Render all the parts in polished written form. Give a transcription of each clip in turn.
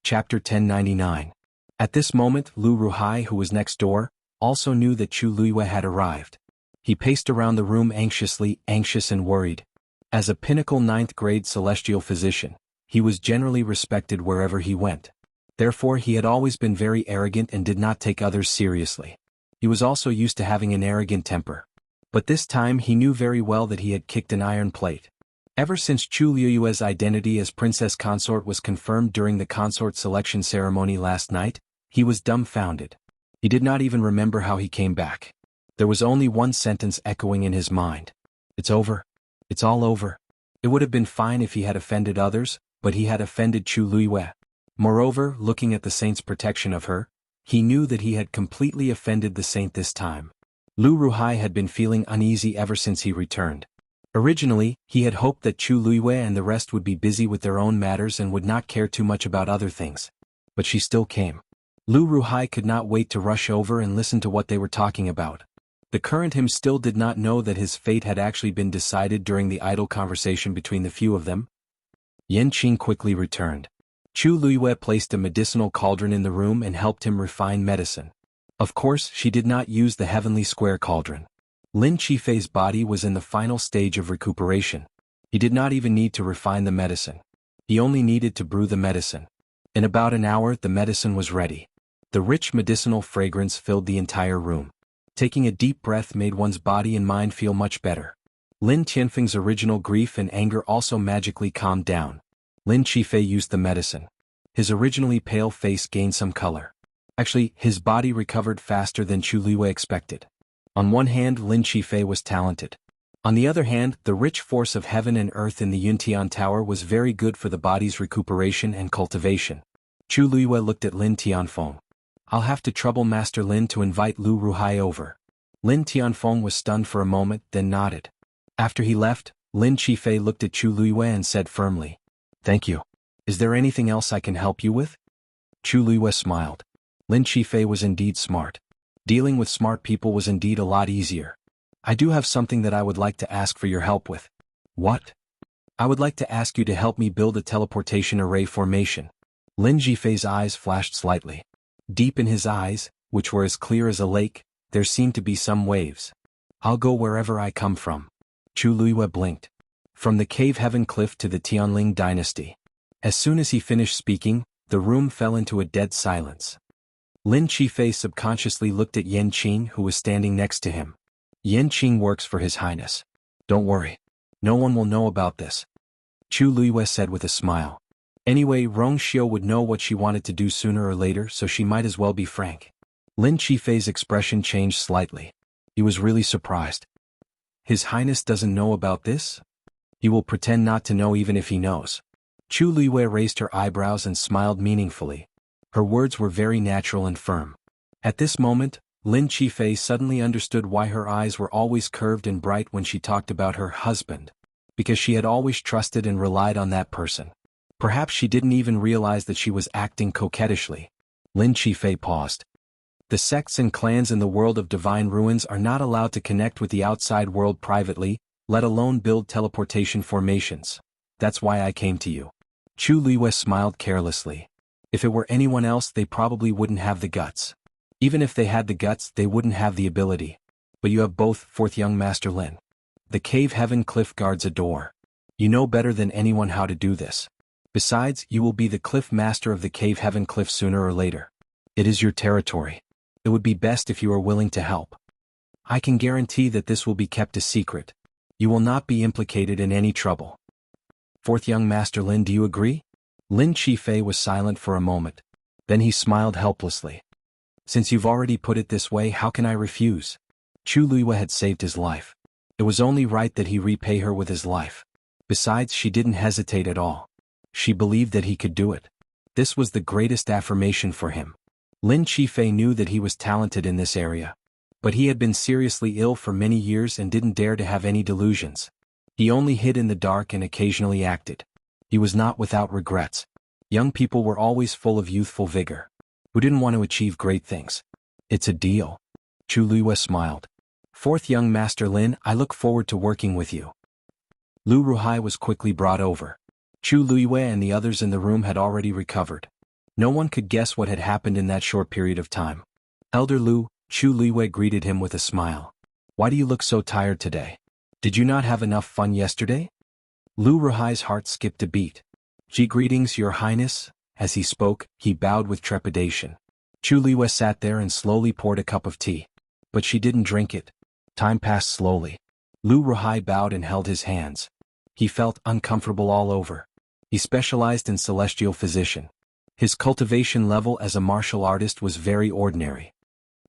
Chapter 1099. At this moment, Lu Ruhai, who was next door, also knew that Chu Luiyue had arrived. He paced around the room anxious and worried. As a pinnacle 9th grade celestial physician, he was generally respected wherever he went. Therefore he had always been very arrogant and did not take others seriously. He was also used to having an arrogant temper. But this time he knew very well that he had kicked an iron plate. Ever since Chu Luiyue's identity as princess consort was confirmed during the consort selection ceremony last night, he was dumbfounded. He did not even remember how he came back. There was only one sentence echoing in his mind. It's over. It's all over. It would have been fine if he had offended others, but he had offended Chu Luiyue. Moreover, looking at the saint's protection of her, he knew that he had completely offended the saint this time. Lu Ruhai had been feeling uneasy ever since he returned. Originally, he had hoped that Chu Luiyue and the rest would be busy with their own matters and would not care too much about other things. But she still came. Lu Ruhai could not wait to rush over and listen to what they were talking about. The current him still did not know that his fate had actually been decided during the idle conversation between the few of them. Yan Qing quickly returned. Chu Luiyue placed a medicinal cauldron in the room and helped him refine medicine. Of course, she did not use the heavenly square cauldron. Lin Qifei's body was in the final stage of recuperation. He did not even need to refine the medicine. He only needed to brew the medicine. In about an hour the medicine was ready. The rich medicinal fragrance filled the entire room. Taking a deep breath made one's body and mind feel much better. Lin Tianfeng's original grief and anger also magically calmed down. Lin Qifei used the medicine. His originally pale face gained some color. Actually, his body recovered faster than Chu Luiyue expected. On one hand, Lin Qifei was talented. On the other hand, the rich force of heaven and earth in the Yuntian Tower was very good for the body's recuperation and cultivation. Chu Luiyue looked at Lin Tianfeng. I'll have to trouble Master Lin to invite Lu Ruhai over. Lin Tianfeng was stunned for a moment, then nodded. After he left, Lin Qifei looked at Chu Luiyue and said firmly, "Thank you. Is there anything else I can help you with?" Chu Luiyue smiled. Lin Qifei was indeed smart. Dealing with smart people was indeed a lot easier. I do have something that I would like to ask for your help with. What? I would like to ask you to help me build a teleportation array formation. Lin Qifei's eyes flashed slightly. Deep in his eyes, which were as clear as a lake, there seemed to be some waves. I'll go wherever I come from. Chu Luiyue blinked. From the Cave Heaven Cliff to the Tianling dynasty. As soon as he finished speaking, the room fell into a dead silence. Lin Qifei subconsciously looked at Yan Qing, who was standing next to him. Yan Qing works for His Highness. Don't worry. No one will know about this. Chu Luiyue said with a smile. Anyway, Rong Xiu would know what she wanted to do sooner or later, so she might as well be frank. Lin Qifei's expression changed slightly. He was really surprised. His Highness doesn't know about this? He will pretend not to know even if he knows. Chu Luiyue raised her eyebrows and smiled meaningfully. Her words were very natural and firm. At this moment, Lin Qifei suddenly understood why her eyes were always curved and bright when she talked about her husband. Because she had always trusted and relied on that person. Perhaps she didn't even realize that she was acting coquettishly. Lin Qifei paused. The sects and clans in the world of divine ruins are not allowed to connect with the outside world privately, let alone build teleportation formations. That's why I came to you. Chu Luiyue smiled carelessly. If it were anyone else they probably wouldn't have the guts. Even if they had the guts they wouldn't have the ability. But you have both, fourth young Master Lin. The Cave Heaven Cliff guards a door. You know better than anyone how to do this. Besides, you will be the cliff master of the Cave Heaven Cliff sooner or later. It is your territory. It would be best if you are willing to help. I can guarantee that this will be kept a secret. You will not be implicated in any trouble. Fourth young Master Lin, do you agree? Lin Qifei was silent for a moment. Then he smiled helplessly. Since you've already put it this way, how can I refuse? Chu Luiyue had saved his life. It was only right that he repay her with his life. Besides, she didn't hesitate at all. She believed that he could do it. This was the greatest affirmation for him. Lin Qifei knew that he was talented in this area. But he had been seriously ill for many years and didn't dare to have any delusions. He only hid in the dark and occasionally acted. He was not without regrets. Young people were always full of youthful vigor. Who didn't want to achieve great things? It's a deal. Chu Luiyue smiled. Fourth young Master Lin, I look forward to working with you. Lu Ruhai was quickly brought over. Chu Luiyue and the others in the room had already recovered. No one could guess what had happened in that short period of time. Elder Lu, Chu Liwei greeted him with a smile. Why do you look so tired today? Did you not have enough fun yesterday? Lu Ruhai's heart skipped a beat. Greetings, Your Highness." As he spoke, he bowed with trepidation. Chu Liwei sat there and slowly poured a cup of tea. But she didn't drink it. Time passed slowly. Lu Ruhai bowed and held his hands. He felt uncomfortable all over. He specialized in celestial physician. His cultivation level as a martial artist was very ordinary.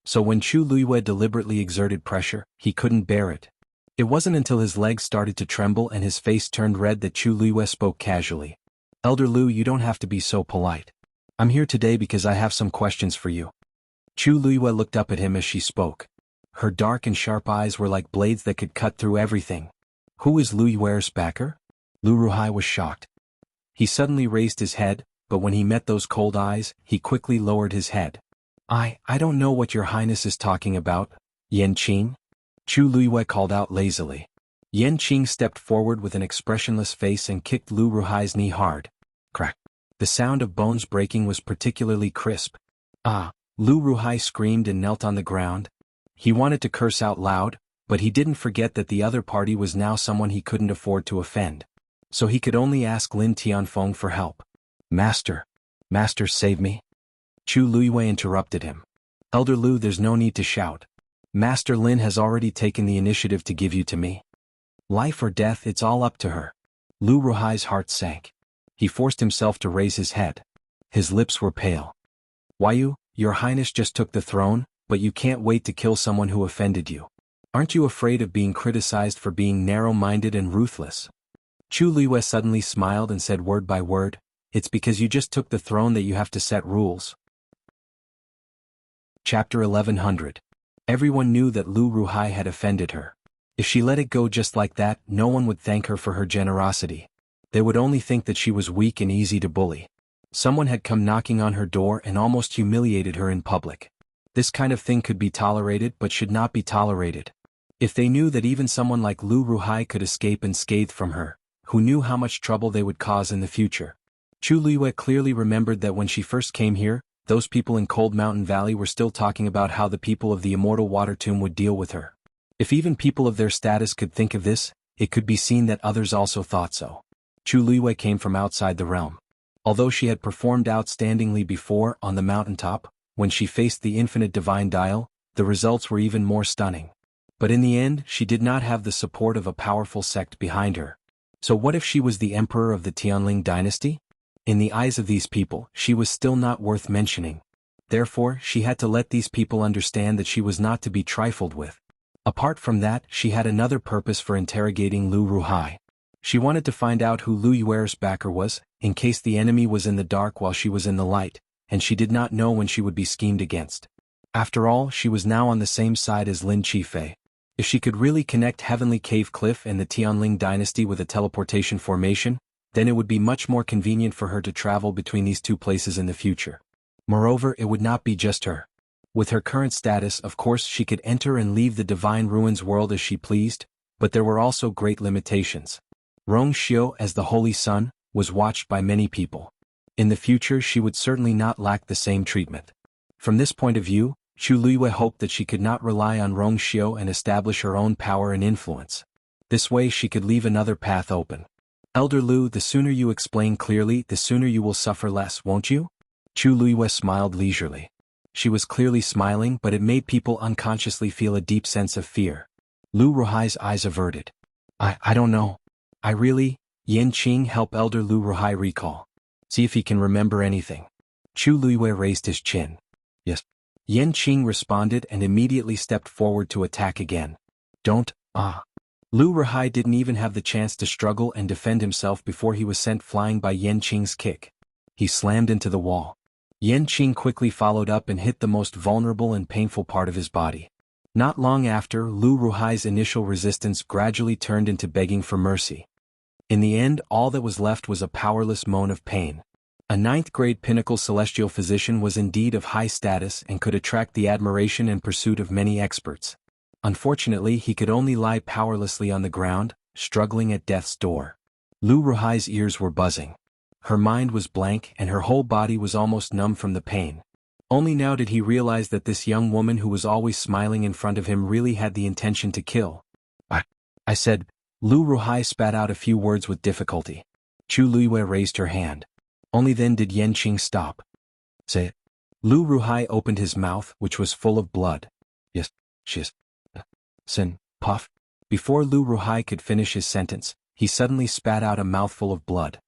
So when Chu Liwei deliberately exerted pressure, he couldn't bear it. It wasn't until his legs started to tremble and his face turned red that Chu Liwei spoke casually. "Elder Lu, you don't have to be so polite. I'm here today because I have some questions for you." Chu Liwei looked up at him as she spoke. Her dark and sharp eyes were like blades that could cut through everything. "Who is Lu Yuer's backer?" Lu Ruhai was shocked. He suddenly raised his head, but when he met those cold eyes, he quickly lowered his head. I don't know what Your Highness is talking about, Yan Qing." Chu Liwei called out lazily. Yan Qing stepped forward with an expressionless face and kicked Lu Ruhai's knee hard. Crack. The sound of bones breaking was particularly crisp. "Ah!" Lu Ruhai screamed and knelt on the ground. He wanted to curse out loud, but he didn't forget that the other party was now someone he couldn't afford to offend. So he could only ask Lin Tianfeng for help. Master, save me." Chu Liwei interrupted him. "Elder Lu, there's no need to shout. Master Lin has already taken the initiative to give you to me. Life or death, it's all up to her." Lu Ruhai's heart sank. He forced himself to raise his head. His lips were pale. "Why Your Highness just took the throne, but you can't wait to kill someone who offended you. Aren't you afraid of being criticized for being narrow-minded and ruthless?" Chu Liwei suddenly smiled and said word by word, "It's because you just took the throne that you have to set rules." Chapter 1100. Everyone knew that Lu Ruhai had offended her. If she let it go just like that, no one would thank her for her generosity. They would only think that she was weak and easy to bully. Someone had come knocking on her door and almost humiliated her in public. This kind of thing could be tolerated but should not be tolerated. If they knew that even someone like Lu Ruhai could escape unscathed from her, who knew how much trouble they would cause in the future? Chu Liwei clearly remembered that when she first came here, those people in Cold Mountain Valley were still talking about how the people of the Immortal Water Tomb would deal with her. If even people of their status could think of this, it could be seen that others also thought so. Chu Liwei came from outside the realm. Although she had performed outstandingly before on the mountaintop, when she faced the infinite divine dial, the results were even more stunning. But in the end, she did not have the support of a powerful sect behind her. So what if she was the emperor of the Tianling dynasty? In the eyes of these people, she was still not worth mentioning. Therefore, she had to let these people understand that she was not to be trifled with. Apart from that, she had another purpose for interrogating Lu Ruhai. She wanted to find out who Lu Yuer's backer was, in case the enemy was in the dark while she was in the light, and she did not know when she would be schemed against. After all, she was now on the same side as Lin Qifei. If she could really connect Heavenly Cave Cliff and the Tianling dynasty with a teleportation formation, then it would be much more convenient for her to travel between these two places in the future. Moreover, it would not be just her. With her current status, of course, she could enter and leave the Divine Ruins world as she pleased, but there were also great limitations. Rong Xiu, as the Holy Sun, was watched by many people. In the future, she would certainly not lack the same treatment. From this point of view, Chu Liwei hoped that she could not rely on Rong Xiu and establish her own power and influence. This way she could leave another path open. "Elder Lu, the sooner you explain clearly, the sooner you will suffer less, won't you?" Chu Liwei smiled leisurely. She was clearly smiling, but it made people unconsciously feel a deep sense of fear. Lu Ruhai's eyes averted. I don't know. I really, Yan Qing, help Elder Lu Ruhai recall. See if he can remember anything. Chu Liwei raised his chin. Yes. Yan Qing responded and immediately stepped forward to attack again. Don't, Lu Ruhai didn't even have the chance to struggle and defend himself before he was sent flying by Yan Qing's kick. He slammed into the wall. Yan Qing quickly followed up and hit the most vulnerable and painful part of his body. Not long after, Lu Ruhai's initial resistance gradually turned into begging for mercy. In the end, all that was left was a powerless moan of pain. A ninth-grade pinnacle celestial physician was indeed of high status and could attract the admiration and pursuit of many experts. Unfortunately, he could only lie powerlessly on the ground, struggling at death's door. Lu Ruhai's ears were buzzing. Her mind was blank and her whole body was almost numb from the pain. Only now did he realize that this young woman who was always smiling in front of him really had the intention to kill. I said. Lu Ruhai spat out a few words with difficulty. Chu Luiyue raised her hand. Only then did Yan Qing stop. Say it. Lu Ruhai opened his mouth, which was full of blood. Yes, she's. Sin, puff. Before Lu Ruhai could finish his sentence, he suddenly spat out a mouthful of blood.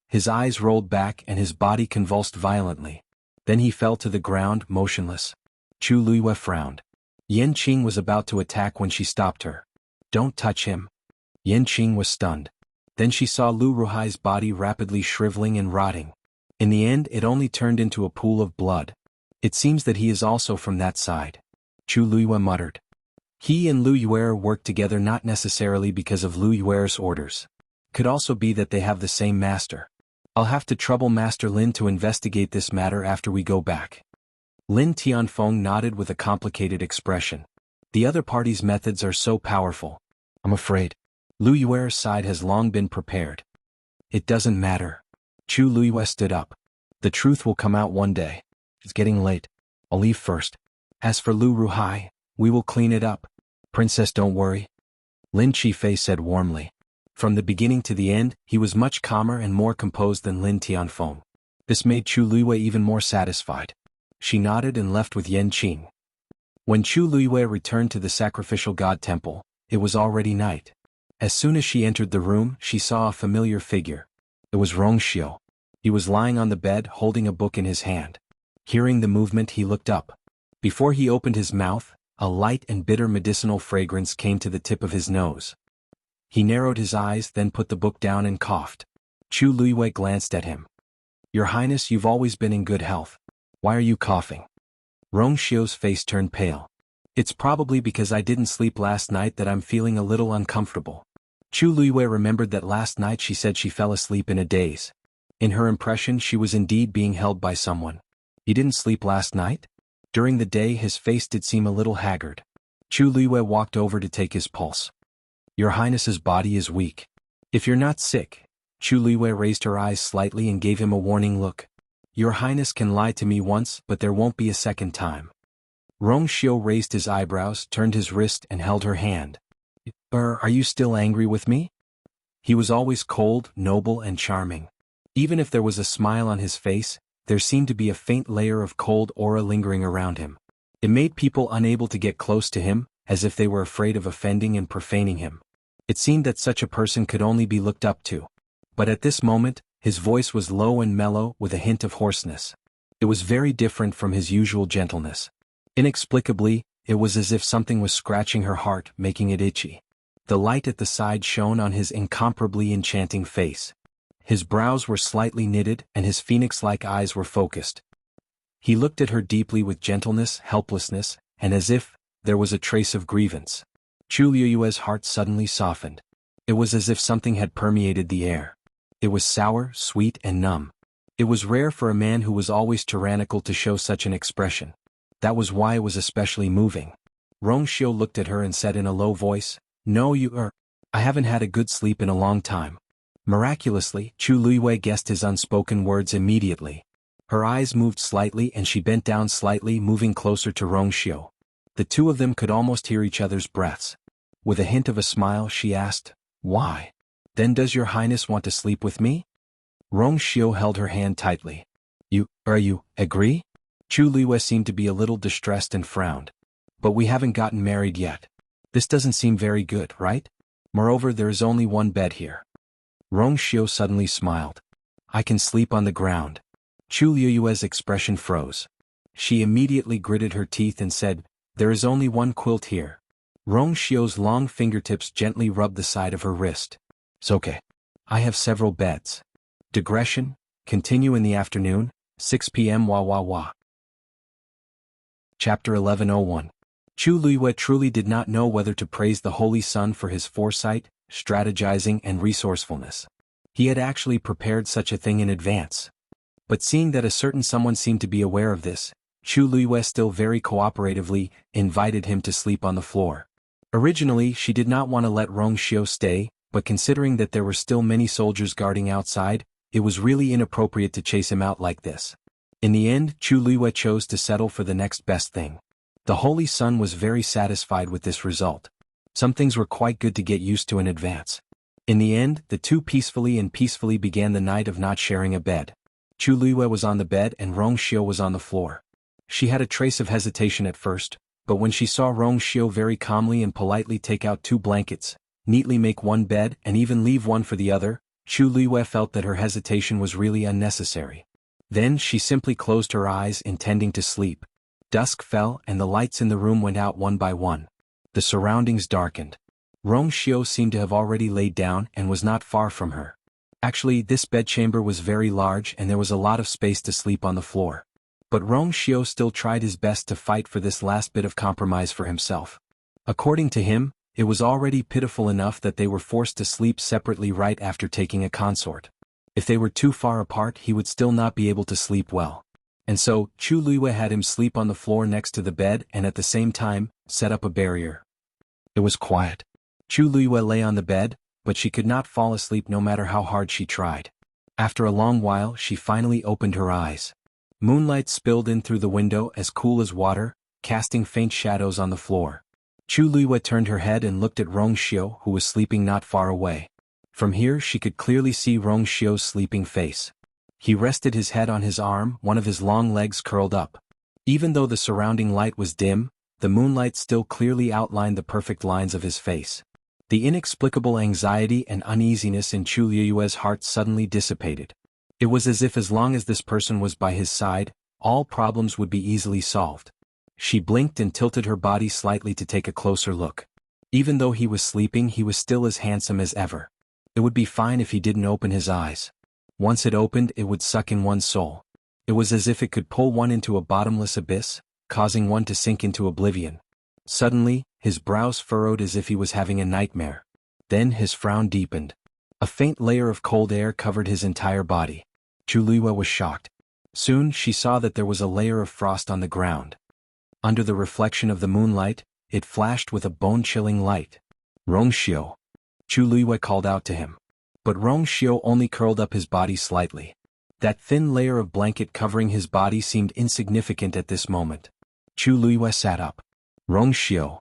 His eyes rolled back and his body convulsed violently. Then he fell to the ground, motionless. Chu Luiyue frowned. Yan Qing was about to attack when she stopped her. Don't touch him. Yan Qing was stunned. Then she saw Lu Ruhai's body rapidly shriveling and rotting. In the end it only turned into a pool of blood. It seems that he is also from that side. Chu Luiyue muttered. He and Lu Yuer worked together not necessarily because of Lu Yuer's orders. Could also be that they have the same master. I'll have to trouble Master Lin to investigate this matter after we go back. Lin Tianfeng nodded with a complicated expression. The other party's methods are so powerful. I'm afraid. Lu Yuer's side has long been prepared. It doesn't matter. Chu Luiyue stood up. The truth will come out one day. It's getting late. I'll leave first. As for Lu Ruhai, we will clean it up. Princess, don't worry. Lin Qifei said warmly. From the beginning to the end, he was much calmer and more composed than Lin Tianfeng. This made Chu Luiyue even more satisfied. She nodded and left with Yan Qing. When Chu Luiyue returned to the sacrificial god temple, it was already night. As soon as she entered the room, she saw a familiar figure. It was Rongxiu. He was lying on the bed holding a book in his hand. Hearing the movement, he looked up. Before he opened his mouth, a light and bitter medicinal fragrance came to the tip of his nose. He narrowed his eyes, then put the book down and coughed. Chu Luiyue glanced at him. Your Highness, you've always been in good health. Why are you coughing? Rongxiu's face turned pale. It's probably because I didn't sleep last night that I'm feeling a little uncomfortable. Chu Luiyue remembered that last night she said she fell asleep in a daze. In her impression, she was indeed being held by someone. He didn't sleep last night? During the day his face did seem a little haggard. Chu Luiyue walked over to take his pulse. Your Highness's body is weak. If you're not sick. Chu Luiyue raised her eyes slightly and gave him a warning look. Your Highness can lie to me once, but there won't be a second time. Rongxiu raised his eyebrows, turned his wrist and held her hand. Are you still angry with me? He was always cold, noble and charming. Even if there was a smile on his face, there seemed to be a faint layer of cold aura lingering around him. It made people unable to get close to him, as if they were afraid of offending and profaning him. It seemed that such a person could only be looked up to. But at this moment, his voice was low and mellow with a hint of hoarseness. It was very different from his usual gentleness. Inexplicably, it was as if something was scratching her heart, making it itchy. The light at the side shone on his incomparably enchanting face. His brows were slightly knitted and his phoenix-like eyes were focused. He looked at her deeply with gentleness, helplessness, and as if there was a trace of grievance. Chu Luiyue's heart suddenly softened. It was as if something had permeated the air. It was sour, sweet and numb. It was rare for a man who was always tyrannical to show such an expression. That was why it was especially moving. Rongxiu looked at her and said in a low voice, No, I haven't had a good sleep in a long time. Miraculously, Chu Luiyue guessed his unspoken words immediately. Her eyes moved slightly and she bent down slightly, moving closer to Rongxiu. The two of them could almost hear each other's breaths. With a hint of a smile, she asked, Why? Then does your Highness want to sleep with me? Rongxiu held her hand tightly. You agree? Chu Luiyue seemed to be a little distressed and frowned. But we haven't gotten married yet. This doesn't seem very good, right? Moreover, there is only one bed here. Rongxiu suddenly smiled. I can sleep on the ground. Chu Luiyue's expression froze. She immediately gritted her teeth and said, There is only one quilt here. Rongxiu's long fingertips gently rubbed the side of her wrist. It's okay. I have several beds. Digression, continue in the afternoon, 6 p.m. Wah. Chapter 1101. Chu Luiyue truly did not know whether to praise the Holy Sun for his foresight, strategizing and resourcefulness. He had actually prepared such a thing in advance. But seeing that a certain someone seemed to be aware of this, Chu Luiyue still very cooperatively invited him to sleep on the floor. Originally she did not want to let Rongxiu stay, but considering that there were still many soldiers guarding outside, It was really inappropriate to chase him out like this. In the end, Chu Luiyue chose to settle for the next best thing. The Holy Sun was very satisfied with this result. Some things were quite good to get used to in advance. In the end, the two peacefully began the night of not sharing a bed. Chu Luiyue was on the bed and Rong Xiu was on the floor. She had a trace of hesitation at first, but when she saw Rong Xiu very calmly and politely take out 2 blankets, neatly make one bed and even leave one for the other, Chu Luiyue felt that her hesitation was really unnecessary. Then she simply closed her eyes intending to sleep. Dusk fell and the lights in the room went out one by one. The surroundings darkened. Rong Xiu seemed to have already laid down and was not far from her. Actually, this bedchamber was very large and there was a lot of space to sleep on the floor. But Rong Xiu still tried his best to fight for this last bit of compromise for himself. According to him, it was already pitiful enough that they were forced to sleep separately right after taking a consort. If they were too far apart, he would still not be able to sleep well. And so, Chu Luiyue had him sleep on the floor next to the bed and at the same time, set up a barrier. It was quiet. Chu Luiyue lay on the bed, but she could not fall asleep no matter how hard she tried. After a long while, she finally opened her eyes. Moonlight spilled in through the window as cool as water, casting faint shadows on the floor. Chu Luiyue turned her head and looked at Rong Xiu, who was sleeping not far away. From here she could clearly see Rong Xiu's sleeping face. He rested his head on his arm, one of his long legs curled up. Even though the surrounding light was dim, the moonlight still clearly outlined the perfect lines of his face. The inexplicable anxiety and uneasiness in Chu Luiyue's heart suddenly dissipated. It was as if as long as this person was by his side, all problems would be easily solved. She blinked and tilted her body slightly to take a closer look. Even though he was sleeping, he was still as handsome as ever. It would be fine if he didn't open his eyes. Once it opened, it would suck in one's soul. It was as if it could pull one into a bottomless abyss, causing one to sink into oblivion. Suddenly, his brows furrowed as if he was having a nightmare. Then his frown deepened. A faint layer of cold air covered his entire body. Chu Luiyue was shocked. Soon she saw that there was a layer of frost on the ground. Under the reflection of the moonlight, it flashed with a bone-chilling light. Rong Xiu. Chu Luiyue called out to him. But Rong Xiu only curled up his body slightly. That thin layer of blanket covering his body seemed insignificant at this moment. Chu Luiyue sat up. Rong Xiu.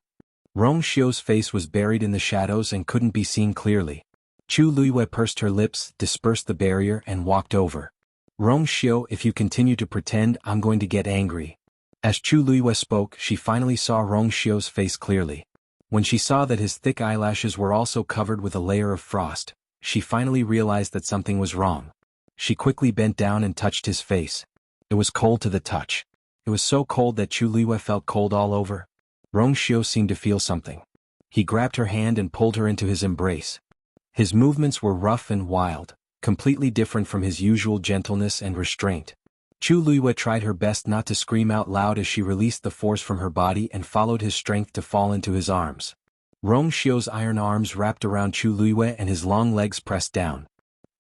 Rong Xiu's face was buried in the shadows and couldn't be seen clearly. Chu Luiyue pursed her lips, dispersed the barrier and walked over. Rong Xiu, if you continue to pretend, I'm going to get angry. As Chu Luiyue spoke, she finally saw Rong Xiu's face clearly. When she saw that his thick eyelashes were also covered with a layer of frost, she finally realized that something was wrong. She quickly bent down and touched his face. It was cold to the touch. It was so cold that Chu Luiyue felt cold all over. Rong Xiu seemed to feel something. He grabbed her hand and pulled her into his embrace. His movements were rough and wild, completely different from his usual gentleness and restraint. Chu Luiyue tried her best not to scream out loud as she released the force from her body and followed his strength to fall into his arms. Rong Xiu's iron arms wrapped around Chu Luiyue and his long legs pressed down.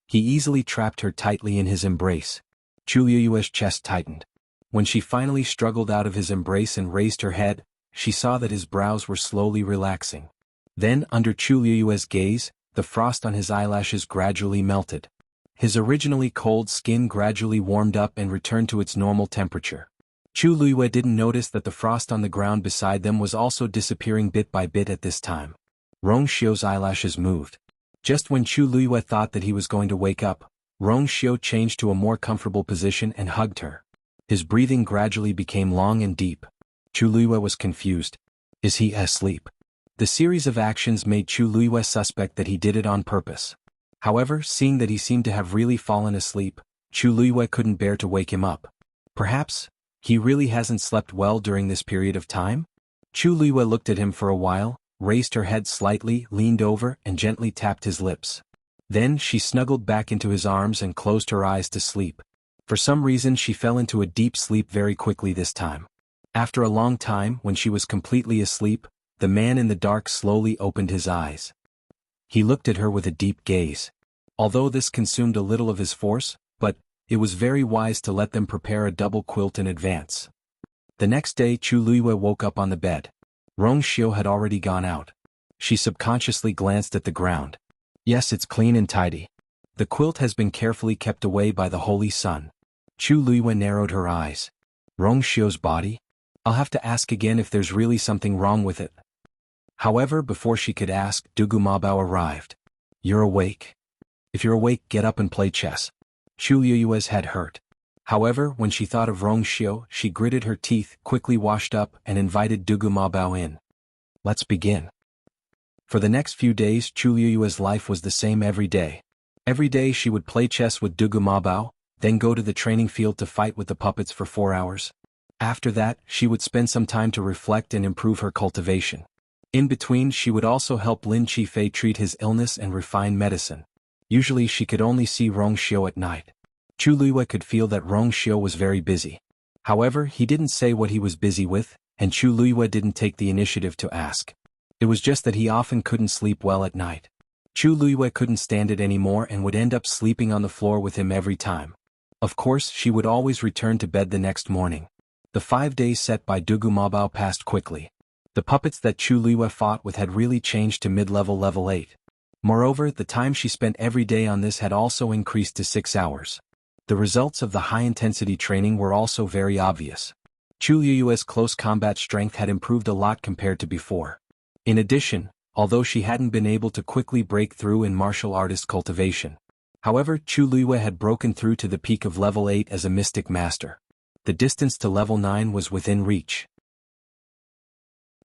He easily trapped her tightly in his embrace. Chu Luiyue's chest tightened. When she finally struggled out of his embrace and raised her head, she saw that his brows were slowly relaxing. Then, under Chu Luiyue's gaze, the frost on his eyelashes gradually melted. His originally cold skin gradually warmed up and returned to its normal temperature. Chu Luiyue didn't notice that the frost on the ground beside them was also disappearing bit by bit at this time. Rong Xiu's eyelashes moved. Just when Chu Luiyue thought that he was going to wake up, Rong Xiu changed to a more comfortable position and hugged her. His breathing gradually became long and deep. Chu Luiyue was confused. Is he asleep? The series of actions made Chu Luiyue suspect that he did it on purpose. However, seeing that he seemed to have really fallen asleep, Chu Luiyue couldn't bear to wake him up. Perhaps he really hasn't slept well during this period of time? Chu Luiyue looked at him for a while, raised her head slightly, leaned over, and gently tapped his lips. Then she snuggled back into his arms and closed her eyes to sleep. For some reason she fell into a deep sleep very quickly this time. After a long time, when she was completely asleep, the man in the dark slowly opened his eyes. He looked at her with a deep gaze. Although this consumed a little of his force, but it was very wise to let them prepare a double quilt in advance. The next day Chu Luiyue woke up on the bed. Rong Xiu had already gone out. She subconsciously glanced at the ground. Yes, it's clean and tidy. The quilt has been carefully kept away by the holy sun. Chu Luiyue narrowed her eyes. Rong Xiu's body? I'll have to ask again if there's really something wrong with it. However, before she could ask, Dugu Mabao arrived. You're awake. If you're awake, get up and play chess. Chu Luiyue's head hurt. However, when she thought of Rong Xiu, she gritted her teeth, quickly washed up, and invited Dugu Mabao in. Let's begin. For the next few days, Chu Luiyue's life was the same every day. Every day she would play chess with Dugu Mabao, then go to the training field to fight with the puppets for 4 hours. After that, she would spend some time to reflect and improve her cultivation. In between, she would also help Lin Qifei treat his illness and refine medicine. Usually she could only see Rong Xiu at night. Chu Luiyue could feel that Rong Xiu was very busy. However, he didn't say what he was busy with, and Chu Luiyue didn't take the initiative to ask. It was just that he often couldn't sleep well at night. Chu Luiyue couldn't stand it anymore and would end up sleeping on the floor with him every time. Of course, she would always return to bed the next morning. The 5 days set by Dugu Mabao passed quickly. The puppets that Chu Luiyue fought with had really changed to mid-level level 8. Moreover, the time she spent every day on this had also increased to 6 hours. The results of the high-intensity training were also very obvious. Chu Luiyue's close combat strength had improved a lot compared to before. In addition, although she hadn't been able to quickly break through in martial artist cultivation. However, Chu Luiyue had broken through to the peak of level 8 as a mystic master. The distance to level 9 was within reach.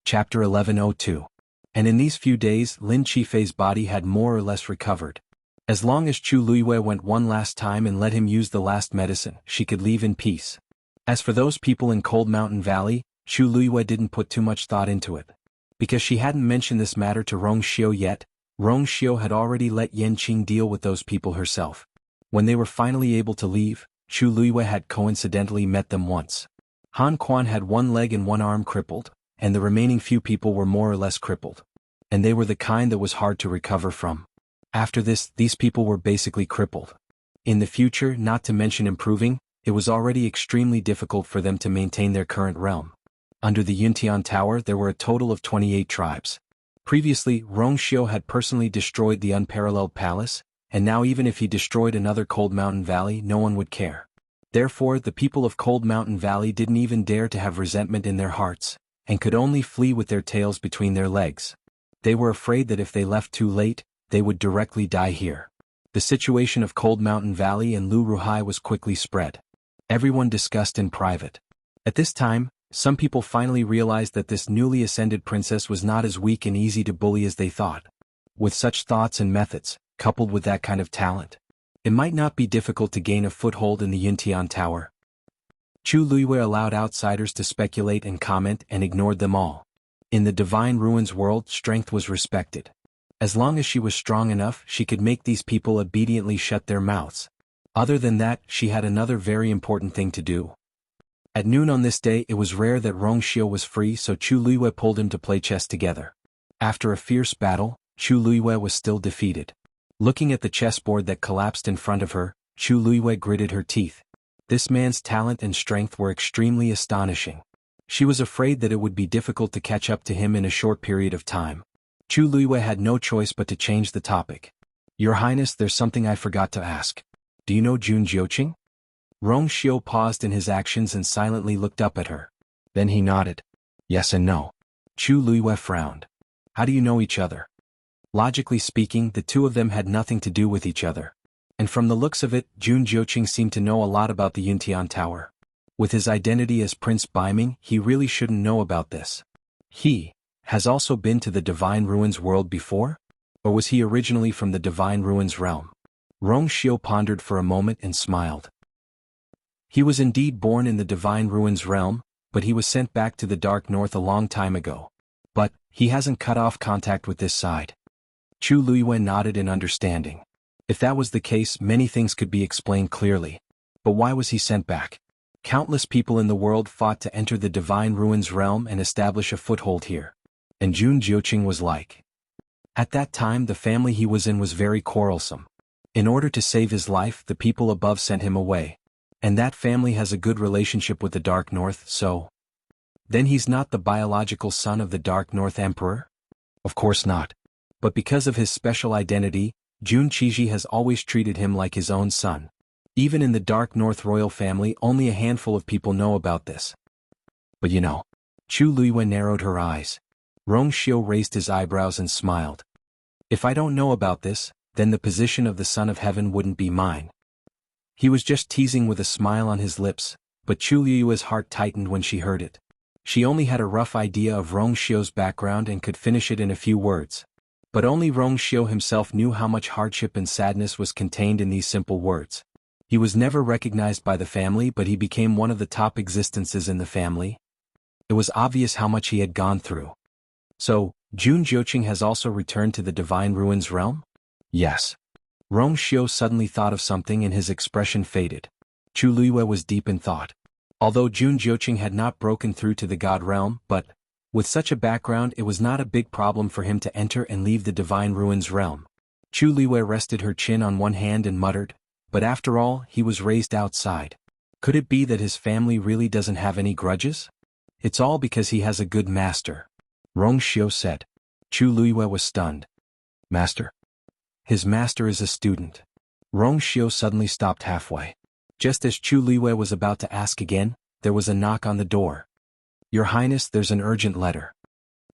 Chapter 1102. And in these few days, Lin Qifei's body had more or less recovered. As long as Chu Luiyue went one last time and let him use the last medicine, she could leave in peace. As for those people in Cold Mountain Valley, Chu Luiyue didn't put too much thought into it. Because she hadn't mentioned this matter to Rong Xiu yet, Rong Xiu had already let Yanqing deal with those people herself. When they were finally able to leave, Chu Luiyue had coincidentally met them once. Han Quan had one leg and one arm crippled, and the remaining few people were more or less crippled. And they were the kind that was hard to recover from. After this, these people were basically crippled. In the future, not to mention improving, it was already extremely difficult for them to maintain their current realm. Under the Yuntian Tower there were a total of 28 tribes. Previously, Rong Xiu had personally destroyed the unparalleled palace, and now even if he destroyed another Cold Mountain Valley no one would care. Therefore, the people of Cold Mountain Valley didn't even dare to have resentment in their hearts, and could only flee with their tails between their legs. They were afraid that if they left too late, they would directly die here. The situation of Cold Mountain Valley and Lu Ruhai was quickly spread. Everyone discussed in private. At this time, some people finally realized that this newly ascended princess was not as weak and easy to bully as they thought. With such thoughts and methods, coupled with that kind of talent, it might not be difficult to gain a foothold in the Yuntian Tower. Chu Luiyue allowed outsiders to speculate and comment and ignored them all. In the Divine Ruins world, strength was respected. As long as she was strong enough, she could make these people obediently shut their mouths. Other than that, she had another very important thing to do. At noon on this day it was rare that Rong Xiu was free, so Chu Luiyue pulled him to play chess together. After a fierce battle, Chu Luiyue was still defeated. Looking at the chessboard that collapsed in front of her, Chu Luiyue gritted her teeth. This man's talent and strength were extremely astonishing. She was afraid that it would be difficult to catch up to him in a short period of time. Chu Luiyue had no choice but to change the topic. Your Highness, there's something I forgot to ask. Do you know Jun Jiuqing? Rong Xiu paused in his actions and silently looked up at her. Then he nodded. Yes and no. Chu Luiyue frowned. How do you know each other? Logically speaking, the two of them had nothing to do with each other. And from the looks of it, Jun Jiuqing seemed to know a lot about the Yuntian Tower. With his identity as Prince Baiming, he really shouldn't know about this. He has also been to the Divine Ruins world before? Or was he originally from the Divine Ruins realm? Rong Xiu pondered for a moment and smiled. He was indeed born in the Divine Ruins realm, but he was sent back to the Dark North a long time ago. But he hasn't cut off contact with this side. Chu Luiyue nodded in understanding. If that was the case, many things could be explained clearly. But why was he sent back? Countless people in the world fought to enter the Divine Ruins realm and establish a foothold here. And Jun Jiuqing was like. At that time the family he was in was very quarrelsome. In order to save his life, the people above sent him away. And that family has a good relationship with the Dark North, so... Then he's not the biological son of the Dark North Emperor? Of course not. But because of his special identity, Jun Qiji has always treated him like his own son. Even in the Dark North royal family, only a handful of people know about this. But you know. Chu Luiyue narrowed her eyes. Rong Xiu raised his eyebrows and smiled. If I don't know about this, then the position of the Son of Heaven wouldn't be mine. He was just teasing with a smile on his lips, but Chu Luiyue's heart tightened when she heard it. She only had a rough idea of Rong Xiu's background and could finish it in a few words. But only Rong Xiu himself knew how much hardship and sadness was contained in these simple words. He was never recognized by the family, but he became one of the top existences in the family. It was obvious how much he had gone through. So, Jun Jiuqing has also returned to the Divine Ruins realm? Yes. Rong Xiu suddenly thought of something and his expression faded. Chu Luiyue was deep in thought. Although Jun Jiuqing had not broken through to the God realm, but, with such a background, it was not a big problem for him to enter and leave the Divine Ruins realm. Chu Luiyue rested her chin on one hand and muttered, but after all, he was raised outside. Could it be that his family really doesn't have any grudges? It's all because he has a good master. Rong Xiu said. Chu Luiyue was stunned. Master? His master is a student. Rong Xiu suddenly stopped halfway. Just as Chu Luiyue was about to ask again, there was a knock on the door. Your Highness, there's an urgent letter.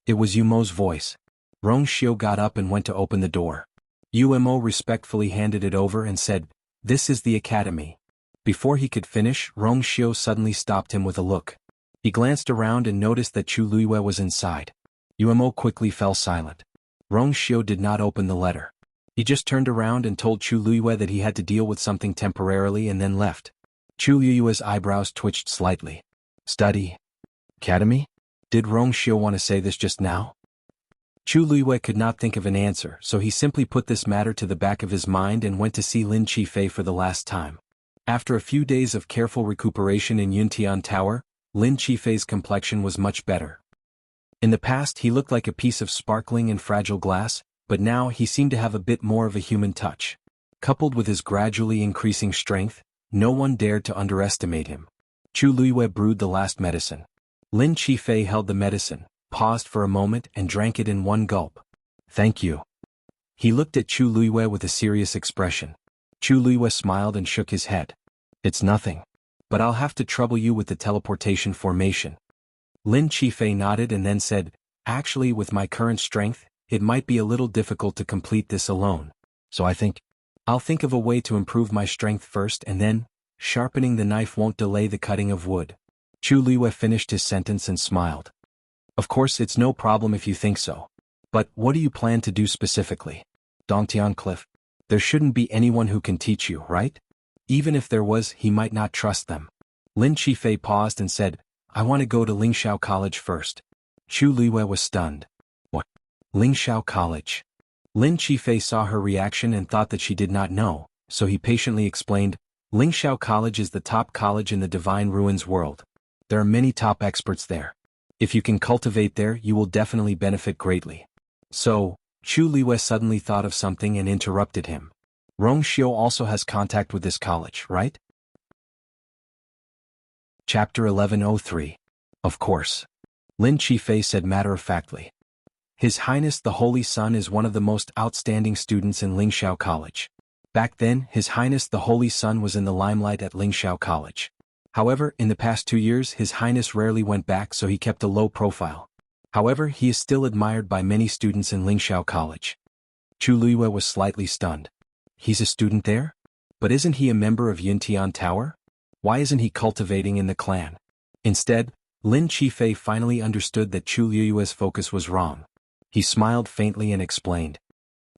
It was Yu Mo's voice. Rong Xiu got up and went to open the door. Yu Mo respectfully handed it over and said, "This is the academy." Before he could finish, Rong Xiu suddenly stopped him with a look. He glanced around and noticed that Chu Luiyue was inside. Yu Mo quickly fell silent. Rong Xiu did not open the letter. He just turned around and told Chu Luiyue that he had to deal with something temporarily and then left. Chu Luiyue's eyebrows twitched slightly. Study? Academy? Did Rong Xiu want to say this just now? Chu Luiyue could not think of an answer, so he simply put this matter to the back of his mind and went to see Lin Qifei for the last time. After a few days of careful recuperation in Yuntian Tower, Lin Qifei's complexion was much better. In the past he looked like a piece of sparkling and fragile glass, but now he seemed to have a bit more of a human touch. Coupled with his gradually increasing strength, no one dared to underestimate him. Chu Luiyue brewed the last medicine. Lin Qifei held the medicine, paused for a moment and drank it in one gulp. Thank you. He looked at Chu Luiyue with a serious expression. Chu Luiyue smiled and shook his head. It's nothing. But I'll have to trouble you with the teleportation formation. Lin Qifei nodded and then said, Actually, with my current strength, it might be a little difficult to complete this alone. So I'll think of a way to improve my strength first and then, sharpening the knife won't delay the cutting of wood. Chu Luiyue finished his sentence and smiled. Of course, it's no problem if you think so. But what do you plan to do specifically? Dongtian Cliff. There shouldn't be anyone who can teach you, right? Even if there was, he might not trust them. Lin Qifei paused and said, I want to go to Lingxiao College first. Chu Luiyue was stunned. What? Lingxiao College? Lin Qifei saw her reaction and thought that she did not know, so he patiently explained, Lingxiao College is the top college in the Divine Ruins world. There are many top experts there. If you can cultivate there, you will definitely benefit greatly. So, Chu Luiyue suddenly thought of something and interrupted him. Rong Xiu also has contact with this college, right? Chapter 1103. Of course. Lin Qifei said matter-of-factly. His Highness the Holy Sun is one of the most outstanding students in Lingxiao College. Back then, His Highness the Holy Sun was in the limelight at Lingxiao College. However, in the past 2 years His Highness rarely went back, so he kept a low profile. However, he is still admired by many students in Lingxiao College. Chu Luiyue was slightly stunned. He's a student there? But isn't he a member of Yuntian Tower? Why isn't he cultivating in the clan? Instead, Lin Qifei finally understood that Chu Luiyue's focus was wrong. He smiled faintly and explained.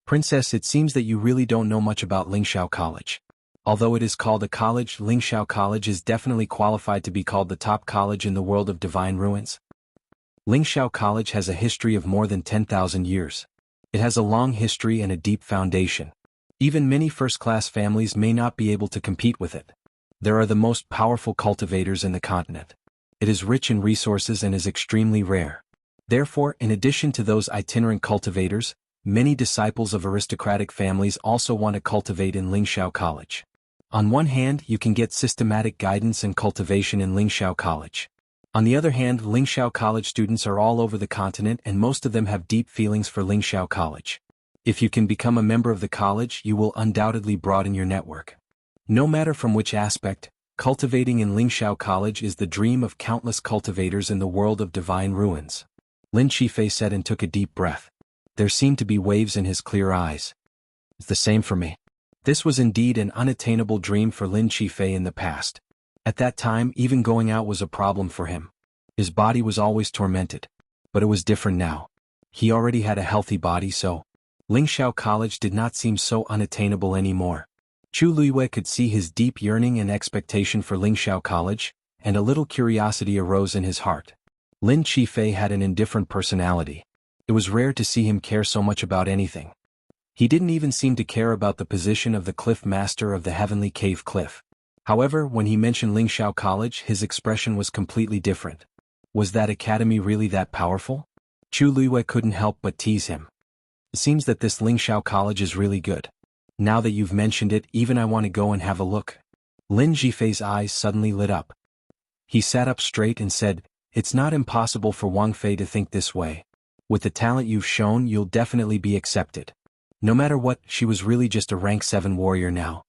Princess, it seems that you really don't know much about Lingxiao College. Although it is called a college, Lingxiao College is definitely qualified to be called the top college in the world of Divine Ruins. Lingxiao College has a history of more than 10,000 years. It has a long history and a deep foundation. Even many first-class families may not be able to compete with it. There are the most powerful cultivators in the continent. It is rich in resources and is extremely rare. Therefore, in addition to those itinerant cultivators, many disciples of aristocratic families also want to cultivate in Lingxiao College. On one hand, you can get systematic guidance and cultivation in Lingxiao College. On the other hand, Lingxiao College students are all over the continent and most of them have deep feelings for Lingxiao College. If you can become a member of the college, you will undoubtedly broaden your network. No matter from which aspect, cultivating in Lingxiao College is the dream of countless cultivators in the world of divine ruins. Lin Qifei said and took a deep breath. There seemed to be waves in his clear eyes. It's the same for me. This was indeed an unattainable dream for Lin Qifei in the past. At that time, even going out was a problem for him. His body was always tormented. But it was different now. He already had a healthy body, so Lingxiao College did not seem so unattainable anymore. Chu Luiyue could see his deep yearning and expectation for Lingxiao College, and a little curiosity arose in his heart. Lin Qifei had an indifferent personality. It was rare to see him care so much about anything. He didn't even seem to care about the position of the cliff master of the heavenly cave cliff. However, when he mentioned Lingxiao College, his expression was completely different. Was that academy really that powerful? Chu Luiyue couldn't help but tease him. It seems that this Lingxiao College is really good. Now that you've mentioned it, even I want to go and have a look. Lin Qifei's eyes suddenly lit up. He sat up straight and said, "It's not impossible for Wang Fei to think this way. With the talent you've shown, you'll definitely be accepted." No matter what, she was really just a rank 7 warrior now.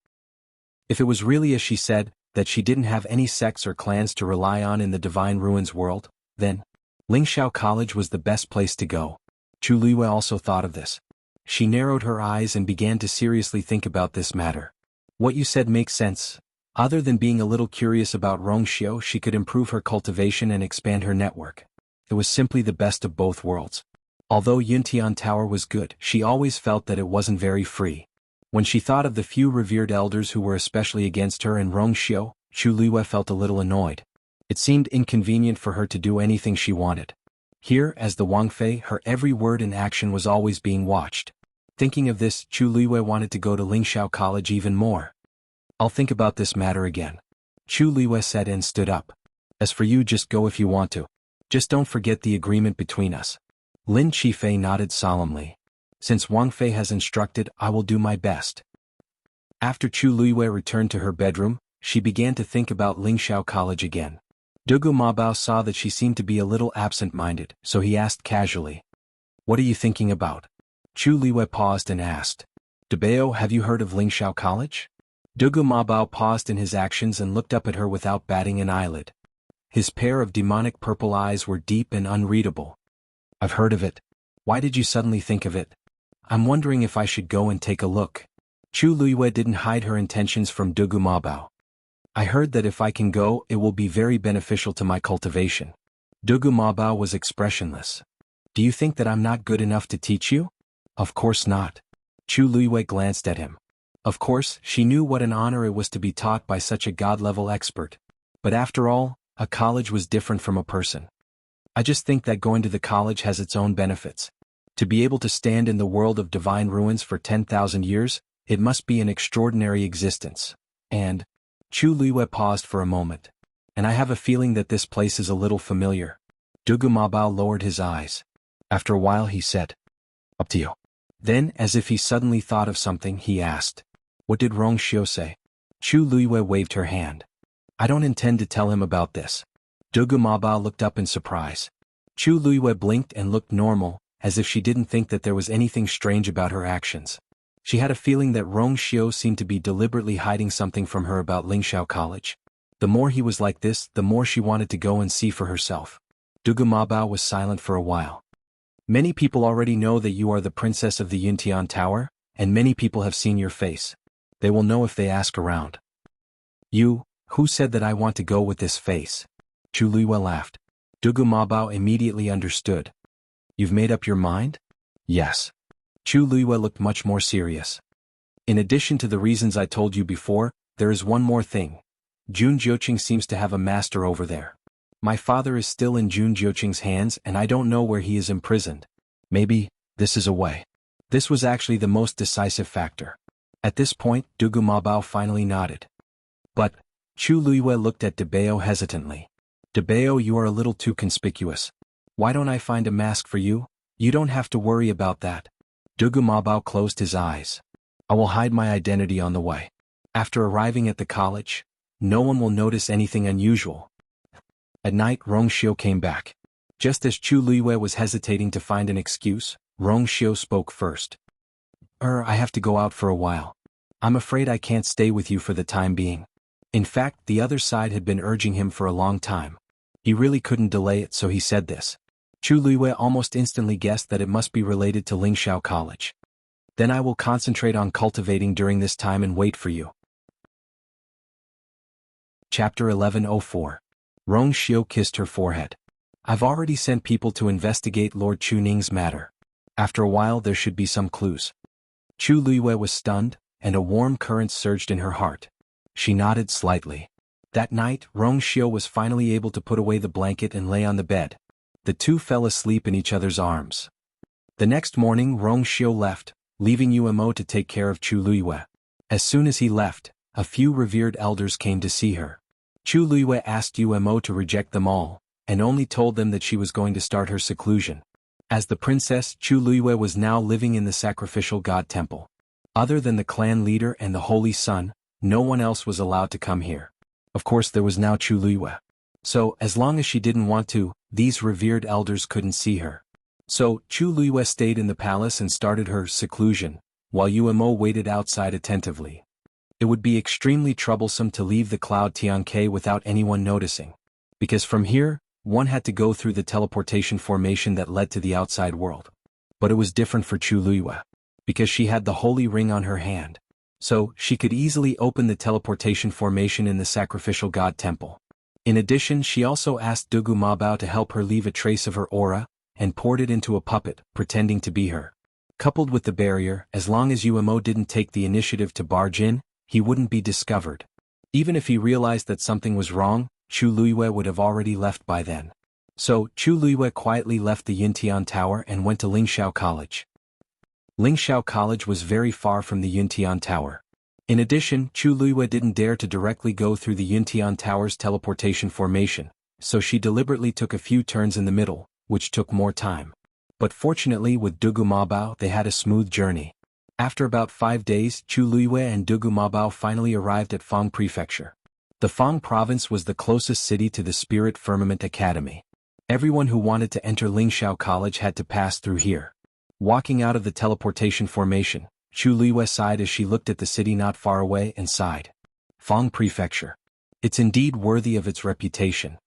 If it was really as she said, that she didn't have any sects or clans to rely on in the Divine Ruins world, then Lingxiao College was the best place to go. Chu Luiyue also thought of this. She narrowed her eyes and began to seriously think about this matter. What you said makes sense. Other than being a little curious about Rongxiu, she could improve her cultivation and expand her network. It was simply the best of both worlds. Although Yuntian Tower was good, she always felt that it wasn't very free. When she thought of the few revered elders who were especially against her and Rongxiu, Chu Luiyue felt a little annoyed. It seemed inconvenient for her to do anything she wanted. Here, as the Wang Fei, her every word and action was always being watched. Thinking of this, Chu Luiyue wanted to go to Lingxiao College even more. "I'll think about this matter again," Chu Luiyue said and stood up. "As for you, just go if you want to. Just don't forget the agreement between us." Lin Qifei nodded solemnly. "Since Wang Fei has instructed, I will do my best." After Chu Luiyue returned to her bedroom, she began to think about Lingxiao College again. Dugu Mabao saw that she seemed to be a little absent-minded, so he asked casually, "What are you thinking about?" Chu Luiyue paused and asked, "Debao, have you heard of Lingxiao College?" Dugu Mabao paused in his actions and looked up at her without batting an eyelid. His pair of demonic purple eyes were deep and unreadable. "I've heard of it. Why did you suddenly think of it?" "I'm wondering if I should go and take a look." Chu Luiyue didn't hide her intentions from Dugu Mabao. "I heard that if I can go, it will be very beneficial to my cultivation." Dugu Mabao was expressionless. "Do you think that I'm not good enough to teach you?" "Of course not." Chu Luiyue glanced at him. Of course, she knew what an honor it was to be taught by such a god-level expert. But after all, a college was different from a person. "I just think that going to the college has its own benefits. To be able to stand in the world of divine ruins for 10,000 years, it must be an extraordinary existence. And..." Chu Luiyue paused for a moment. "And I have a feeling that this place is a little familiar." Dugu Mabao lowered his eyes. After a while he said, "Up to you." Then, as if he suddenly thought of something, he asked, "What did Rongxiu say?" Chu Luiyue waved her hand. "I don't intend to tell him about this." Dugu Mabao looked up in surprise. Chu Luiyue blinked and looked normal, as if she didn't think that there was anything strange about her actions. She had a feeling that Rongxiu seemed to be deliberately hiding something from her about Lingxiao College. The more he was like this, the more she wanted to go and see for herself. Dugu Mabao was silent for a while. "Many people already know that you are the princess of the Yuntian Tower, and many people have seen your face. They will know if they ask around." "You, who said that I want to go with this face?" Chu Luiyue laughed. Dugu Mabao immediately understood. "You've made up your mind?" "Yes." Chu Luiyue looked much more serious. "In addition to the reasons I told you before, there is one more thing. Jun Jiuqing seems to have a master over there. My father is still in Jun Jiuqing's hands and I don't know where he is imprisoned. Maybe this is a way." This was actually the most decisive factor. At this point, Dugu Mabao finally nodded. "But..." Chu Luiyue looked at Debao hesitantly. "Debao, you are a little too conspicuous. Why don't I find a mask for you? You don't have to worry about that." Dugu Mabao closed his eyes. "I will hide my identity on the way. After arriving at the college, no one will notice anything unusual." At night, Rongxiu came back. Just as Chu Luiyue was hesitating to find an excuse, Rongxiu spoke first. I have to go out for a while. I'm afraid I can't stay with you for the time being." In fact, the other side had been urging him for a long time. He really couldn't delay it, so he said this. Chu Luiyue almost instantly guessed that it must be related to Lingxiao College. "Then I will concentrate on cultivating during this time and wait for you." Chapter 1104. Rong Xiu kissed her forehead. "I've already sent people to investigate Lord Chu Ning's matter. After a while there should be some clues." Chu Luiyue was stunned, and a warm current surged in her heart. She nodded slightly. That night, Rong Xiu was finally able to put away the blanket and lay on the bed. The two fell asleep in each other's arms. The next morning Rong Xiu left, leaving Umo to take care of Chu Luiyue. As soon as he left, a few revered elders came to see her. Chu Luiyue asked Umo to reject them all, and only told them that she was going to start her seclusion. As the princess, Chu Luiyue was now living in the sacrificial god temple. Other than the clan leader and the holy sun, no one else was allowed to come here. Of course there was now Chu Luiyue. So, as long as she didn't want to, these revered elders couldn't see her. So, Chu Luiyue stayed in the palace and started her seclusion, while Umo waited outside attentively. It would be extremely troublesome to leave the cloud Tianke without anyone noticing. Because from here, one had to go through the teleportation formation that led to the outside world. But it was different for Chu Luiyue. Because she had the holy ring on her hand. So, she could easily open the teleportation formation in the sacrificial god temple. In addition, she also asked Dugu Mabao to help her leave a trace of her aura, and poured it into a puppet, pretending to be her. Coupled with the barrier, as long as Umo didn't take the initiative to barge in, he wouldn't be discovered. Even if he realized that something was wrong, Chu Luiyue would have already left by then. So, Chu Luiyue quietly left the Yuntian Tower and went to Lingxiao College. Lingxiao College was very far from the Yuntian Tower. In addition, Chu Luiyue didn't dare to directly go through the Yuntian Tower's teleportation formation, so she deliberately took a few turns in the middle, which took more time. But fortunately with Dugu Mabao they had a smooth journey. After about 5 days, Chu Luiyue and Dugu Mabao finally arrived at Fang Prefecture. The Fang province was the closest city to the Spirit Firmament Academy. Everyone who wanted to enter Lingxiao College had to pass through here. Walking out of the teleportation formation, Chu Luiyue sighed as she looked at the city not far away and sighed. Fang Prefecture. It's indeed worthy of its reputation.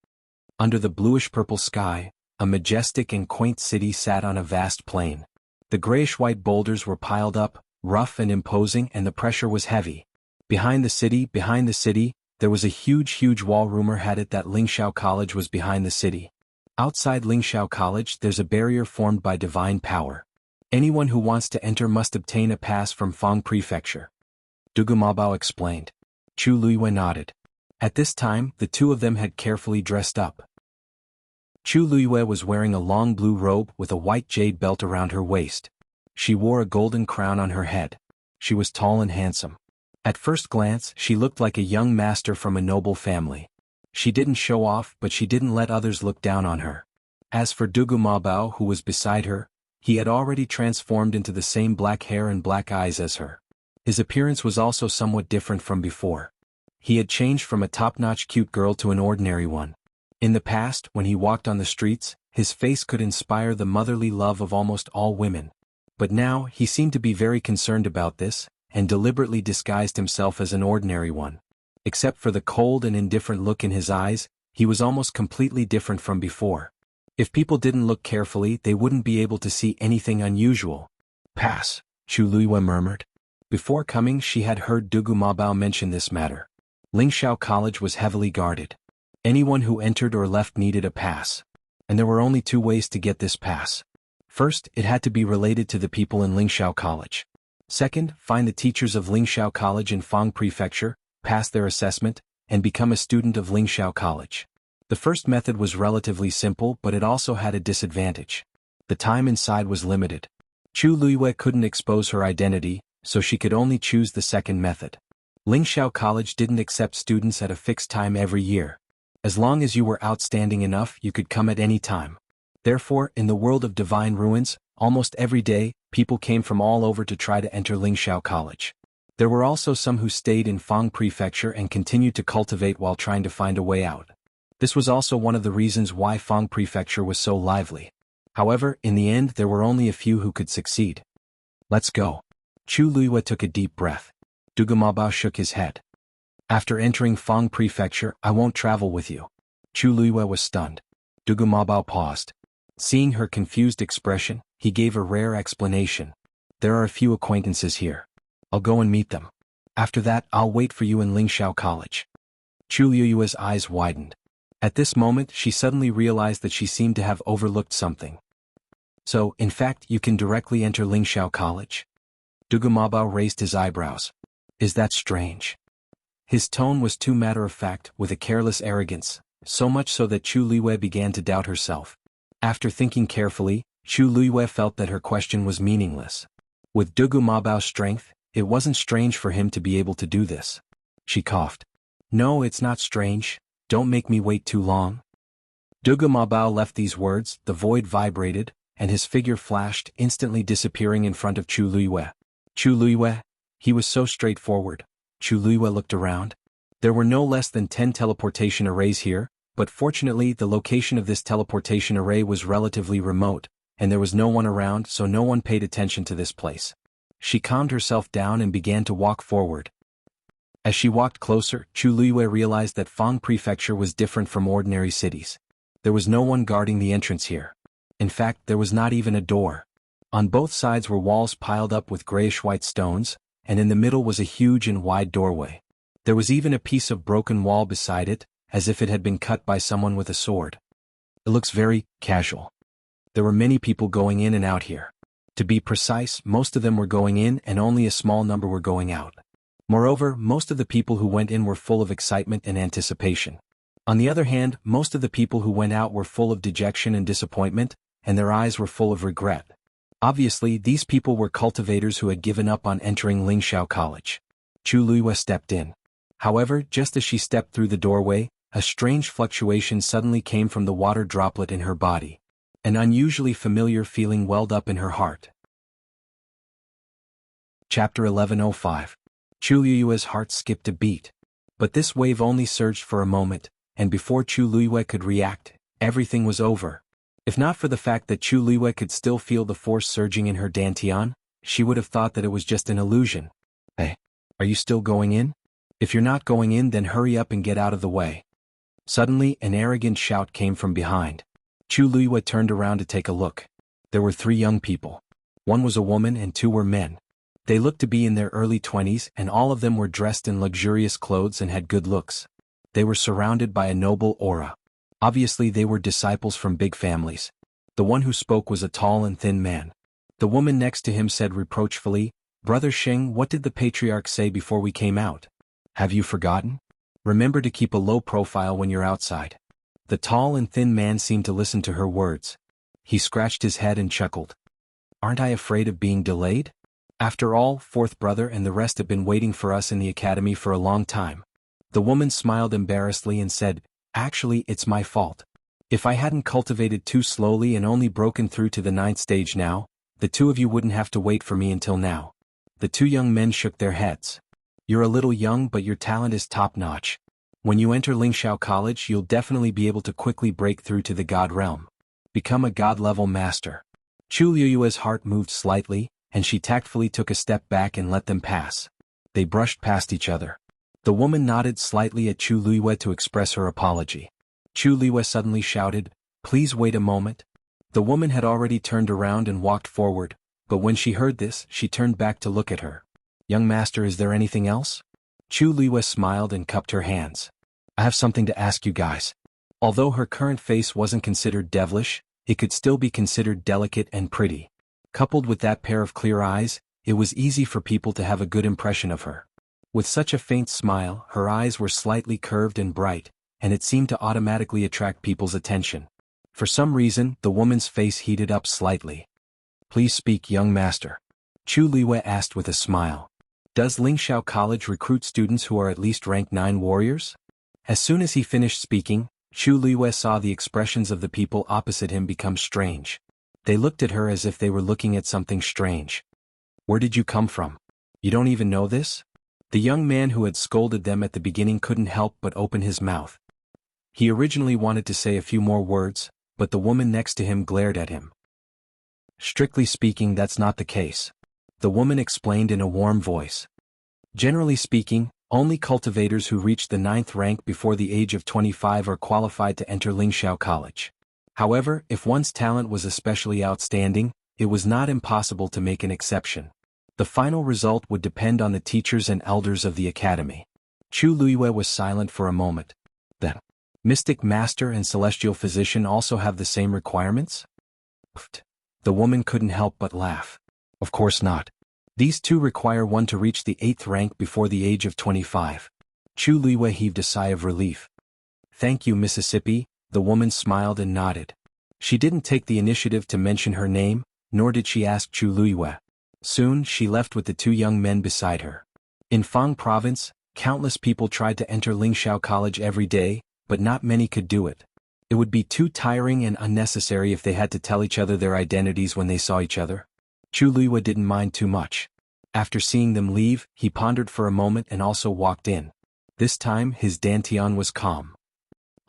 Under the bluish-purple sky, a majestic and quaint city sat on a vast plain. The grayish-white boulders were piled up, rough and imposing, and the pressure was heavy. Behind the city, there was a huge wall. Rumor had it that Lingxiao College was behind the city. Outside Lingxiao College there's a barrier formed by divine power. Anyone who wants to enter must obtain a pass from Fang Prefecture. Dugu Mabao explained. Chu Luiyue nodded. At this time, the two of them had carefully dressed up. Chu Luiyue was wearing a long blue robe with a white jade belt around her waist. She wore a golden crown on her head. She was tall and handsome. At first glance, she looked like a young master from a noble family. She didn't show off, but she didn't let others look down on her. As for Dugu Mabao, who was beside her, he had already transformed into the same black hair and black eyes as her. His appearance was also somewhat different from before. He had changed from a top-notch cute girl to an ordinary one. In the past, when he walked on the streets, his face could inspire the motherly love of almost all women. But now, he seemed to be very concerned about this, and deliberately disguised himself as an ordinary one. Except for the cold and indifferent look in his eyes, he was almost completely different from before. If people didn't look carefully, they wouldn't be able to see anything unusual. Pass, Chu Luiyue murmured. Before coming, she had heard Dugu Mabao mention this matter. Lingxiao College was heavily guarded. Anyone who entered or left needed a pass. And there were only 2 ways to get this pass. First, it had to be related to the people in Lingxiao College. Second, find the teachers of Lingxiao College in Fang Prefecture, pass their assessment, and become a student of Lingxiao College. The first method was relatively simple, but it also had a disadvantage. The time inside was limited. Chu Luiyue couldn't expose her identity, so she could only choose the second method. Lingxiao College didn't accept students at a fixed time every year. As long as you were outstanding enough, you could come at any time. Therefore, in the world of divine ruins, almost every day, people came from all over to try to enter Lingxiao College. There were also some who stayed in Fang Prefecture and continued to cultivate while trying to find a way out. This was also one of the reasons why Fang Prefecture was so lively. However, in the end there were only a few who could succeed. Let's go. Chu Luiyue took a deep breath. Du Mabao shook his head. After entering Fang Prefecture, I won't travel with you. Chu Luiyue was stunned. Du Mabao paused. Seeing her confused expression, he gave a rare explanation. There are a few acquaintances here. I'll go and meet them. After that, I'll wait for you in Lingxiao College. Chu Luiyue's eyes widened. At this moment, she suddenly realized that she seemed to have overlooked something. So, in fact, you can directly enter Lingxiao College? Du Mabao raised his eyebrows. Is that strange? His tone was too matter-of-fact, with a careless arrogance, so much so that Chu Luiyue began to doubt herself. After thinking carefully, Chu Luiyue felt that her question was meaningless. With Du Mabao's strength, it wasn't strange for him to be able to do this. She coughed. No, it's not strange. Don't make me wait too long. Du Mabao left these words, the void vibrated, and his figure flashed, instantly disappearing in front of Chu Luiyue. Chu Luiyue? He was so straightforward. Chu Luiyue looked around. There were no less than 10 teleportation arrays here, but fortunately the location of this teleportation array was relatively remote, and there was no one around, so no one paid attention to this place. She calmed herself down and began to walk forward. As she walked closer, Chu Luiyue realized that Fang Prefecture was different from ordinary cities. There was no one guarding the entrance here. In fact, there was not even a door. On both sides were walls piled up with grayish-white stones, and in the middle was a huge and wide doorway. There was even a piece of broken wall beside it, as if it had been cut by someone with a sword. It looks very casual. There were many people going in and out here. To be precise, most of them were going in and only a small number were going out. Moreover, most of the people who went in were full of excitement and anticipation. On the other hand, most of the people who went out were full of dejection and disappointment, and their eyes were full of regret. Obviously, these people were cultivators who had given up on entering Lingxiao College. Chu Luiyue stepped in. However, just as she stepped through the doorway, a strange fluctuation suddenly came from the water droplet in her body. An unusually familiar feeling welled up in her heart. Chapter 1105. Chu Luiyue's heart skipped a beat. But this wave only surged for a moment, and before Chu Luiyue could react, everything was over. If not for the fact that Chu Luiyue could still feel the force surging in her dantian, she would have thought that it was just an illusion. Hey, are you still going in? If you're not going in, then hurry up and get out of the way. Suddenly, an arrogant shout came from behind. Chu Luiyue turned around to take a look. There were 3 young people. One was a woman and 2 were men. They looked to be in their early 20s, and all of them were dressed in luxurious clothes and had good looks. They were surrounded by a noble aura. Obviously they were disciples from big families. The one who spoke was a tall and thin man. The woman next to him said reproachfully, "Brother Sheng, what did the patriarch say before we came out? Have you forgotten? Remember to keep a low profile when you're outside." The tall and thin man seemed to listen to her words. He scratched his head and chuckled. "Aren't I afraid of being delayed? After all, 4th brother and the rest have been waiting for us in the academy for a long time." The woman smiled embarrassedly and said, "Actually, it's my fault. If I hadn't cultivated too slowly and only broken through to the 9th stage now, the 2 of you wouldn't have to wait for me until now." The 2 young men shook their heads. "You're a little young, but your talent is top-notch. When you enter Lingxiao College, you'll definitely be able to quickly break through to the God realm. Become a God-level master." Chu Luiyue's heart moved slightly, and she tactfully took a step back and let them pass. They brushed past each other. The woman nodded slightly at Chu Luiyue to express her apology. Chu Luiyue suddenly shouted, "Please wait a moment." The woman had already turned around and walked forward, but when she heard this, she turned back to look at her. "Young master, is there anything else?" Chu Luiyue smiled and cupped her hands. "I have something to ask you guys." Although her current face wasn't considered devilish, it could still be considered delicate and pretty. Coupled with that pair of clear eyes, it was easy for people to have a good impression of her. With such a faint smile, her eyes were slightly curved and bright, and it seemed to automatically attract people's attention. For some reason, the woman's face heated up slightly. "Please speak, young master," Chu Luiyue asked with a smile. "Does Lingxiao College recruit students who are at least rank 9 warriors?" As soon as he finished speaking, Chu Luiyue saw the expressions of the people opposite him become strange. They looked at her as if they were looking at something strange. "Where did you come from? You don't even know this?" The young man who had scolded them at the beginning couldn't help but open his mouth. He originally wanted to say a few more words, but the woman next to him glared at him. "Strictly speaking, that's not the case. the woman explained in a warm voice. Generally speaking, only cultivators who reach the 9th rank before the age of 25 are qualified to enter Lingxiao College. However, if one's talent was especially outstanding, it was not impossible to make an exception. The final result would depend on the teachers and elders of the academy. Chu Luiyue was silent for a moment. Then, Mystic Master and Celestial Physician also have the same requirements? The woman couldn't help but laugh. Of course not. These two require one to reach the 8th rank before the age of 25. Chu Luiyue heaved a sigh of relief. Thank you, Mississippi, the woman smiled and nodded. She didn't take the initiative to mention her name, nor did she ask Chu Luiyue. Soon she left with the two young men beside her. In Fang Province, countless people tried to enter Lingxiao College every day, but not many could do it. It would be too tiring and unnecessary if they had to tell each other their identities when they saw each other. Chu Luiyue didn't mind too much. After seeing them leave, he pondered for a moment and also walked in. This time his dantian was calm.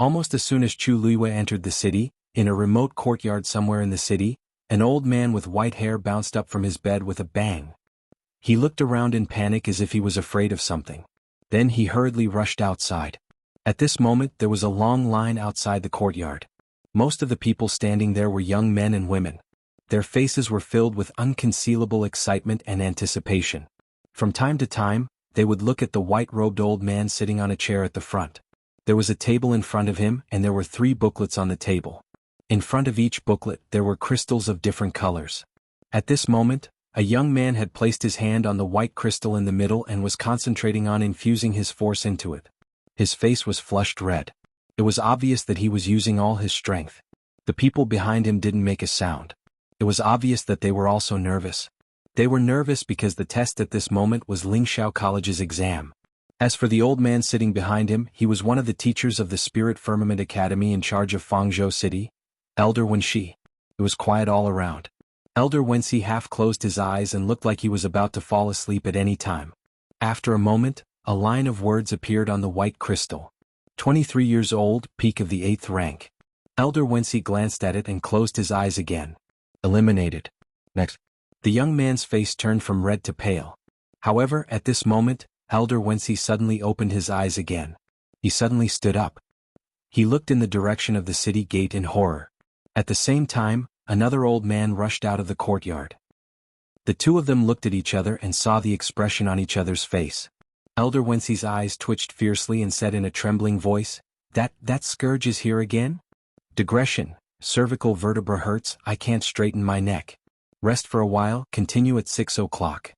Almost as soon as Chu Luiyue entered the city, in a remote courtyard somewhere in the city, an old man with white hair bounced up from his bed with a bang. He looked around in panic as if he was afraid of something. Then he hurriedly rushed outside. At this moment there was a long line outside the courtyard. Most of the people standing there were young men and women. Their faces were filled with unconcealable excitement and anticipation. From time to time, they would look at the white-robed old man sitting on a chair at the front. There was a table in front of him and there were 3 booklets on the table. In front of each booklet there were crystals of different colors. At this moment, a young man had placed his hand on the white crystal in the middle and was concentrating on infusing his force into it. His face was flushed red. It was obvious that he was using all his strength. The people behind him didn't make a sound. It was obvious that they were also nervous. They were nervous because the test at this moment was Lingxiao College's exam. As for the old man sitting behind him, he was one of the teachers of the Spirit Firmament Academy in charge of Fangzhou City, Elder Wenxi. It was quiet all around. Elder Wenxi half closed his eyes and looked like he was about to fall asleep at any time. After a moment, a line of words appeared on the white crystal. 23 years old, peak of the 8th rank. Elder Wenxi glanced at it and closed his eyes again. Eliminated. Next. The young man's face turned from red to pale. However, at this moment, Elder Wenxi suddenly opened his eyes again. He suddenly stood up. He looked in the direction of the city gate in horror. At the same time, another old man rushed out of the courtyard. The two of them looked at each other and saw the expression on each other's face. Elder Wenxi's eyes twitched fiercely and said in a trembling voice, That scourge is here again? Digression, cervical vertebra hurts, I can't straighten my neck. Rest for a while, continue at 6 o'clock.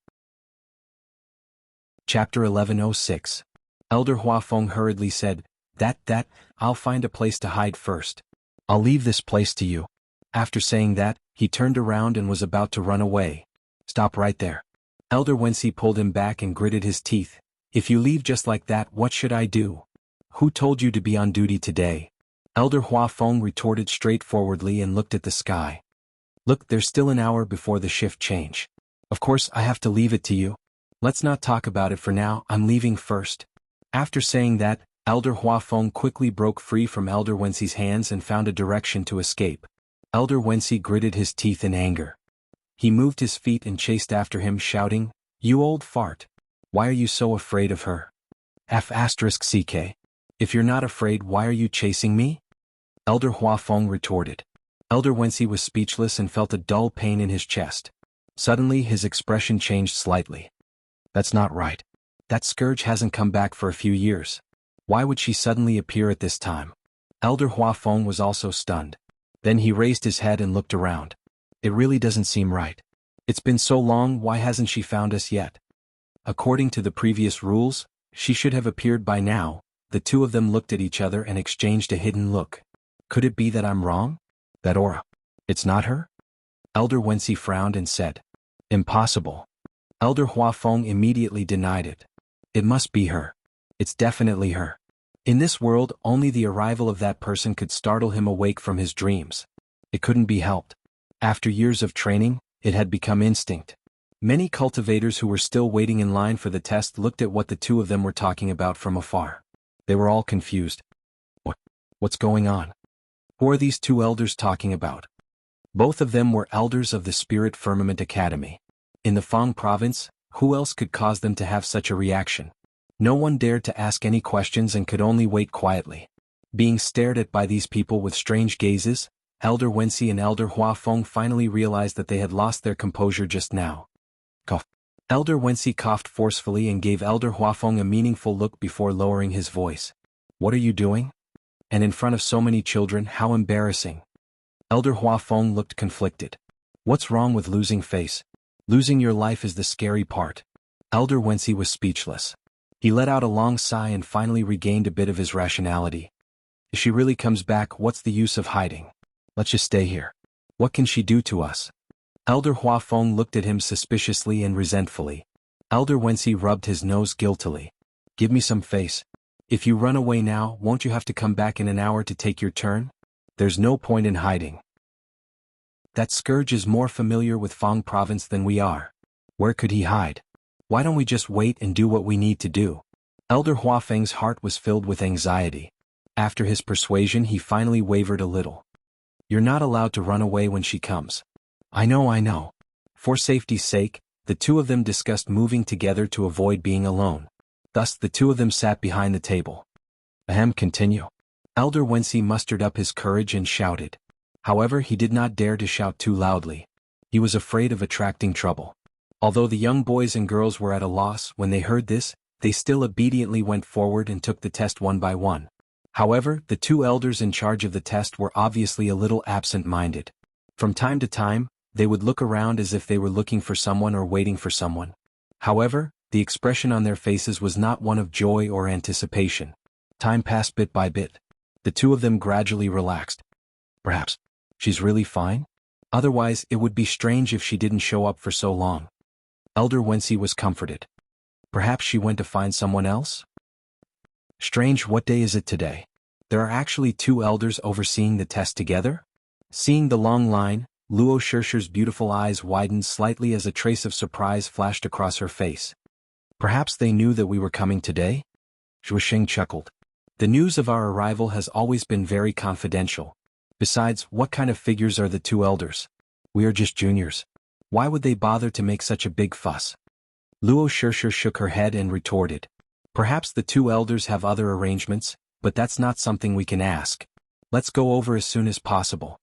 Chapter 1106. Elder Huafeng hurriedly said, That, I'll find a place to hide first. I'll leave this place to you. After saying that, he turned around and was about to run away. Stop right there. Elder Wenxi pulled him back and gritted his teeth. If you leave just like that, what should I do? Who told you to be on duty today? Elder Huafeng retorted straightforwardly and looked at the sky. Look, there's still an hour before the shift change. Of course, I have to leave it to you. Let's not talk about it for now, I'm leaving first. After saying that, Elder Huafeng quickly broke free from Elder Wenxi's hands and found a direction to escape. Elder Wenxi gritted his teeth in anger. He moved his feet and chased after him, shouting, You old fart. Why are you so afraid of her? F***CK. If you're not afraid, why are you chasing me? Elder Huafeng retorted. Elder Wenxi was speechless and felt a dull pain in his chest. Suddenly his expression changed slightly. That's not right. That scourge hasn't come back for a few years. Why would she suddenly appear at this time? Elder Huafeng was also stunned. Then he raised his head and looked around. It really doesn't seem right. It's been so long, why hasn't she found us yet? According to the previous rules, she should have appeared by now. The two of them looked at each other and exchanged a hidden look. Could it be that I'm wrong? That aura. It's not her? Elder Wenxi frowned and said. Impossible. Elder Huafeng immediately denied it. It must be her. It's definitely her. In this world, only the arrival of that person could startle him awake from his dreams. It couldn't be helped. After years of training, it had become instinct. Many cultivators who were still waiting in line for the test looked at what the two of them were talking about from afar. They were all confused. What's going on? Who are these two elders talking about? Both of them were elders of the Spirit Firmament Academy. In the Fang province, who else could cause them to have such a reaction? No one dared to ask any questions and could only wait quietly. Being stared at by these people with strange gazes, Elder Wenxi and Elder Huafeng finally realized that they had lost their composure just now. Cough. Elder Wenxi coughed forcefully and gave Elder Huafeng a meaningful look before lowering his voice. What are you doing? And in front of so many children, how embarrassing. Elder Huafeng looked conflicted. What's wrong with losing face? Losing your life is the scary part. Elder Wenxi was speechless. He let out a long sigh and finally regained a bit of his rationality. If she really comes back, what's the use of hiding? Let's just stay here. What can she do to us? Elder Huafeng looked at him suspiciously and resentfully. Elder Wenxi rubbed his nose guiltily. Give me some face. If you run away now, won't you have to come back in an hour to take your turn? There's no point in hiding. That scourge is more familiar with Fang province than we are. Where could he hide? Why don't we just wait and do what we need to do? Elder Huafeng's heart was filled with anxiety. After his persuasion, he finally wavered a little. You're not allowed to run away when she comes. I know. For safety's sake, the two of them discussed moving together to avoid being alone. Thus the two of them sat behind the table. Continue. Elder Wenxi mustered up his courage and shouted. However, he did not dare to shout too loudly. He was afraid of attracting trouble. Although the young boys and girls were at a loss when they heard this, they still obediently went forward and took the test one by one. However, the two elders in charge of the test were obviously a little absent-minded. From time to time, they would look around as if they were looking for someone or waiting for someone. However, the expression on their faces was not one of joy or anticipation. Time passed bit by bit. The two of them gradually relaxed. Perhaps she's really fine? Otherwise, it would be strange if she didn't show up for so long. Elder Wenxi was comforted. Perhaps she went to find someone else? Strange, what day is it today? There are actually two elders overseeing the test together? Seeing the long line, Luo Shirshi's beautiful eyes widened slightly as a trace of surprise flashed across her face. Perhaps they knew that we were coming today? Zhuosheng chuckled. The news of our arrival has always been very confidential. Besides, what kind of figures are the two elders? We are just juniors. Why would they bother to make such a big fuss? Luo Shirshir shook her head and retorted. Perhaps the two elders have other arrangements, but that's not something we can ask. Let's go over as soon as possible.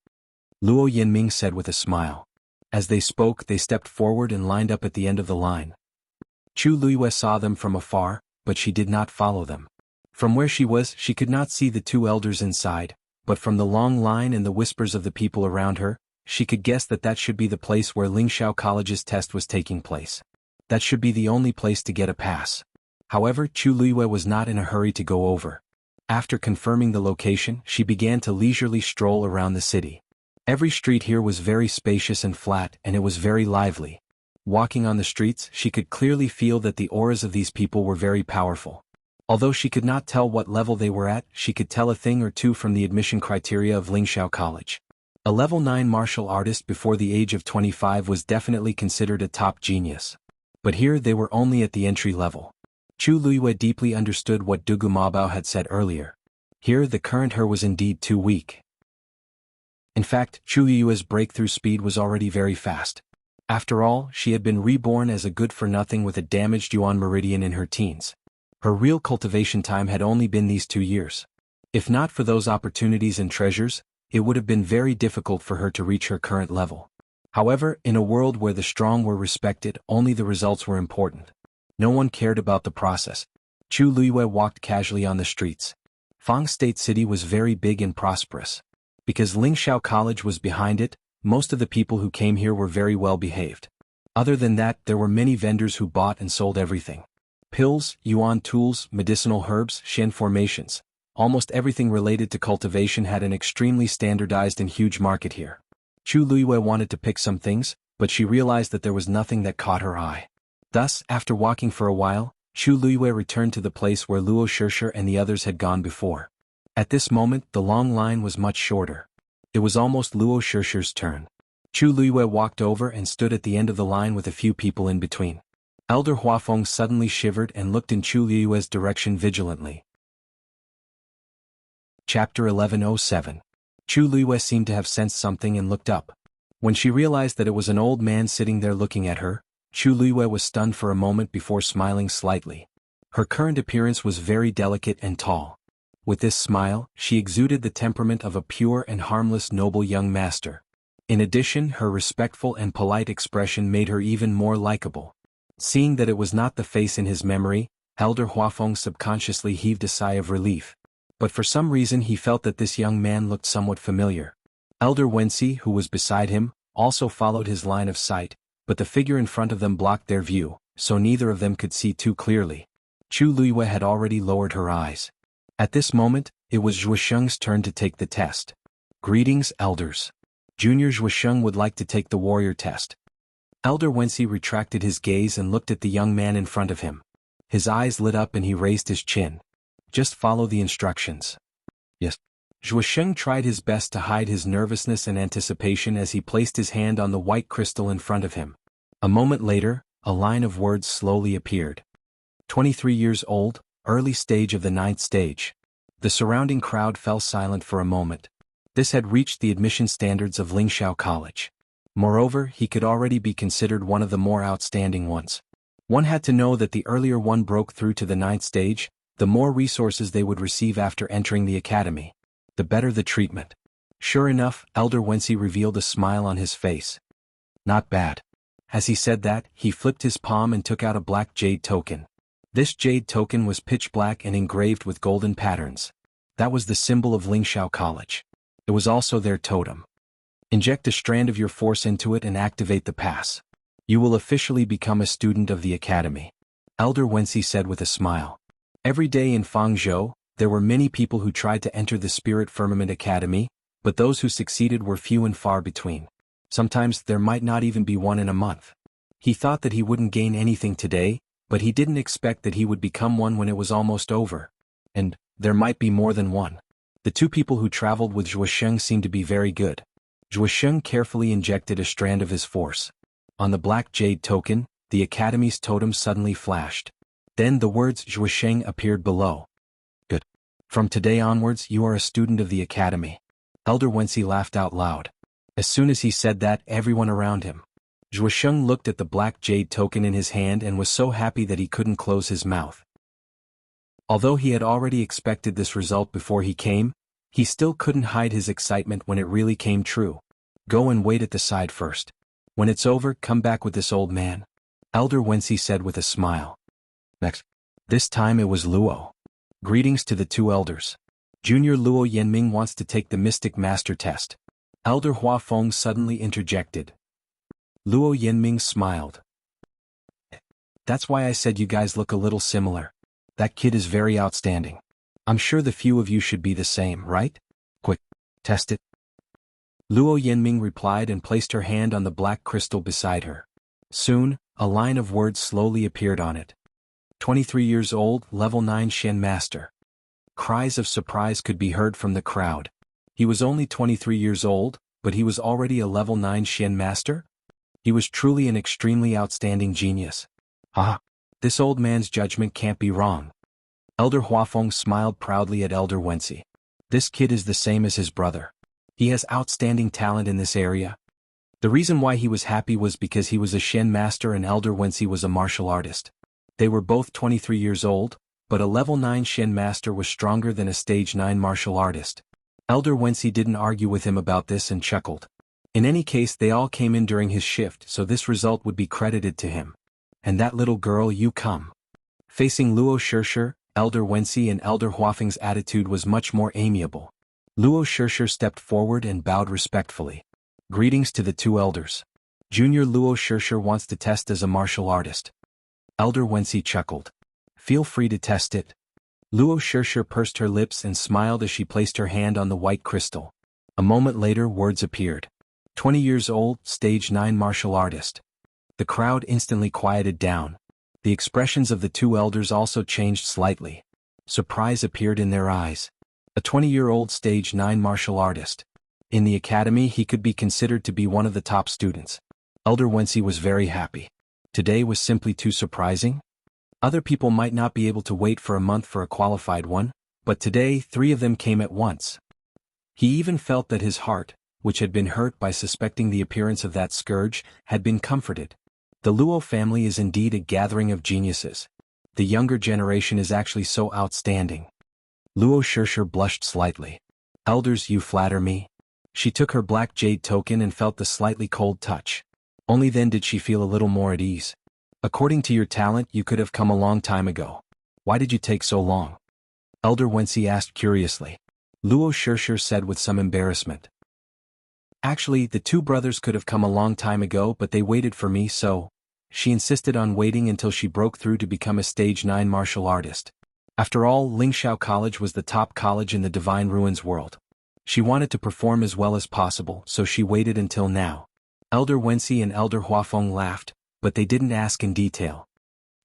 Luo Yinming said with a smile. As they spoke, they stepped forward and lined up at the end of the line. Chu Luiyue saw them from afar, but she did not follow them. From where she was, she could not see the two elders inside, but from the long line and the whispers of the people around her, she could guess that that should be the place where Lingxiao College's test was taking place. That should be the only place to get a pass. However, Chu Luiyue was not in a hurry to go over. After confirming the location, she began to leisurely stroll around the city. Every street here was very spacious and flat, and it was very lively. Walking on the streets, she could clearly feel that the auras of these people were very powerful. Although she could not tell what level they were at, she could tell a thing or two from the admission criteria of Lingxiao College. A level 9 martial artist before the age of 25 was definitely considered a top genius. But here they were only at the entry level. Chu Luiyue deeply understood what Dugu Mabao had said earlier. Here the current her was indeed too weak. In fact, Chu Luiyue's breakthrough speed was already very fast. After all, she had been reborn as a good-for-nothing with a damaged Yuan meridian in her teens. Her real cultivation time had only been these 2 years. If not for those opportunities and treasures, it would have been very difficult for her to reach her current level. However, in a world where the strong were respected, only the results were important. No one cared about the process. Chu Luiyue walked casually on the streets. Fang State City was very big and prosperous. Because Lingxiao College was behind it, most of the people who came here were very well behaved. Other than that, there were many vendors who bought and sold everything. Pills, yuan tools, medicinal herbs, shen formations. Almost everything related to cultivation had an extremely standardized and huge market here. Chu Luiyue wanted to pick some things, but she realized that there was nothing that caught her eye. Thus, after walking for a while, Chu Luiyue returned to the place where Luo Shirshir and the others had gone before. At this moment, the long line was much shorter. It was almost Luo Shirshir's turn. Chu Luiyue walked over and stood at the end of the line with a few people in between. Elder Huafeng suddenly shivered and looked in Chu Luiyue's direction vigilantly. Chapter 1107. Chu Luiyue seemed to have sensed something and looked up. When she realized that it was an old man sitting there looking at her, Chu Luiyue was stunned for a moment before smiling slightly. Her current appearance was very delicate and tall. With this smile, she exuded the temperament of a pure and harmless noble young master. In addition, her respectful and polite expression made her even more likable. Seeing that it was not the face in his memory, Elder Huafeng subconsciously heaved a sigh of relief. But for some reason he felt that this young man looked somewhat familiar. Elder Wensi, who was beside him, also followed his line of sight, but the figure in front of them blocked their view, so neither of them could see too clearly. Chu Luiyue had already lowered her eyes. At this moment, it was Zhuosheng's turn to take the test. Greetings, elders. Junior Zhuosheng would like to take the warrior test. Elder Wensi retracted his gaze and looked at the young man in front of him. His eyes lit up and he raised his chin. Just follow the instructions. Yes. Zhuosheng tried his best to hide his nervousness and anticipation as he placed his hand on the white crystal in front of him. A moment later, a line of words slowly appeared. 23 years old, early stage of the 9th stage. The surrounding crowd fell silent for a moment. This had reached the admission standards of Lingxiao College. Moreover, he could already be considered one of the more outstanding ones. One had to know that the earlier one broke through to the 9th stage, the more resources they would receive after entering the academy, the better the treatment. Sure enough, Elder Wensi revealed a smile on his face. Not bad. As he said that, he flipped his palm and took out a black jade token. This jade token was pitch black and engraved with golden patterns. That was the symbol of Lingxiao College. It was also their totem. Inject a strand of your force into it and activate the pass. You will officially become a student of the academy. Elder Wensi said with a smile. Every day in Fangzhou, there were many people who tried to enter the Spirit Firmament Academy, but those who succeeded were few and far between. Sometimes there might not even be one in a month. He thought that he wouldn't gain anything today, but he didn't expect that he would become one when it was almost over. And there might be more than one. The two people who traveled with Zhuosheng seemed to be very good. Zhuosheng carefully injected a strand of his force. On the black jade token, the academy's totem suddenly flashed. Then the words Zhuosheng appeared below. Good. From today onwards you are a student of the academy. Elder Wensi laughed out loud. As soon as he said that, everyone around him. Zhuosheng looked at the black jade token in his hand and was so happy that he couldn't close his mouth. Although he had already expected this result before he came, he still couldn't hide his excitement when it really came true. Go and wait at the side first. When it's over, come back with this old man. Elder Wensi said with a smile. Next. This time it was Luo. Greetings to the two elders. Junior Luo Yanming wants to take the Mystic Master test. Elder Huafeng suddenly interjected. Luo Yanming smiled. That's why I said you guys look a little similar. That kid is very outstanding. I'm sure the few of you should be the same, right? Quick, test it. Luo Yanming replied and placed her hand on the black crystal beside her. Soon, a line of words slowly appeared on it. 23 years old, level 9 Shen Master. Cries of surprise could be heard from the crowd. He was only 23 years old, but he was already a level 9 Shen Master? He was truly an extremely outstanding genius. Ah, this old man's judgment can't be wrong. Elder Huafeng smiled proudly at Elder Wensi. This kid is the same as his brother. He has outstanding talent in this area. The reason why he was happy was because he was a Shen Master and Elder Wensi was a martial artist. They were both 23 years old, but a level 9 Shen Master was stronger than a stage 9 martial artist. Elder Wensi didn't argue with him about this and chuckled. In any case, they all came in during his shift, so this result would be credited to him. And that little girl, you come. Facing Luo Shishir, Elder Wensi and Elder Huafeng's attitude was much more amiable. Luo Shishir stepped forward and bowed respectfully. Greetings to the two elders. Junior Luo Shishir wants to test as a martial artist. Elder Wensi chuckled. Feel free to test it. Luo Shishir pursed her lips and smiled as she placed her hand on the white crystal. A moment later, words appeared. 20 years old, stage 9 martial artist. The crowd instantly quieted down. The expressions of the two elders also changed slightly. Surprise appeared in their eyes. A 20-year-old stage 9 martial artist. In the academy, he could be considered to be one of the top students. Elder Wensi was very happy. Today was simply too surprising. Other people might not be able to wait for a month for a qualified one, but today 3 of them came at once. He even felt that his heart, which had been hurt by suspecting the appearance of that scourge, had been comforted. The Luo family is indeed a gathering of geniuses. The younger generation is actually so outstanding. Luo Shishir blushed slightly. Elders, you flatter me. She took her black jade token and felt the slightly cold touch. Only then did she feel a little more at ease. According to your talent, you could have come a long time ago. Why did you take so long? Elder Wensi asked curiously. Luo Shishir said with some embarrassment. Actually, the two brothers could have come a long time ago, but they waited for me, so... She insisted on waiting until she broke through to become a stage 9 martial artist. After all, Lingxiao College was the top college in the Divine Ruins world. She wanted to perform as well as possible, so she waited until now. Elder Wensi and Elder Huafeng laughed, but they didn't ask in detail.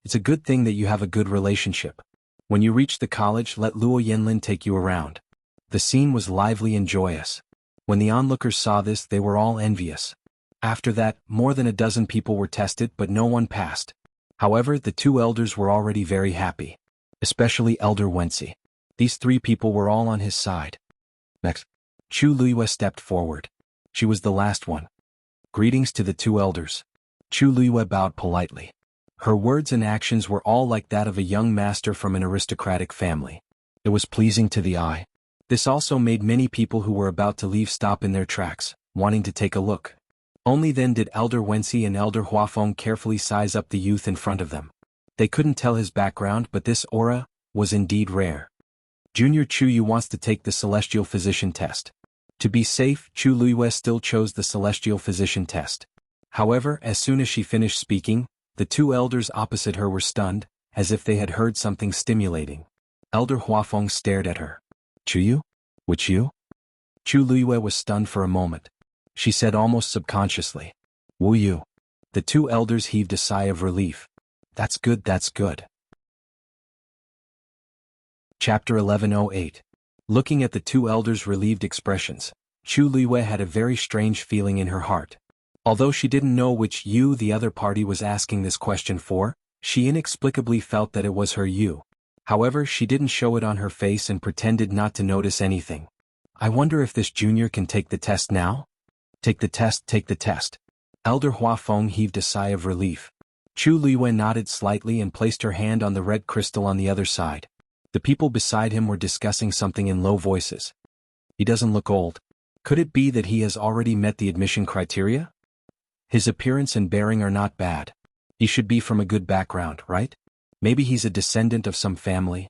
It's a good thing that you have a good relationship. When you reach the college, let Luo Yanlin take you around. The scene was lively and joyous. When the onlookers saw this, they were all envious. After that, more than a dozen people were tested, but no one passed. However, the two elders were already very happy. Especially Elder Wensi. These 3 people were all on his side. Next, Chu Luiyue stepped forward. She was the last one. Greetings to the 2 elders. Chu Luiyue bowed politely. Her words and actions were all like that of a young master from an aristocratic family. It was pleasing to the eye. This also made many people who were about to leave stop in their tracks, wanting to take a look. Only then did Elder Wensi and Elder Huafeng carefully size up the youth in front of them. They couldn't tell his background, but this aura was indeed rare. Junior Chu Yu wants to take the Celestial Physician test. To be safe, Chu Luiyue still chose the Celestial Physician test. However, as soon as she finished speaking, the 2 elders opposite her were stunned, as if they had heard something stimulating. Elder Huafeng stared at her. Chu Yu? Which you? Chu Luiyue was stunned for a moment. She said almost subconsciously. Wu Yu. The 2 elders heaved a sigh of relief. That's good, that's good. Chapter 1108. Looking at the 2 elders' relieved expressions, Chu Luiyue had a very strange feeling in her heart. Although she didn't know which Yu the other party was asking this question for, she inexplicably felt that it was her Yu. However, she didn't show it on her face and pretended not to notice anything. I wonder if this junior can take the test now? Take the test, take the test. Elder Huafeng heaved a sigh of relief. Chu Luiyue nodded slightly and placed her hand on the red crystal on the other side. The people beside him were discussing something in low voices. He doesn't look old. Could it be that he has already met the admission criteria? His appearance and bearing are not bad. He should be from a good background, right? Maybe he's a descendant of some family.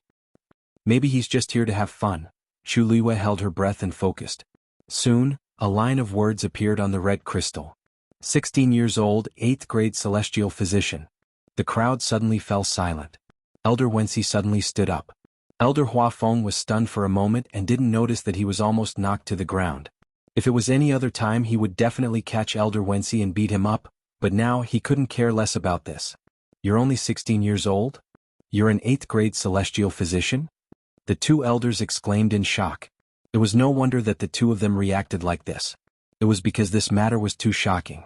Maybe he's just here to have fun. Chu Luiyue held her breath and focused. Soon, a line of words appeared on the red crystal. 16 years old, 8th grade celestial physician. The crowd suddenly fell silent. Elder Wensi suddenly stood up. Elder Huafeng was stunned for a moment and didn't notice that he was almost knocked to the ground. If it was any other time, he would definitely catch Elder Wensi and beat him up, but now he couldn't care less about this. You're only 16 years old? You're an 8th grade celestial physician? The 2 elders exclaimed in shock. It was no wonder that the 2 of them reacted like this. It was because this matter was too shocking.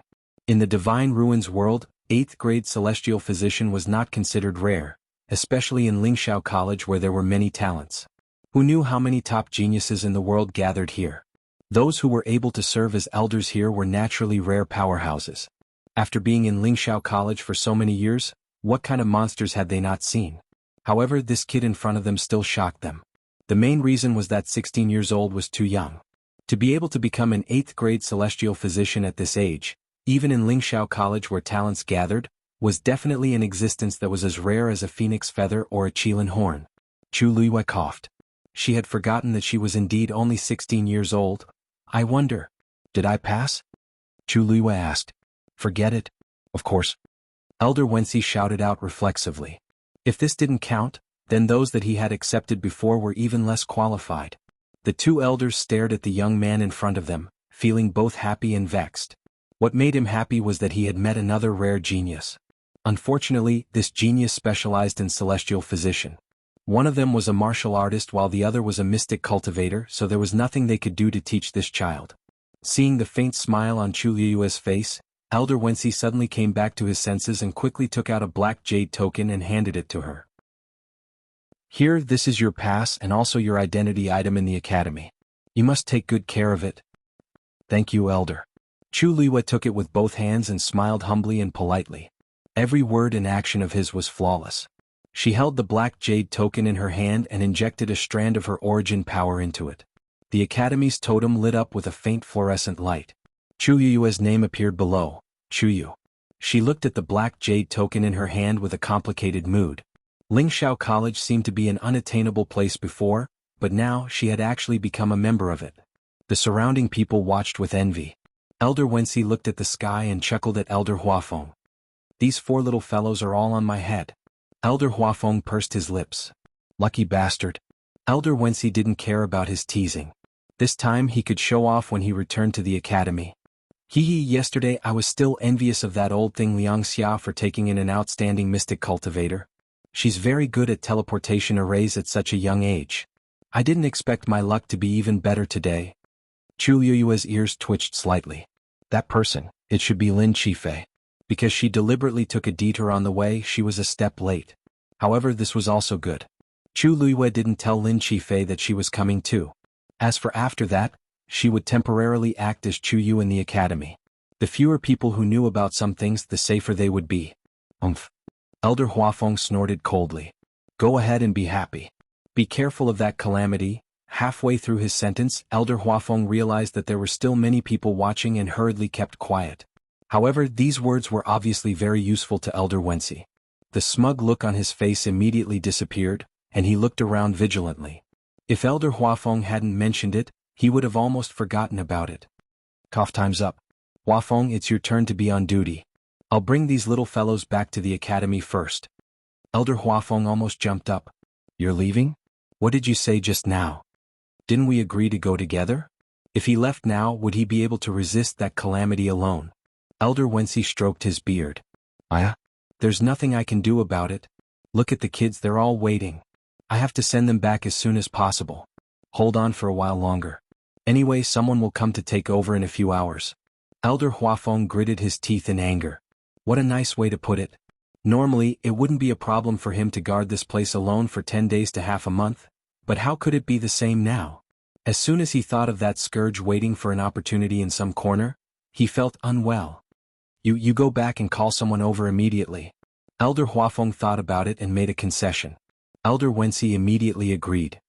In the Divine Ruins world, 8th grade celestial physician was not considered rare, especially in Lingxiao College where there were many talents. Who knew how many top geniuses in the world gathered here? Those who were able to serve as elders here were naturally rare powerhouses. After being in Lingxiao College for so many years, what kind of monsters had they not seen? However, this kid in front of them still shocked them. The main reason was that 16 years old was too young. To be able to become an 8th grade celestial physician at this age, even in Lingxiao College where talents gathered, was definitely an existence that was as rare as a phoenix feather or a Qilin horn. Chu Luiyue coughed. She had forgotten that she was indeed only 16 years old. I wonder, did I pass? Chu Luiyue asked. Forget it. Of course. Elder Wensi shouted out reflexively. If this didn't count, then those that he had accepted before were even less qualified. The 2 elders stared at the young man in front of them, feeling both happy and vexed. What made him happy was that he had met another rare genius. Unfortunately, this genius specialized in celestial physician. One of them was a martial artist while the other was a mystic cultivator, so there was nothing they could do to teach this child. Seeing the faint smile on Chu Luiyue's face, Elder Wensi suddenly came back to his senses and quickly took out a black jade token and handed it to her. Here, this is your pass and also your identity item in the academy. You must take good care of it. Thank you, Elder. Chu Luiyue took it with both hands and smiled humbly and politely. Every word and action of his was flawless. She held the black jade token in her hand and injected a strand of her origin power into it. The Academy's totem lit up with a faint fluorescent light. Chuyu's name appeared below, Chuyu. She looked at the black jade token in her hand with a complicated mood. Lingxiao College seemed to be an unattainable place before, but now she had actually become a member of it. The surrounding people watched with envy. Elder Wenxi looked at the sky and chuckled at Elder Huafeng. These 4 little fellows are all on my head. Elder Huafeng pursed his lips. Lucky bastard. Elder Wenxi didn't care about his teasing. This time he could show off when he returned to the academy. Yesterday I was still envious of that old thing Liang Xia for taking in an outstanding mystic cultivator. She's very good at teleportation arrays at such a young age. I didn't expect my luck to be even better today. Chu Liyue's ears twitched slightly. That person, it should be Lin Qifei. Because she deliberately took a detour on the way, she was a step late. However, this was also good. Chu Liyue didn't tell Lin Qifei that she was coming too. As for after that, she would temporarily act as Chu Yu in the academy. The fewer people who knew about some things, the safer they would be. Elder Huafeng snorted coldly. Go ahead and be happy. Be careful of that calamity. Halfway through his sentence, Elder Huafeng realized that there were still many people watching and hurriedly kept quiet. However, these words were obviously very useful to Elder Wenxi. The smug look on his face immediately disappeared, and he looked around vigilantly. If Elder Huafeng hadn't mentioned it, he would have almost forgotten about it. Cough time's up. Huafeng, it's your turn to be on duty. I'll bring these little fellows back to the academy first. Elder Huafeng almost jumped up. You're leaving? What did you say just now? Didn't we agree to go together? If he left now, would he be able to resist that calamity alone? Elder Wenxi stroked his beard. There's nothing I can do about it. Look at the kids, they're all waiting. I have to send them back as soon as possible. Hold on for a while longer. Anyway, someone will come to take over in a few hours. Elder Huafeng gritted his teeth in anger. What a nice way to put it. Normally, it wouldn't be a problem for him to guard this place alone for 10 days to half a month, but how could it be the same now? As soon as he thought of that scourge waiting for an opportunity in some corner, he felt unwell. You go back and call someone over immediately. Elder Huafeng thought about it and made a concession. Elder Wenxi immediately agreed.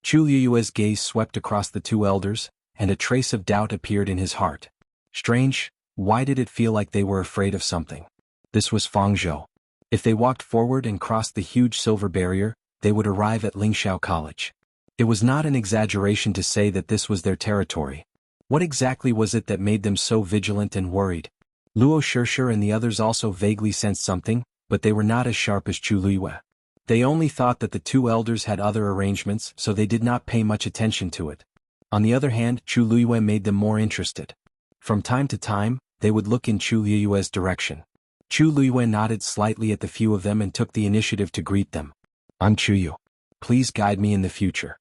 Chu Liyue's gaze swept across the 2 elders, and a trace of doubt appeared in his heart. Strange, why did it feel like they were afraid of something? This was Fangzhou. If they walked forward and crossed the huge silver barrier, they would arrive at Lingxiao College. It was not an exaggeration to say that this was their territory. What exactly was it that made them so vigilant and worried? Luo Shishir and the others also vaguely sensed something, but they were not as sharp as Chu Liyue. They only thought that the 2 elders had other arrangements, so they did not pay much attention to it. On the other hand, Chu Liyue made them more interested. From time to time, they would look in Chu Liyue's direction. Chu Liyue nodded slightly at the few of them and took the initiative to greet them. I'm Chu Yu. Please guide me in the future.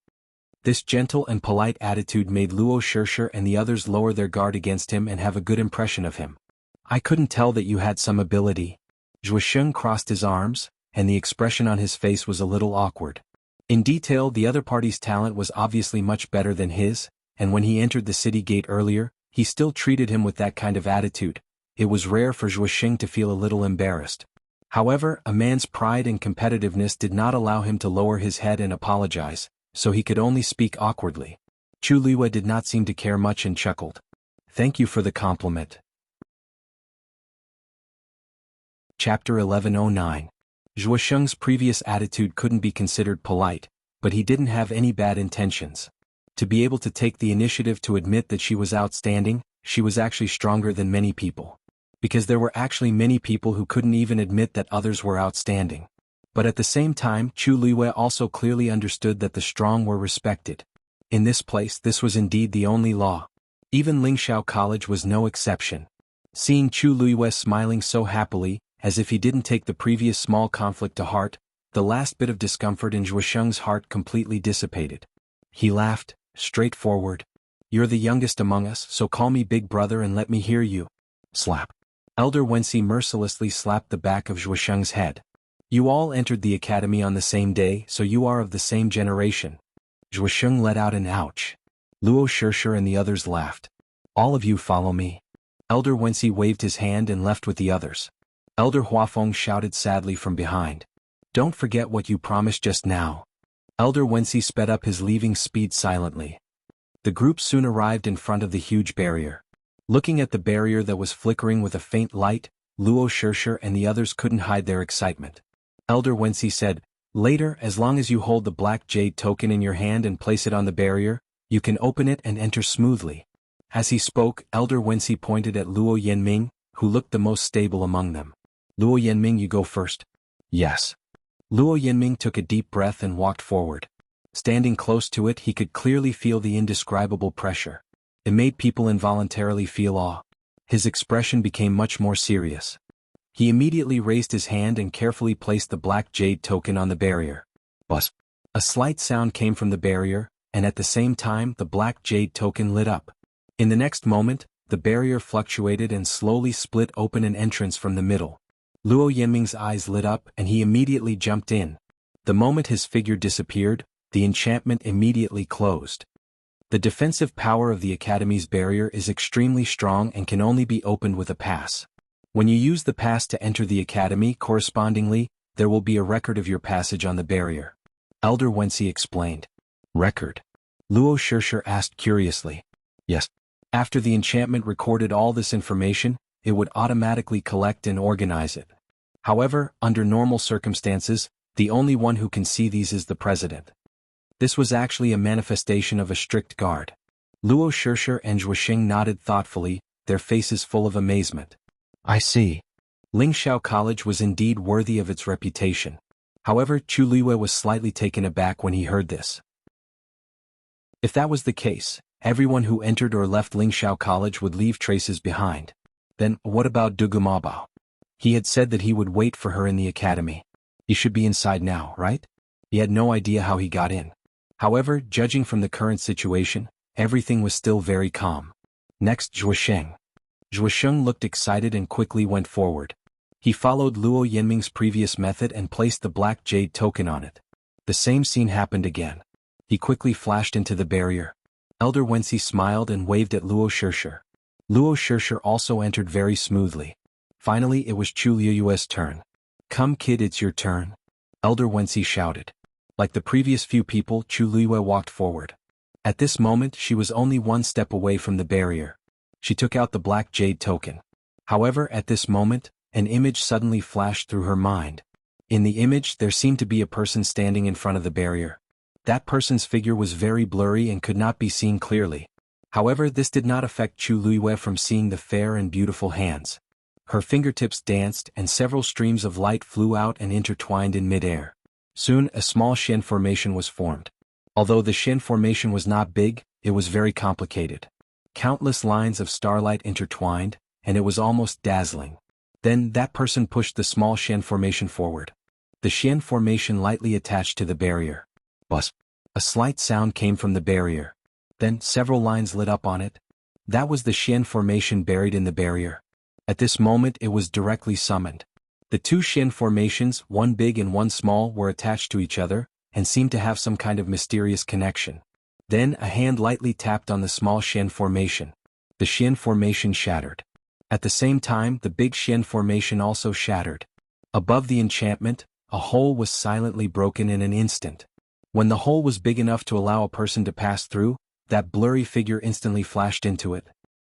This gentle and polite attitude made Luo Shishir and the others lower their guard against him and have a good impression of him. I couldn't tell that you had some ability. Zhuosheng crossed his arms, and the expression on his face was a little awkward. In detail, the other party's talent was obviously much better than his, and when he entered the city gate earlier, he still treated him with that kind of attitude. It was rare for Zhuosheng to feel a little embarrassed. However, a man's pride and competitiveness did not allow him to lower his head and apologize, so he could only speak awkwardly. Chu Liyue did not seem to care much and chuckled. Thank you for the compliment. Chapter 1109. Zhuosheng's previous attitude couldn't be considered polite, but he didn't have any bad intentions. To be able to take the initiative to admit that she was outstanding, she was actually stronger than many people. Because there were actually many people who couldn't even admit that others were outstanding. But at the same time, Chu Liyue also clearly understood that the strong were respected. In this place, this was indeed the only law. Even Lingxiao College was no exception. Seeing Chu Liyue smiling so happily, as if he didn't take the previous small conflict to heart, the last bit of discomfort in Zhuosheng's heart completely dissipated. He laughed, straightforward. You're the youngest among us, so call me big brother and let me hear you. Slap. Elder Wenxi mercilessly slapped the back of Zhuosheng's head. You all entered the academy on the same day, so you are of the same generation. Zhuosheng let out an ouch. Luo Shishir and the others laughed. All of you follow me. Elder Wenxi waved his hand and left with the others. Elder Huafeng shouted sadly from behind. Don't forget what you promised just now. Elder Wensi sped up his leaving speed silently. The group soon arrived in front of the huge barrier. Looking at the barrier that was flickering with a faint light, Luo Shirsher and the others couldn't hide their excitement. Elder Wensi said, Later, as long as you hold the black jade token in your hand and place it on the barrier, you can open it and enter smoothly. As he spoke, Elder Wensi pointed at Luo Yanming, who looked the most stable among them. Luo Yanming, you go first. Yes. Luo Yanming took a deep breath and walked forward. Standing close to it, he could clearly feel the indescribable pressure. It made people involuntarily feel awe. His expression became much more serious. He immediately raised his hand and carefully placed the black jade token on the barrier. Buzz. A slight sound came from the barrier, and at the same time the black jade token lit up. In the next moment, the barrier fluctuated and slowly split open an entrance from the middle. Luo Yanming's eyes lit up and he immediately jumped in. The moment his figure disappeared, the enchantment immediately closed. The defensive power of the Academy's barrier is extremely strong and can only be opened with a pass. When you use the pass to enter the Academy, correspondingly, there will be a record of your passage on the barrier. Elder Wensi explained. Record? Luo Shirsher asked curiously. Yes. After the enchantment recorded all this information, it would automatically collect and organize it. However, under normal circumstances, the only one who can see these is the president. This was actually a manifestation of a strict guard. Luo Shirsher and Zhuoxing nodded thoughtfully, their faces full of amazement. I see. Lingxiao College was indeed worthy of its reputation. However, Chu Liwei was slightly taken aback when he heard this. If that was the case, everyone who entered or left Lingxiao College would leave traces behind. Then, what about Du Gumabao? He had said that he would wait for her in the academy. He should be inside now, right? He had no idea how he got in. However, judging from the current situation, everything was still very calm. Next, Zhuoxing. Zhuoxing looked excited and quickly went forward. He followed Luo Yanming's previous method and placed the black jade token on it. The same scene happened again. He quickly flashed into the barrier. Elder Wensi smiled and waved at Luo Shirsher. Luo Shirsher also entered very smoothly. Finally, it was Chu Liyue's turn. Come kid, it's your turn. Elder Wensi shouted. Like the previous few people, Chu Liyue walked forward. At this moment, she was only one step away from the barrier. She took out the black jade token. However, at this moment, an image suddenly flashed through her mind. In the image, there seemed to be a person standing in front of the barrier. That person's figure was very blurry and could not be seen clearly. However, this did not affect Chu Liyue from seeing the fair and beautiful hands. Her fingertips danced and several streams of light flew out and intertwined in midair. Soon, a small Shen formation was formed. Although the Shen formation was not big, it was very complicated. Countless lines of starlight intertwined, and it was almost dazzling. Then, that person pushed the small Shen formation forward. The Shen formation lightly attached to the barrier. Buzz. A slight sound came from the barrier. Then, several lines lit up on it. That was the Shen formation buried in the barrier. At this moment, it was directly summoned. The two Shen formations, one big and one small, were attached to each other, and seemed to have some kind of mysterious connection. Then, a hand lightly tapped on the small Shen formation. The Shen formation shattered. At the same time, the big Shen formation also shattered. Above the enchantment, a hole was silently broken in an instant. When the hole was big enough to allow a person to pass through, that blurry figure instantly flashed into it.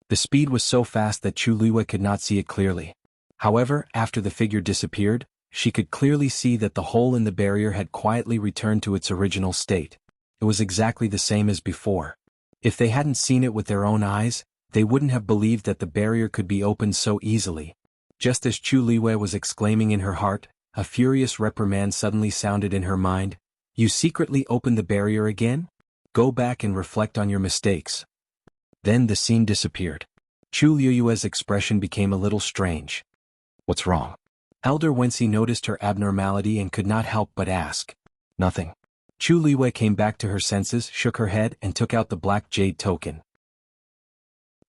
The speed was so fast that Chu Liyue could not see it clearly. However, after the figure disappeared, she could clearly see that the hole in the barrier had quietly returned to its original state. It was exactly the same as before. If they hadn't seen it with their own eyes, they wouldn't have believed that the barrier could be opened so easily. Just as Chu Liyue was exclaiming in her heart, a furious reprimand suddenly sounded in her mind. You secretly opened the barrier again? Go back and reflect on your mistakes. Then the scene disappeared. Chu Liyue's expression became a little strange. What's wrong? Elder Wensi noticed her abnormality and could not help but ask. Nothing. Chu Liyue came back to her senses, shook her head and took out the black jade token.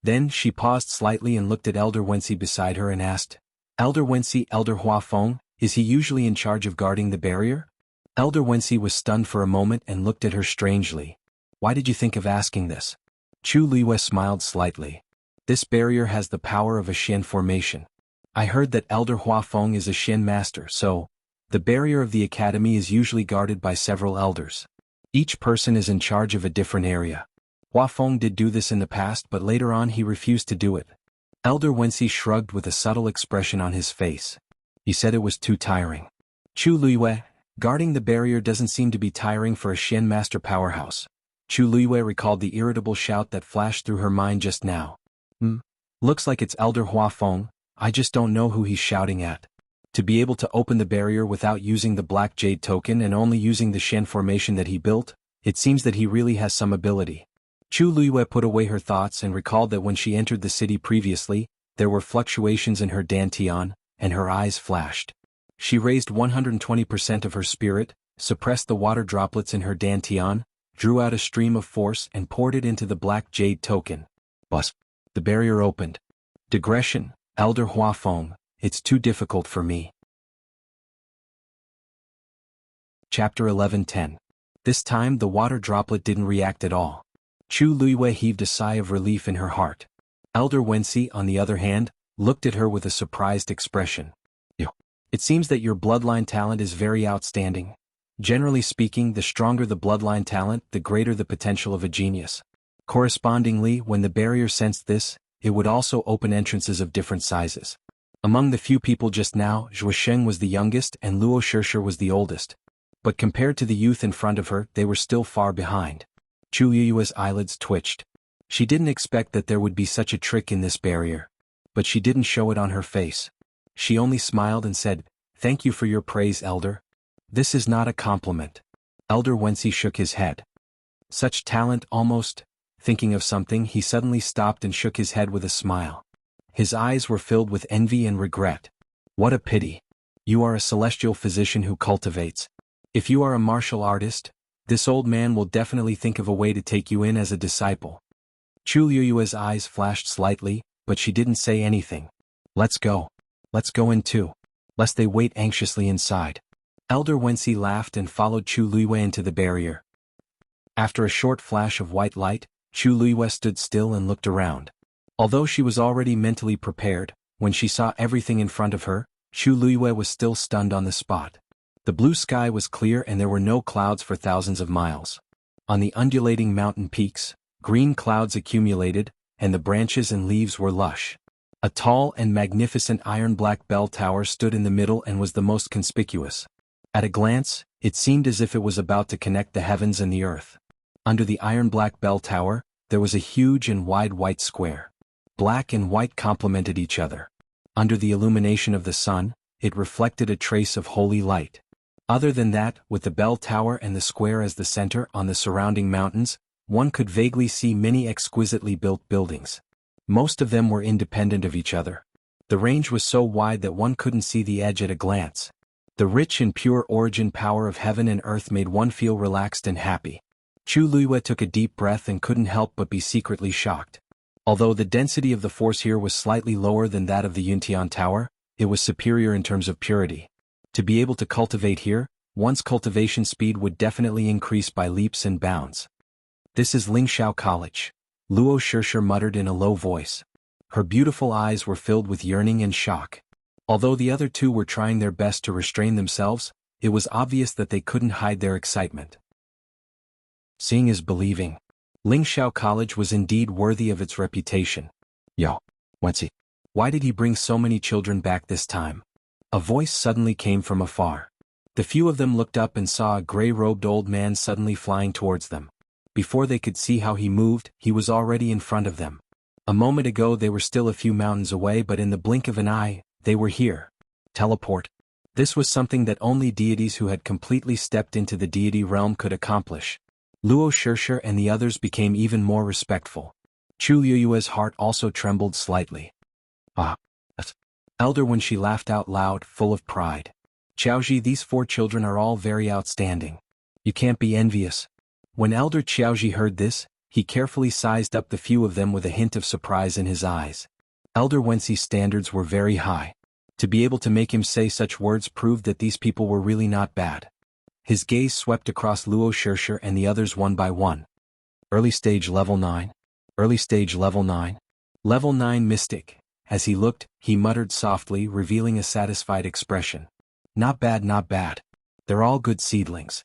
Then she paused slightly and looked at Elder Wensi beside her and asked, Elder Wensi, Elder Huafeng, is he usually in charge of guarding the barrier? Elder Wensi was stunned for a moment and looked at her strangely. Why did you think of asking this? Chu Liyue smiled slightly. This barrier has the power of a Shen formation. I heard that Elder Huafeng is a Shin master, so the barrier of the academy is usually guarded by several elders. Each person is in charge of a different area. Huafeng did do this in the past, but later on he refused to do it. Elder Wensi shrugged with a subtle expression on his face. He said it was too tiring. Chu Luiyue, guarding the barrier doesn't seem to be tiring for a Shin master powerhouse. Chu Luiyue recalled the irritable shout that flashed through her mind just now. Looks like it's Elder Huafeng. I just don't know who he's shouting at. To be able to open the barrier without using the Black Jade token and only using the Shen formation that he built, it seems that he really has some ability. Chu Luiyue put away her thoughts and recalled that when she entered the city previously, there were fluctuations in her dantian, and her eyes flashed. She raised 120% of her spirit, suppressed the water droplets in her dantian, drew out a stream of force and poured it into the Black Jade token. Bus. The barrier opened. Digression, Elder Huafeng, it's too difficult for me. Chapter 11:10. This time the water droplet didn't react at all. Chu Luiyue heaved a sigh of relief in her heart. Elder Wensi, on the other hand, looked at her with a surprised expression. It seems that your bloodline talent is very outstanding. Generally speaking, the stronger the bloodline talent, the greater the potential of a genius. Correspondingly, when the barrier sensed this, it would also open entrances of different sizes. Among the few people just now, Zhuosheng was the youngest and Luo Shirshir was the oldest. But compared to the youth in front of her, they were still far behind. Chu Luiyue's eyelids twitched. She didn't expect that there would be such a trick in this barrier. But she didn't show it on her face. She only smiled and said, "Thank you for your praise, Elder. This is not a compliment." Elder Wensi shook his head. Such talent almost. Thinking of something, he suddenly stopped and shook his head with a smile. His eyes were filled with envy and regret. What a pity. You are a celestial physician who cultivates. If you are a martial artist, this old man will definitely think of a way to take you in as a disciple. Chu Luiyue's eyes flashed slightly, but she didn't say anything. Let's go. Let's go in too. Lest they wait anxiously inside. Elder Wensi laughed and followed Chu Luiyue into the barrier. After a short flash of white light, Chu Luiyue stood still and looked around. Although she was already mentally prepared, when she saw everything in front of her, Chu Luiyue was still stunned on the spot. The blue sky was clear and there were no clouds for thousands of miles. On the undulating mountain peaks, green clouds accumulated, and the branches and leaves were lush. A tall and magnificent iron-black bell tower stood in the middle and was the most conspicuous. At a glance, it seemed as if it was about to connect the heavens and the earth. Under the iron-black bell tower, there was a huge and wide white square. Black and white complemented each other. Under the illumination of the sun, it reflected a trace of holy light. Other than that, with the bell tower and the square as the center on the surrounding mountains, one could vaguely see many exquisitely built buildings. Most of them were independent of each other. The range was so wide that one couldn't see the edge at a glance. The rich and pure origin power of heaven and earth made one feel relaxed and happy. Chu Luiyue took a deep breath and couldn't help but be secretly shocked. Although the density of the force here was slightly lower than that of the Yuntian Tower, it was superior in terms of purity. To be able to cultivate here, one's cultivation speed would definitely increase by leaps and bounds. This is Lingxiao College, Luo Shirshir muttered in a low voice. Her beautiful eyes were filled with yearning and shock. Although the other two were trying their best to restrain themselves, it was obvious that they couldn't hide their excitement. Seeing is believing. Lingxiao College was indeed worthy of its reputation. Yo, Wensi, why did he bring so many children back this time? A voice suddenly came from afar. The few of them looked up and saw a gray-robed old man suddenly flying towards them. Before they could see how he moved, he was already in front of them. A moment ago they were still a few mountains away, but in the blink of an eye, they were here. Teleport. This was something that only deities who had completely stepped into the deity realm could accomplish. Luo Shirshir and the others became even more respectful. Chu Luiyue's heart also trembled slightly. Elder when she laughed out loud, full of pride. Qiaoji, these 4 children are all very outstanding. You can't be envious. When Elder Qiaoji heard this, he carefully sized up the few of them with a hint of surprise in his eyes. Elder Wensi's standards were very high. To be able to make him say such words proved that these people were really not bad. His gaze swept across Luo Shirshir and the others one by one. Early stage level 9. Early stage level 9. Level 9 Mystic. as he looked, he muttered softly, revealing a satisfied expression. Not bad, not bad. They're all good seedlings.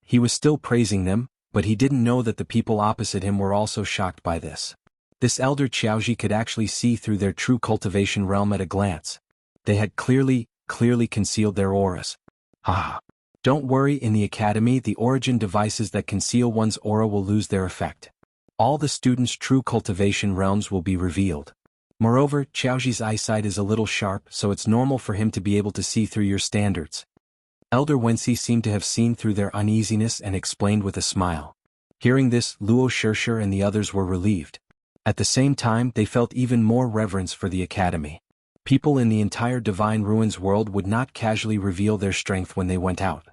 He was still praising them, but he didn't know that the people opposite him were also shocked by this. This elder Qiaoji could actually see through their true cultivation realm at a glance. They had clearly concealed their auras. Ah. Don't worry, in the academy the origin devices that conceal one's aura will lose their effect. All the students' true cultivation realms will be revealed. Moreover, Qiaoji's eyesight is a little sharp, so it's normal for him to be able to see through your standards. Elder Wenxi seemed to have seen through their uneasiness and explained with a smile. Hearing this, Luo Shishir and the others were relieved. At the same time, they felt even more reverence for the academy. People in the entire Divine Ruins world would not casually reveal their strength when they went out.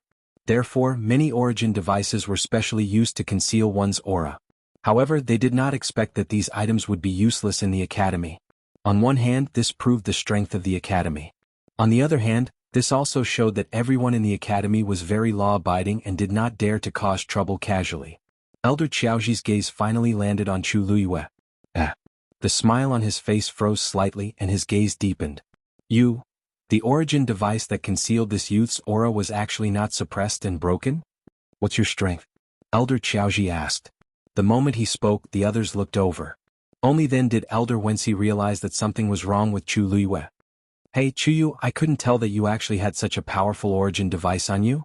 Therefore, many origin devices were specially used to conceal one's aura. However, they did not expect that these items would be useless in the academy. On one hand, this proved the strength of the academy. On the other hand, this also showed that everyone in the academy was very law-abiding and did not dare to cause trouble casually. Elder Qiaoji's gaze finally landed on Chu Luiyue. The smile on his face froze slightly and his gaze deepened. The origin device that concealed this youth's aura was actually not suppressed and broken? What's your strength? Elder Qiaoji asked. The moment he spoke, the others looked over. Only then did Elder Wenxi realize that something was wrong with Chu Luiyue. Hey Chuyu, I couldn't tell that you actually had such a powerful origin device on you?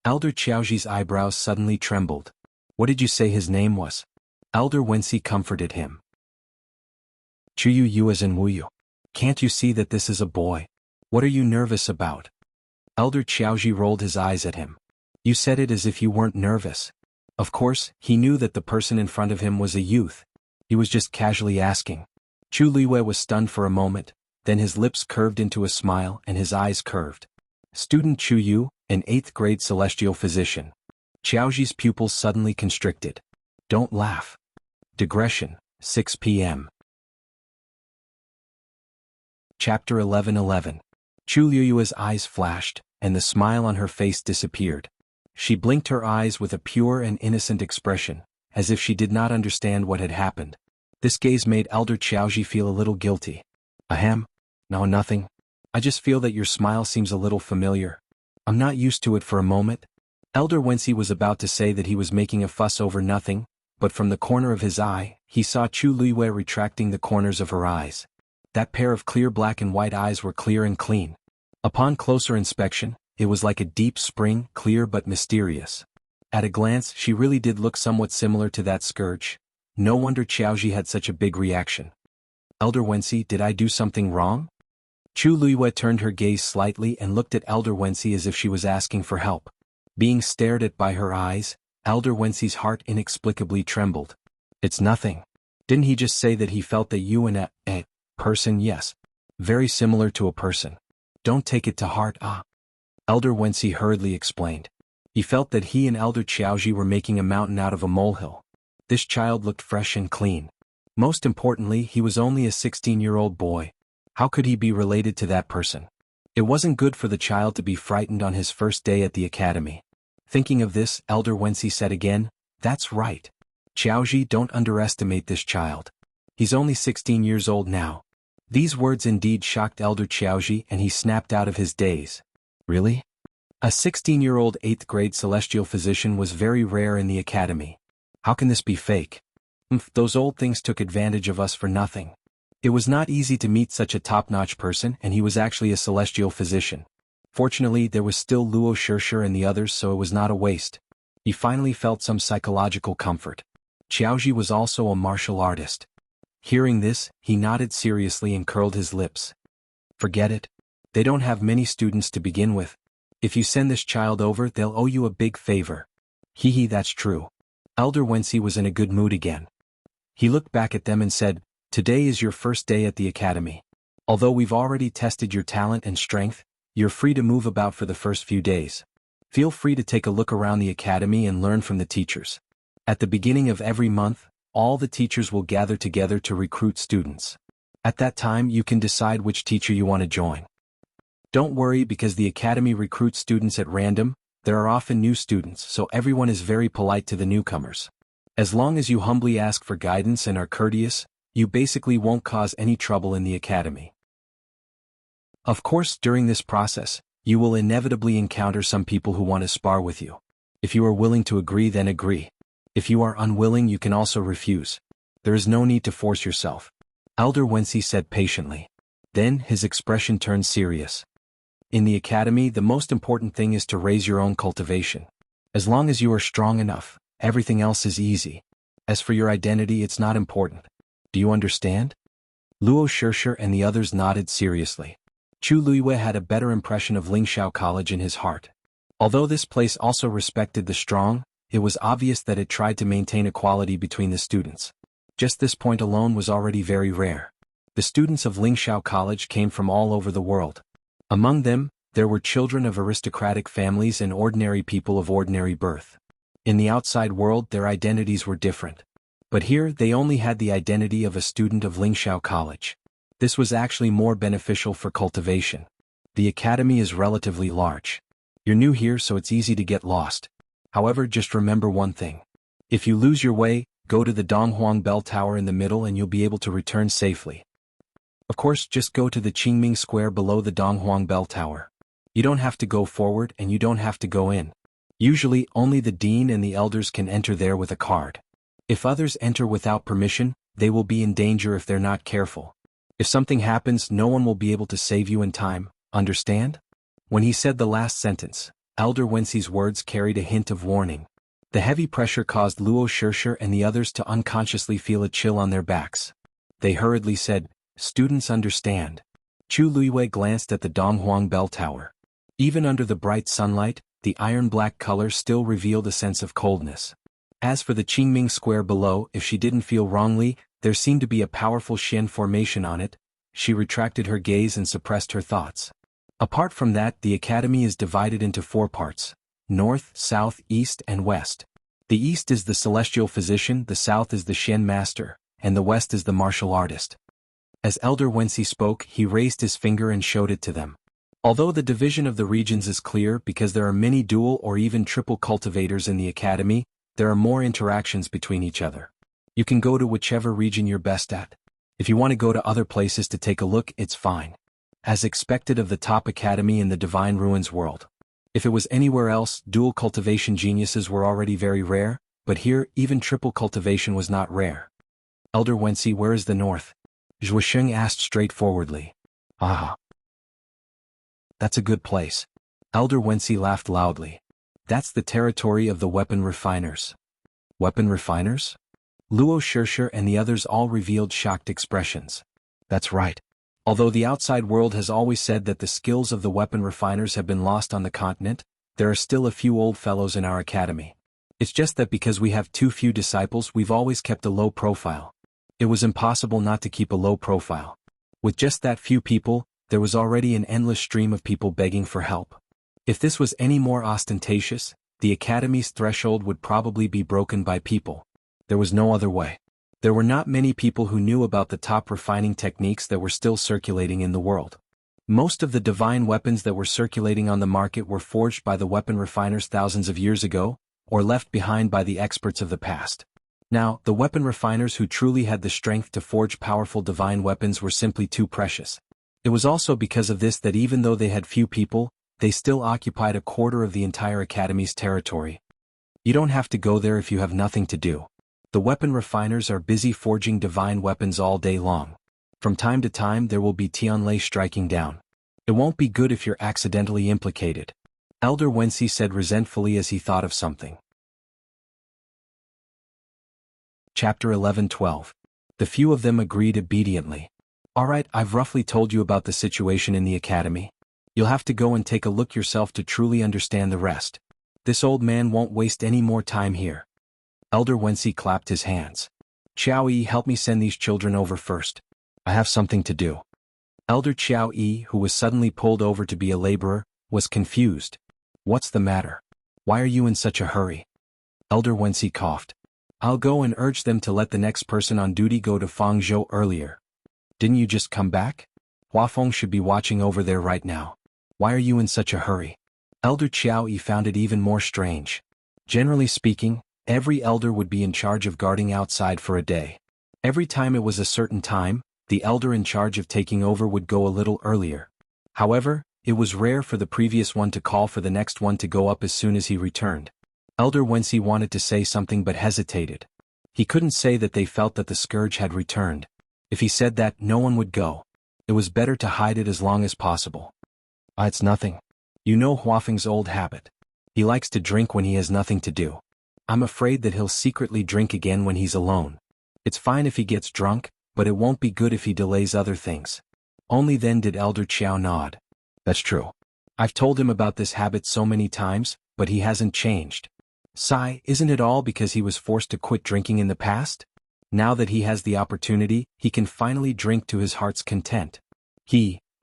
Elder Qiaoji's eyebrows suddenly trembled. What did you say his name was? Elder Wenxi comforted him. Chuyu Yu as in Wuyu. Can't you see that this is a boy? What are you nervous about? Elder Qiaoji rolled his eyes at him. You said it as if you weren't nervous. Of course, he knew that the person in front of him was a youth. He was just casually asking. Chu Luiyue was stunned for a moment, then his lips curved into a smile and his eyes curved. Student Chu Yu, an 8th grade celestial physician. Qiaoji's pupils suddenly constricted. Don't laugh. Digression, 6 p.m. Chapter 11:11. Chu Luiyue's eyes flashed, and the smile on her face disappeared. She blinked her eyes with a pure and innocent expression, as if she did not understand what had happened. This gaze made Elder Qiaoji feel a little guilty. Ahem. No, nothing. I just feel that your smile seems a little familiar. I'm not used to it for a moment. Elder Wenxi was about to say that he was making a fuss over nothing, but from the corner of his eye, he saw Chu Luiyue retracting the corners of her eyes. That pair of clear black and white eyes were clear and clean. Upon closer inspection, it was like a deep spring, clear but mysterious. At a glance, she really did look somewhat similar to that scourge. No wonder Qiaoji had such a big reaction. Elder Wenxi, did I do something wrong? Chu Luiyue turned her gaze slightly and looked at Elder Wenxi as if she was asking for help. Being stared at by her eyes, Elder Wenxi's heart inexplicably trembled. It's nothing. Didn't he just say that he felt that you and a person, yes. Very similar to a person. Don't take it to heart, Elder Wenxi hurriedly explained. He felt that he and Elder Qiaoji were making a mountain out of a molehill. This child looked fresh and clean. Most importantly, he was only a 16-year-old boy. How could he be related to that person? It wasn't good for the child to be frightened on his first day at the academy. Thinking of this, Elder Wenxi said again, That's right. Qiaoji, don't underestimate this child. He's only 16 years old now. These words indeed shocked Elder Qiaoji and he snapped out of his daze. Really? A 16-year-old 8th grade celestial physician was very rare in the academy. How can this be fake? Those old things took advantage of us for nothing. It was not easy to meet such a top-notch person and he was actually a celestial physician. Fortunately, there was still Luo Shishir and the others, so it was not a waste. He finally felt some psychological comfort. Qiaoji was also a martial artist. Hearing this, he nodded seriously and curled his lips. Forget it. They don't have many students to begin with. If you send this child over, they'll owe you a big favor. Hee, that's true. Elder Wenxi was in a good mood again. He looked back at them and said, Today is your first day at the academy. Although we've already tested your talent and strength, you're free to move about for the first few days. Feel free to take a look around the academy and learn from the teachers. At the beginning of every month, all the teachers will gather together to recruit students. At that time, you can decide which teacher you want to join. Don't worry, because the academy recruits students at random. There are often new students, so everyone is very polite to the newcomers. As long as you humbly ask for guidance and are courteous, You basically won't cause any trouble in the academy. Of course, during this process, you will inevitably encounter some people who want to spar with you. If you are willing to agree, then agree. If you are unwilling, you can also refuse. There is no need to force yourself, Elder Wensi said patiently. Then his expression turned serious. In the academy, the most important thing is to raise your own cultivation. As long as you are strong enough, everything else is easy. As for your identity, it's not important. Do you understand? Luo Shirsher and the others nodded seriously. Chu Luiyue had a better impression of Lingxiao College in his heart. Although this place also respected the strong, it was obvious that it tried to maintain equality between the students. Just this point alone was already very rare. The students of Lingxiao College came from all over the world. Among them, there were children of aristocratic families and ordinary people of ordinary birth. In the outside world, their identities were different. But here, they only had the identity of a student of Lingxiao College. This was actually more beneficial for cultivation. The academy is relatively large. You're new here, so it's easy to get lost. However, just remember one thing. If you lose your way, go to the Donghuang Bell Tower in the middle and you'll be able to return safely. Of course, just go to the Qingming Square below the Donghuang Bell Tower. You don't have to go forward and you don't have to go in. Usually, only the dean and the elders can enter there with a card. If others enter without permission, they will be in danger if they're not careful. If something happens, no one will be able to save you in time, understand? When he said the last sentence, Elder Wensi's words carried a hint of warning. The heavy pressure caused Luo Shirsher and the others to unconsciously feel a chill on their backs. They hurriedly said, "Students understand." Chu Luiyue glanced at the Donghuang Bell Tower. Even under the bright sunlight, the iron-black color still revealed a sense of coldness. As for the Qingming Square below, if she didn't feel wrongly, there seemed to be a powerful Xian formation on it. She retracted her gaze and suppressed her thoughts. Apart from that, the academy is divided into 4 parts: north, south, east, and west. The east is the celestial physician, the south is the Xian master, and the west is the martial artist. As Elder Wensi spoke, he raised his finger and showed it to them. Although the division of the regions is clear because there are many dual or even triple cultivators in the academy, there are more interactions between each other. You can go to whichever region you're best at. If you want to go to other places to take a look, it's fine. As expected of the top academy in the Divine Ruins world. If it was anywhere else, dual cultivation geniuses were already very rare, but here, even triple cultivation was not rare. Elder Wensi, where is the north? Zhuosheng asked straightforwardly. Ah. That's a good place. Elder Wensi laughed loudly. That's the territory of the weapon refiners. Weapon refiners? Luo Shirsher and the others all revealed shocked expressions. That's right. Although the outside world has always said that the skills of the weapon refiners have been lost on the continent, there are still a few old fellows in our academy. It's just that because we have too few disciples, we've always kept a low profile. It was impossible not to keep a low profile. With just that few people, there was already an endless stream of people begging for help. If this was any more ostentatious, the academy's threshold would probably be broken by people. There was no other way. There were not many people who knew about the top refining techniques that were still circulating in the world. Most of the divine weapons that were circulating on the market were forged by the weapon refiners thousands of years ago, or left behind by the experts of the past. Now, the weapon refiners who truly had the strength to forge powerful divine weapons were simply too precious. It was also because of this that even though they had few people, they still occupied a quarter of the entire academy's territory. You don't have to go there if you have nothing to do. The weapon refiners are busy forging divine weapons all day long. From time to time there will be Tianlei striking down. It won't be good if you're accidentally implicated. Elder Wensi said resentfully as he thought of something. Chapter 11-12. The few of them agreed obediently. Alright, I've roughly told you about the situation in the academy. You'll have to go and take a look yourself to truly understand the rest. This old man won't waste any more time here. Elder Wensi clapped his hands. Qiao Yi, help me send these children over first. I have something to do. Elder Qiao Yi, who was suddenly pulled over to be a laborer, was confused. What's the matter? Why are you in such a hurry? Elder Wensi coughed. I'll go and urge them to let the next person on duty go to Fangzhou earlier. Didn't you just come back? Huafeng should be watching over there right now. Why are you in such a hurry? Elder Qiao Yi found it even more strange. Generally speaking, every elder would be in charge of guarding outside for a day. Every time it was a certain time, the elder in charge of taking over would go a little earlier. However, it was rare for the previous one to call for the next one to go up as soon as he returned. Elder Wensi wanted to say something but hesitated. He couldn't say that they felt that the scourge had returned. If he said that, no one would go. It was better to hide it as long as possible. It's nothing. You know Huafeng's old habit. He likes to drink when he has nothing to do. I'm afraid that he'll secretly drink again when he's alone. It's fine if he gets drunk, but it won't be good if he delays other things. Only then did Elder Chiao nod. That's true. I've told him about this habit so many times, but he hasn't changed. Sigh, isn't it all because he was forced to quit drinking in the past? Now that he has the opportunity, he can finally drink to his heart's content.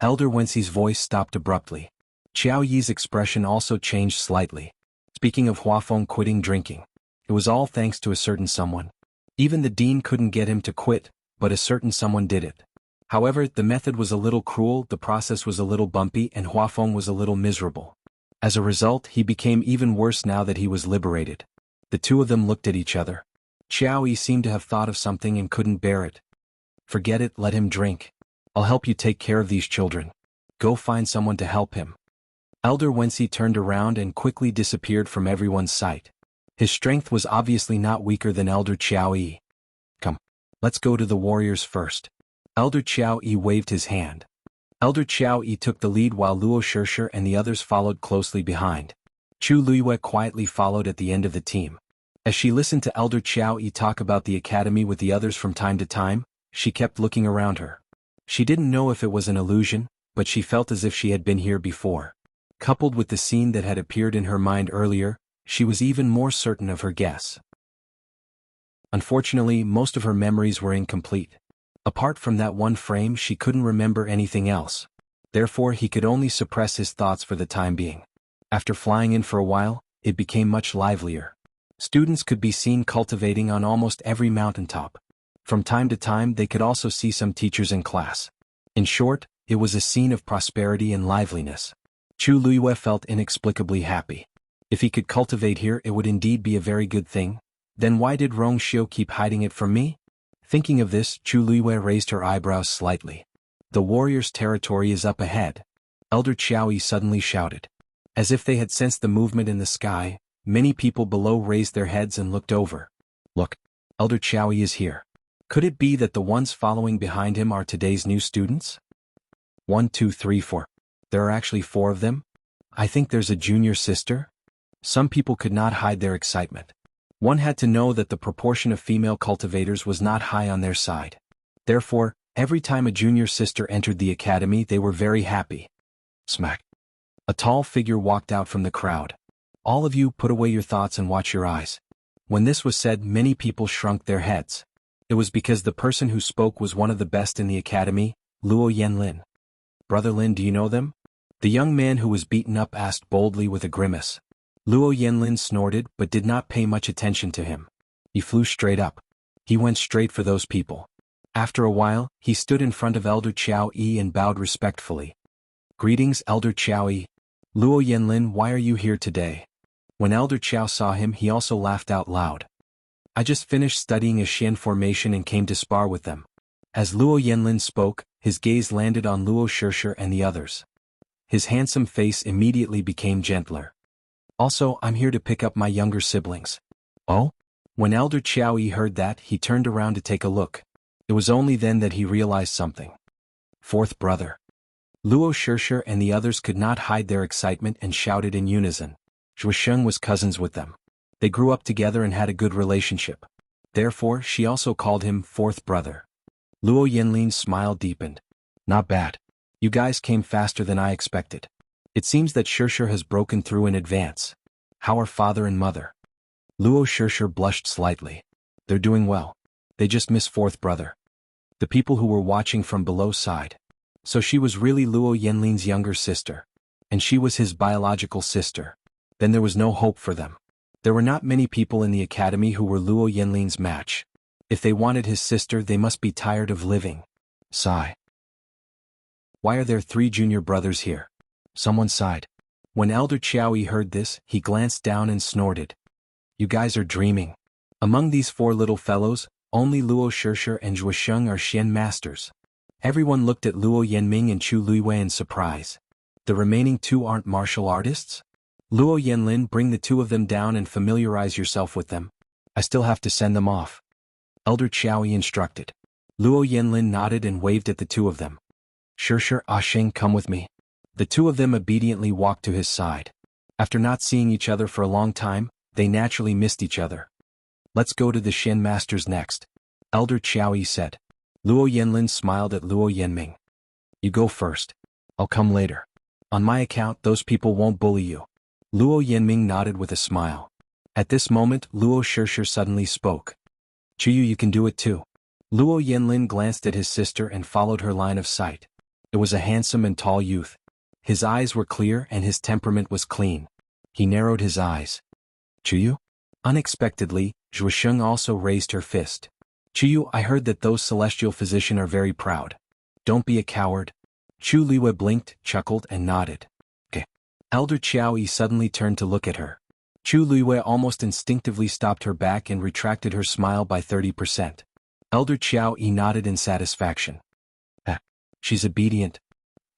Elder Wensi's voice stopped abruptly. Qiao Yi's expression also changed slightly. Speaking of Huafeng quitting drinking, it was all thanks to a certain someone. Even the dean couldn't get him to quit, but a certain someone did it. However, the method was a little cruel, the process was a little bumpy, and Huafeng was a little miserable. As a result, he became even worse now that he was liberated. The two of them looked at each other. Qiao Yi seemed to have thought of something and couldn't bear it. Forget it, let him drink. I'll help you take care of these children. Go find someone to help him. Elder Wensi turned around and quickly disappeared from everyone's sight. His strength was obviously not weaker than Elder Qiao Yi. Come, let's go to the warriors first. Elder Qiao Yi waved his hand. Elder Qiao Yi took the lead while Luo Shishir and the others followed closely behind. Chu Luiyue quietly followed at the end of the team. As she listened to Elder Qiao Yi talk about the academy with the others from time to time, she kept looking around her. She didn't know if it was an illusion, but she felt as if she had been here before. Coupled with the scene that had appeared in her mind earlier, she was even more certain of her guess. Unfortunately, most of her memories were incomplete. Apart from that one frame, she couldn't remember anything else. Therefore, he could only suppress his thoughts for the time being. After flying in for a while, it became much livelier. Students could be seen cultivating on almost every mountaintop. From time to time, they could also see some teachers in class. In short, it was a scene of prosperity and liveliness. Chu Luiyue felt inexplicably happy. If he could cultivate here, it would indeed be a very good thing. Then why did Rong Xiu keep hiding it from me? Thinking of this, Chu Luiyue raised her eyebrows slightly. The warriors' territory is up ahead. Elder Qiao Yi suddenly shouted. As if they had sensed the movement in the sky, many people below raised their heads and looked over. Look, Elder Qiao Yi is here. Could it be that the ones following behind him are today's new students? 1, 2, 3, 4. There are actually 4 of them? I think there's a junior sister? Some people could not hide their excitement. One had to know that the proportion of female cultivators was not high on their side. Therefore, every time a junior sister entered the academy, they were very happy. Smack. A tall figure walked out from the crowd. All of you put away your thoughts and watch your eyes. When this was said, many people shrunk their heads. It was because the person who spoke was one of the best in the academy, Luo Yanlin. Brother Lin, do you know them? The young man who was beaten up asked boldly with a grimace. Luo Yanlin snorted but did not pay much attention to him. He flew straight up. He went straight for those people. After a while, he stood in front of Elder Qiao Yi and bowed respectfully. Greetings, Elder Qiao Yi. Luo Yanlin, why are you here today? When Elder Qiao saw him, he also laughed out loud. I just finished studying a Xian formation and came to spar with them. As Luo Yanlin spoke, his gaze landed on Luo Shishir and the others. His handsome face immediately became gentler. Also, I'm here to pick up my younger siblings. Oh? When Elder Qiao Yi heard that, he turned around to take a look. It was only then that he realized something. 4th brother. Luo Shishir and the others could not hide their excitement and shouted in unison. Zhuisheng was cousins with them. They grew up together and had a good relationship. Therefore, she also called him 4th brother. Luo Yanlin's smile deepened. Not bad. You guys came faster than I expected. It seems that Shishir has broken through in advance. How are father and mother? Luo Shishir blushed slightly. They're doing well. They just miss 4th brother. The people who were watching from below sighed. So she was really Luo Yanlin's younger sister. And she was his biological sister. Then there was no hope for them. There were not many people in the academy who were Luo Yanlin's match. If they wanted his sister, they must be tired of living. Sigh. Why are there 3 junior brothers here? Someone sighed. When Elder Qiao Yi heard this, he glanced down and snorted. You guys are dreaming. Among these 4 little fellows, Only Luo Shishir and Zhuosheng are Xian masters. Everyone looked at Luo Yanming and Chu Luiwei in surprise. The remaining two aren't martial artists? Luo Yanlin, bring the two of them down and familiarize yourself with them. I still have to send them off. Elder Qiaoyi instructed. Luo Yanlin nodded and waved at the two of them. Shishir, Sheng, come with me. The two of them obediently walked to his side. After not seeing each other for a long time, they naturally missed each other. Let's go to the Xian masters next, Elder Qiaoyi said. Luo Yanlin smiled at Luo Yanming. You go first. I'll come later. On my account, those people won't bully you. Luo Yanming nodded with a smile. At this moment, Luo Shishir suddenly spoke. Chuyu, you can do it too. Luo Yanlin glanced at his sister and followed her line of sight. It was a handsome and tall youth. His eyes were clear and his temperament was clean. He narrowed his eyes. Chuyu? Unexpectedly, Zhuosheng also raised her fist. Chuyu, I heard that those celestial physicians are very proud. Don't be a coward. Chu Liwei blinked, chuckled, and nodded. Okay. Elder Qiaoyi suddenly turned to look at her. Chu Liwei almost instinctively stopped her back and retracted her smile by 30%. Elder Qiaoyi nodded in satisfaction. She's obedient.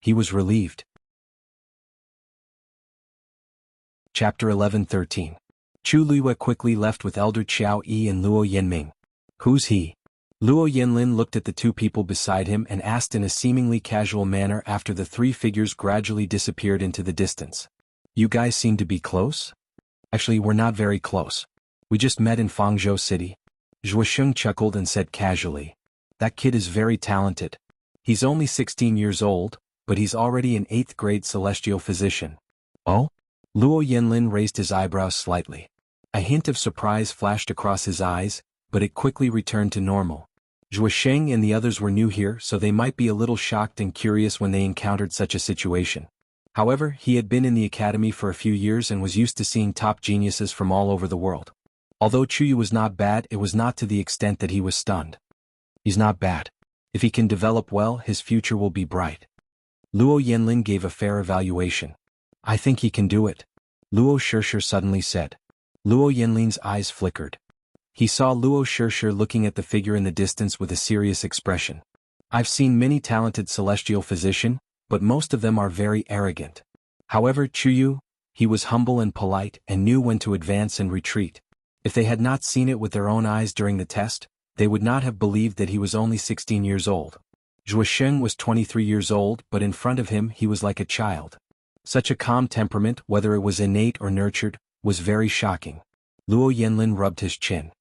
He was relieved. Chapter 11-13. Chu Liwei quickly left with Elder Qiaoyi and Luo Yanming. Who's he? Luo Yanlin looked at the two people beside him and asked in a seemingly casual manner after the three figures gradually disappeared into the distance. You guys seem to be close? Actually, we're not very close. We just met in Fangzhou City. Zhuosheng chuckled and said casually. That kid is very talented. He's only 16 years old, but he's already an 8th grade celestial physician. Oh? Luo Yanlin raised his eyebrows slightly. A hint of surprise flashed across his eyes, but it quickly returned to normal. Zhuosheng and the others were new here, so they might be a little shocked and curious when they encountered such a situation. However, he had been in the academy for a few years and was used to seeing top geniuses from all over the world. Although Chuyu was not bad, it was not to the extent that he was stunned. He's not bad. If he can develop well, his future will be bright. Luo Yanlin gave a fair evaluation. I think he can do it, Luo Shishir suddenly said. Luo Yanlin's eyes flickered. He saw Luo Shishir looking at the figure in the distance with a serious expression. I've seen many talented celestial physicians, but most of them are very arrogant. However, Chuyu, he was humble and polite and knew when to advance and retreat. If they had not seen it with their own eyes during the test, they would not have believed that he was only 16 years old. Zhuosheng was 23 years old, but in front of him he was like a child. Such a calm temperament, whether it was innate or nurtured, was very shocking. Luo Yanlin rubbed his chin.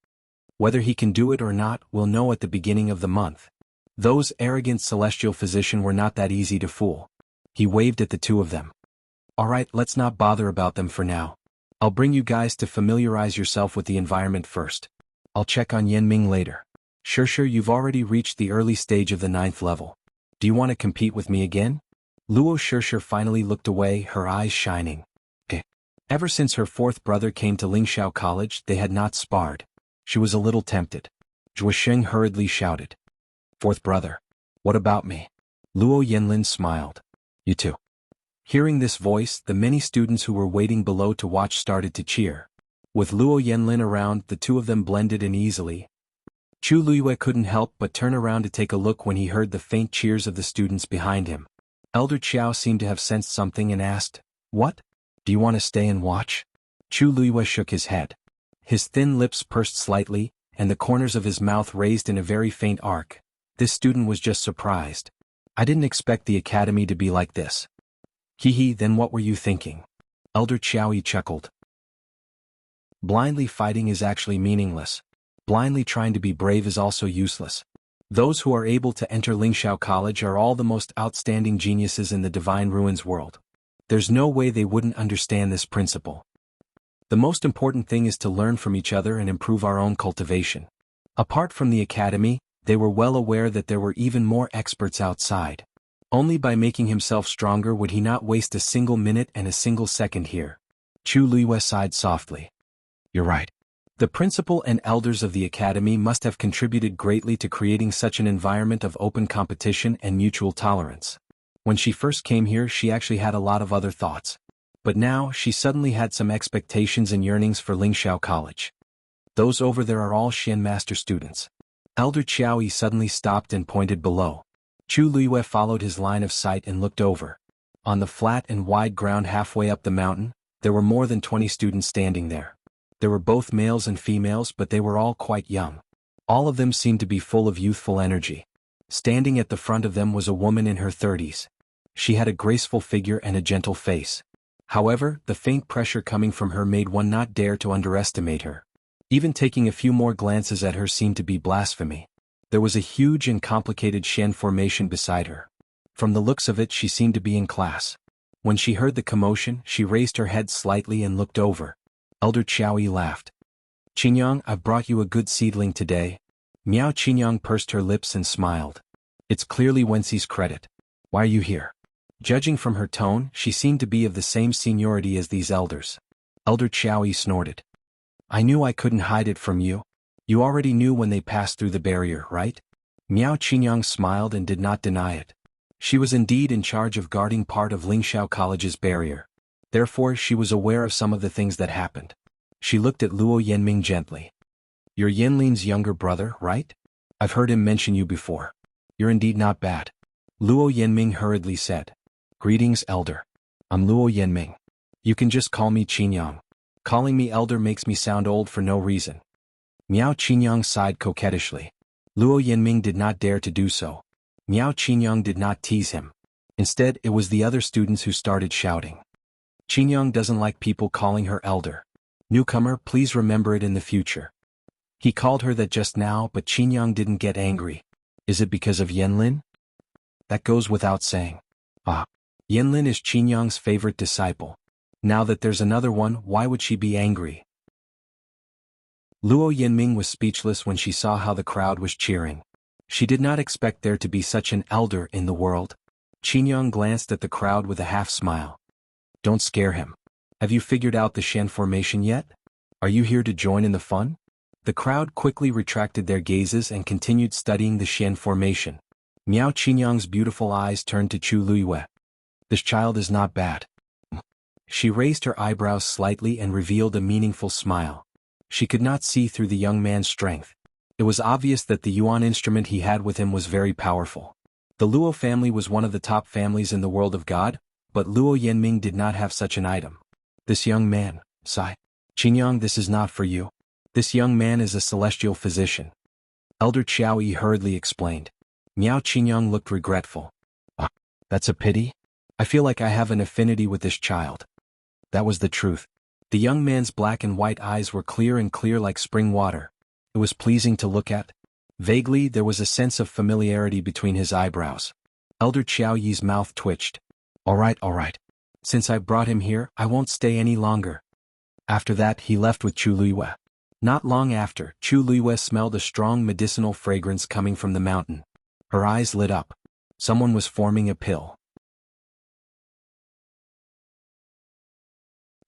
Whether he can do it or not, we'll know at the beginning of the month. Those arrogant celestial physicians were not that easy to fool. He waved at the two of them. Alright, let's not bother about them for now. I'll bring you guys to familiarize yourself with the environment first. I'll check on Yanming later. Shishir, you've already reached the early stage of the 9th level. Do you want to compete with me again? Luo Shishir finally looked away, her eyes shining. Ever since her 4th brother came to Lingxiao College, they had not sparred. She was a little tempted. Zhuosheng hurriedly shouted. 4th brother. What about me? Luo Yanlin smiled. You too. Hearing this voice, the many students who were waiting below to watch started to cheer. With Luo Yanlin around, the two of them blended in easily. Chu Luiwei couldn't help but turn around to take a look when he heard the faint cheers of the students behind him. Elder Qiao seemed to have sensed something and asked, What? Do you want to stay and watch? Chu Luiwei shook his head. His thin lips pursed slightly, and the corners of his mouth raised in a very faint arc. This student was just surprised. I didn't expect the academy to be like this. Hee, then what were you thinking? Elder Qiaoyi chuckled. Blindly fighting is actually meaningless. Blindly trying to be brave is also useless. Those who are able to enter Lingxiao College are all the most outstanding geniuses in the Divine Ruins world. There's no way they wouldn't understand this principle. The most important thing is to learn from each other and improve our own cultivation. Apart from the academy, they were well aware that there were even more experts outside. Only by making himself stronger would he not waste a single minute and a single second here. Chu Luiwei sighed softly. You're right. The principal and elders of the academy must have contributed greatly to creating such an environment of open competition and mutual tolerance. When she first came here, she actually had a lot of other thoughts. But now, she suddenly had some expectations and yearnings for Lingxiao College. Those over there are all Xian Master students. Elder Qiaoyi suddenly stopped and pointed below. Chu Luiyue followed his line of sight and looked over. On the flat and wide ground halfway up the mountain, there were more than 20 students standing there. There were both males and females, but they were all quite young. All of them seemed to be full of youthful energy. Standing at the front of them was a woman in her 30s. She had a graceful figure and a gentle face. However, the faint pressure coming from her made one not dare to underestimate her. Even taking a few more glances at her seemed to be blasphemy. There was a huge and complicated Shen formation beside her. From the looks of it, she seemed to be in class. When she heard the commotion, she raised her head slightly and looked over. Elder Qiaoyi laughed. "Qingyang, I've brought you a good seedling today." Miao Qingyang pursed her lips and smiled. "It's clearly Wenxi's credit. Why are you here?" Judging from her tone, she seemed to be of the same seniority as these elders. Elder Qiaoyi snorted. "I knew I couldn't hide it from you. You already knew when they passed through the barrier, right?" Miao Qingyang smiled and did not deny it. She was indeed in charge of guarding part of Lingxiao College's barrier. Therefore, she was aware of some of the things that happened. She looked at Luo Yanming gently. "You're Yanlin's younger brother, right? I've heard him mention you before. You're indeed not bad." Luo Yanming hurriedly said. "Greetings, elder. I'm Luo Yanming. You can just call me Qingyang. Calling me elder makes me sound old for no reason." Miao Qingyang sighed coquettishly. Luo Yanming did not dare to do so. Miao Qingyang did not tease him. Instead, it was the other students who started shouting. "Qingyang doesn't like people calling her elder. Newcomer, please remember it in the future." He called her that just now, but Qingyang didn't get angry. Is it because of Yanlin? That goes without saying. Yanlin is Qingyang's favorite disciple. Now that there's another one, why would she be angry? Luo Yanming was speechless when she saw how the crowd was cheering. She did not expect there to be such an elder in the world. Qingyang glanced at the crowd with a half-smile. "Don't scare him. Have you figured out the Shen formation yet? Are you here to join in the fun?" The crowd quickly retracted their gazes and continued studying the Shen formation. Miao Qingyang's beautiful eyes turned to Chu Luiyue. "This child is not bad." She raised her eyebrows slightly and revealed a meaningful smile. She could not see through the young man's strength. It was obvious that the yuan instrument he had with him was very powerful. The Luo family was one of the top families in the world of God, but Luo Yanming did not have such an item. This young man, sigh. "Qingyang, this is not for you. This young man is a celestial physician." Elder Qiaoyi hurriedly explained. Miao Qingyang looked regretful. That's a pity. I feel like I have an affinity with this child." That was the truth. The young man's black and white eyes were clear like spring water. It was pleasing to look at. Vaguely, there was a sense of familiarity between his eyebrows. Elder Qiaoyi's mouth twitched. All right. Since I brought him here, I won't stay any longer." After that, he left with Chu Luiyue. Not long after, Chu Luiyue smelled a strong medicinal fragrance coming from the mountain. Her eyes lit up. Someone was forming a pill.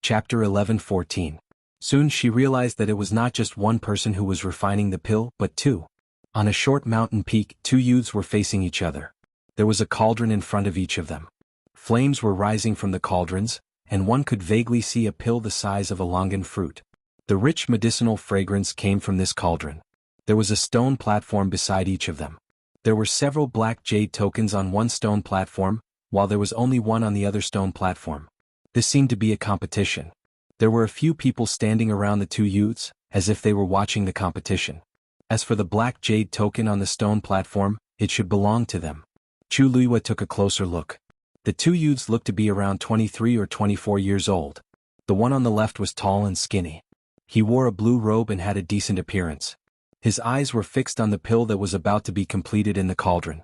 Chapter 11:14. Soon she realized that it was not just one person who was refining the pill, but two. On a short mountain peak, two youths were facing each other. There was a cauldron in front of each of them. Flames were rising from the cauldrons, and one could vaguely see a pill the size of a longan fruit. The rich medicinal fragrance came from this cauldron. There was a stone platform beside each of them. There were several black jade tokens on one stone platform, while there was only one on the other stone platform. This seemed to be a competition. There were a few people standing around the two youths, as if they were watching the competition. As for the black jade token on the stone platform, it should belong to them. Chu Luiyue took a closer look. The two youths looked to be around 23 or 24 years old. The one on the left was tall and skinny. He wore a blue robe and had a decent appearance. His eyes were fixed on the pill that was about to be completed in the cauldron.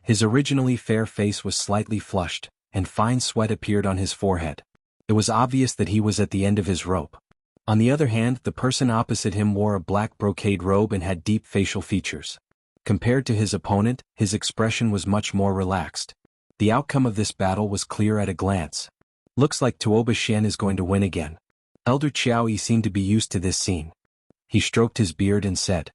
His originally fair face was slightly flushed, and fine sweat appeared on his forehead. It was obvious that he was at the end of his rope. On the other hand, the person opposite him wore a black brocade robe and had deep facial features. Compared to his opponent, his expression was much more relaxed. The outcome of this battle was clear at a glance. Looks like Tuoba Shen is going to win again. Elder Qiaoyi seemed to be used to this scene. He stroked his beard and said,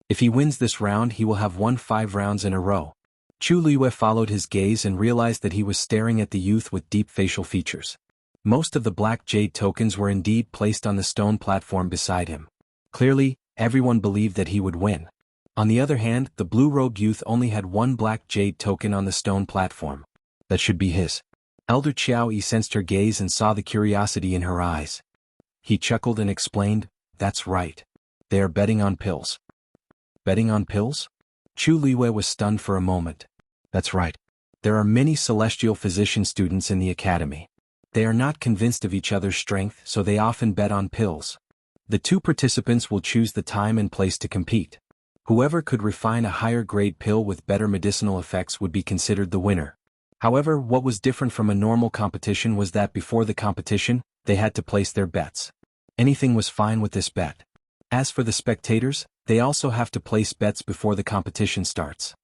"If he wins this round, he will have won 5 rounds in a row." Chu Luiyue followed his gaze and realized that he was staring at the youth with deep facial features. Most of the black jade tokens were indeed placed on the stone platform beside him. Clearly, everyone believed that he would win. On the other hand, the blue-robed youth only had one black jade token on the stone platform. That should be his. Elder Qiao Yi sensed her gaze and saw the curiosity in her eyes. He chuckled and explained, "That's right. They are betting on pills." Betting on pills? Chu Liwei was stunned for a moment. That's right. There are many celestial physician students in the academy. They are not convinced of each other's strength, so they often bet on pills. The two participants will choose the time and place to compete. Whoever could refine a higher grade pill with better medicinal effects would be considered the winner. However, what was different from a normal competition was that before the competition, they had to place their bets. Anything was fine with this bet. As for the spectators, they also have to place bets before the competition starts.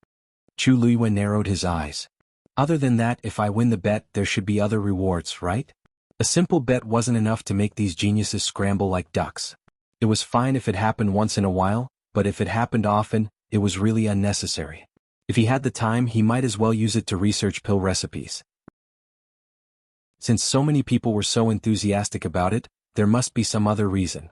Chu Liwei narrowed his eyes. Other than that, if I win the bet, there should be other rewards, right? A simple bet wasn't enough to make these geniuses scramble like ducks. It was fine if it happened once in a while, but if it happened often, it was really unnecessary. If he had the time, he might as well use it to research pill recipes. Since so many people were so enthusiastic about it, there must be some other reason.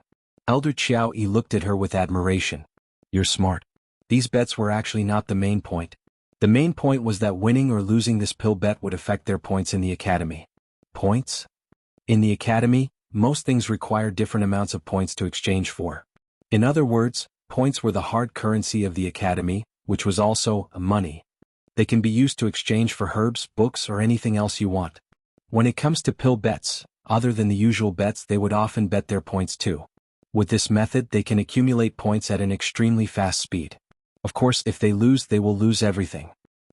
Elder Qiao Yi looked at her with admiration. You're smart. These bets were actually not the main point. The main point was that winning or losing this pill bet would affect their points in the academy. Points? In the academy, most things require different amounts of points to exchange for. In other words, points were the hard currency of the academy, which was also money. They can be used to exchange for herbs, books, or anything else you want. When it comes to pill bets, other than the usual bets, they would often bet their points too. With this method, they can accumulate points at an extremely fast speed. Of course, if they lose, they will lose everything.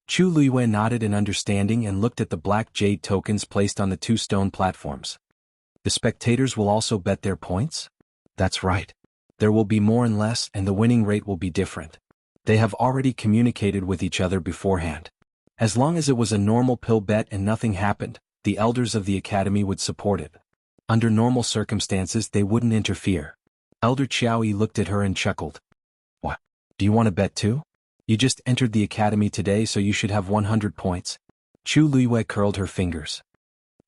Chu Liwei nodded in understanding and looked at the black jade tokens placed on the two stone platforms. The spectators will also bet their points? That's right. There will be more and less, and the winning rate will be different. They have already communicated with each other beforehand. As long as it was a normal pill bet and nothing happened, the elders of the academy would support it. Under normal circumstances, they wouldn't interfere. Elder Qiao Yi looked at her and chuckled. What? Do you want to bet too? You just entered the academy today, so you should have 100 points. Chu Liwei curled her fingers.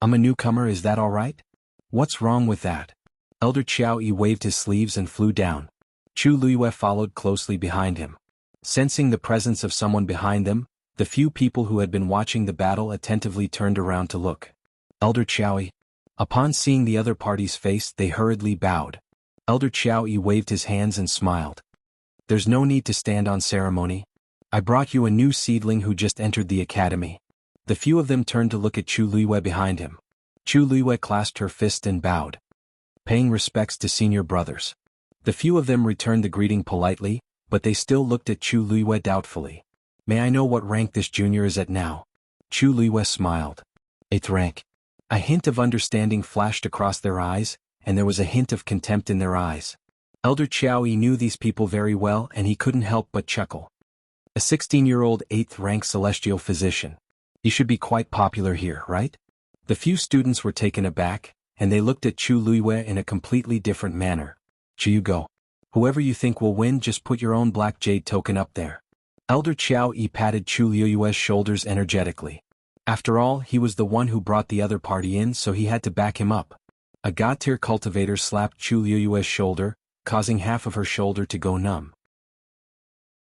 I'm a newcomer, is that all right? What's wrong with that? Elder Qiao Yi waved his sleeves and flew down. Chu Liwei followed closely behind him. Sensing the presence of someone behind them, the few people who had been watching the battle attentively turned around to look. Elder Qiao Yi. Upon seeing the other party's face, they hurriedly bowed. Elder Qiao Yi waved his hands and smiled. There's no need to stand on ceremony. I brought you a new seedling who just entered the academy. The few of them turned to look at Chu Liwei behind him. Chu Liwei clasped her fist and bowed. Paying respects to senior brothers. The few of them returned the greeting politely, but they still looked at Chu Liwei doubtfully. May I know what rank this junior is at now? Chu Liwei smiled. 8th rank. A hint of understanding flashed across their eyes, and there was a hint of contempt in their eyes. Elder Qiao Yi knew these people very well, and he couldn't help but chuckle. A 16-year-old 8th rank celestial physician. He should be quite popular here, right? The few students were taken aback, and they looked at Chu Liwei in a completely different manner. Chu, you go. Whoever you think will win, just put your own black jade token up there. Elder Qiao Yi patted Chu Liwei's shoulders energetically. After all, he was the one who brought the other party in, so he had to back him up. A god-tier cultivator slapped Chu Liwei's shoulder, causing half of her shoulder to go numb.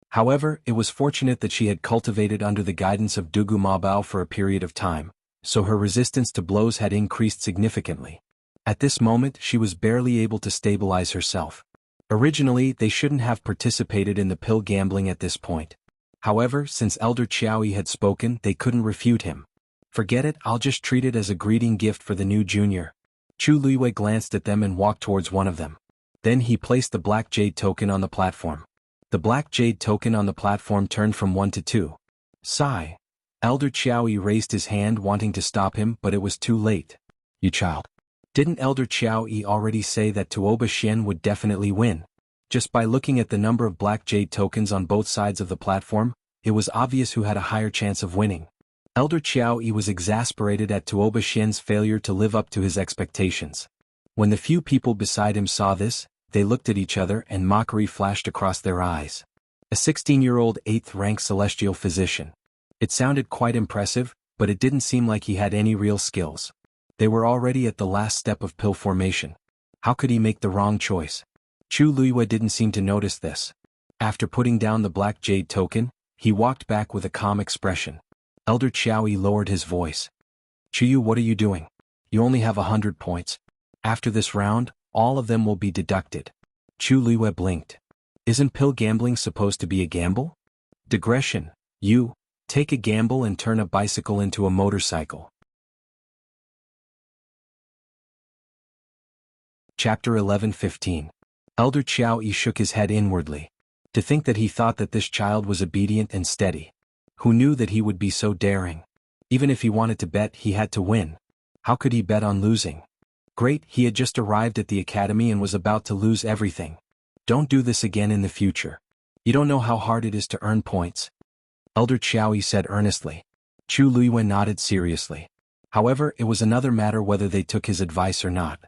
However, it was fortunate that she had cultivated under the guidance of Dugu Mabao for a period of time, so her resistance to blows had increased significantly. At this moment, she was barely able to stabilize herself. Originally, they shouldn't have participated in the pill gambling at this point. However, since Elder Qiao Yi had spoken, they couldn't refute him. Forget it, I'll just treat it as a greeting gift for the new junior. Chu Liwei glanced at them and walked towards one of them. Then he placed the black jade token on the platform. The black jade token on the platform turned from 1 to 2. Sigh. Elder Qiao Yi raised his hand wanting to stop him, but it was too late. You child. Didn't Elder Qiao Yi already say that Tuoba Xian would definitely win? Just by looking at the number of black jade tokens on both sides of the platform, it was obvious who had a higher chance of winning. Elder Qiao Yi was exasperated at Tuoba Xian's failure to live up to his expectations. When the few people beside him saw this, they looked at each other and mockery flashed across their eyes. A 16-year-old 8th rank celestial physician. It sounded quite impressive, but it didn't seem like he had any real skills. They were already at the last step of pill formation. How could he make the wrong choice? Chu Liwei didn't seem to notice this. After putting down the black jade token, he walked back with a calm expression. Elder Qiaoyi lowered his voice. Chuyu, what are you doing? You only have 100 points. After this round, all of them will be deducted. Chu Luiyue blinked. Isn't pill gambling supposed to be a gamble? Digression. You, take a gamble and turn a bicycle into a motorcycle. Chapter 11:15. Elder Qiaoyi shook his head inwardly. To think that he thought that this child was obedient and steady. Who knew that he would be so daring? Even if he wanted to bet, he had to win. How could he bet on losing? Great, he had just arrived at the academy and was about to lose everything. Don't do this again in the future. You don't know how hard it is to earn points. Elder Qiaoyi said earnestly. Chu Luiyue nodded seriously. However, it was another matter whether they took his advice or not.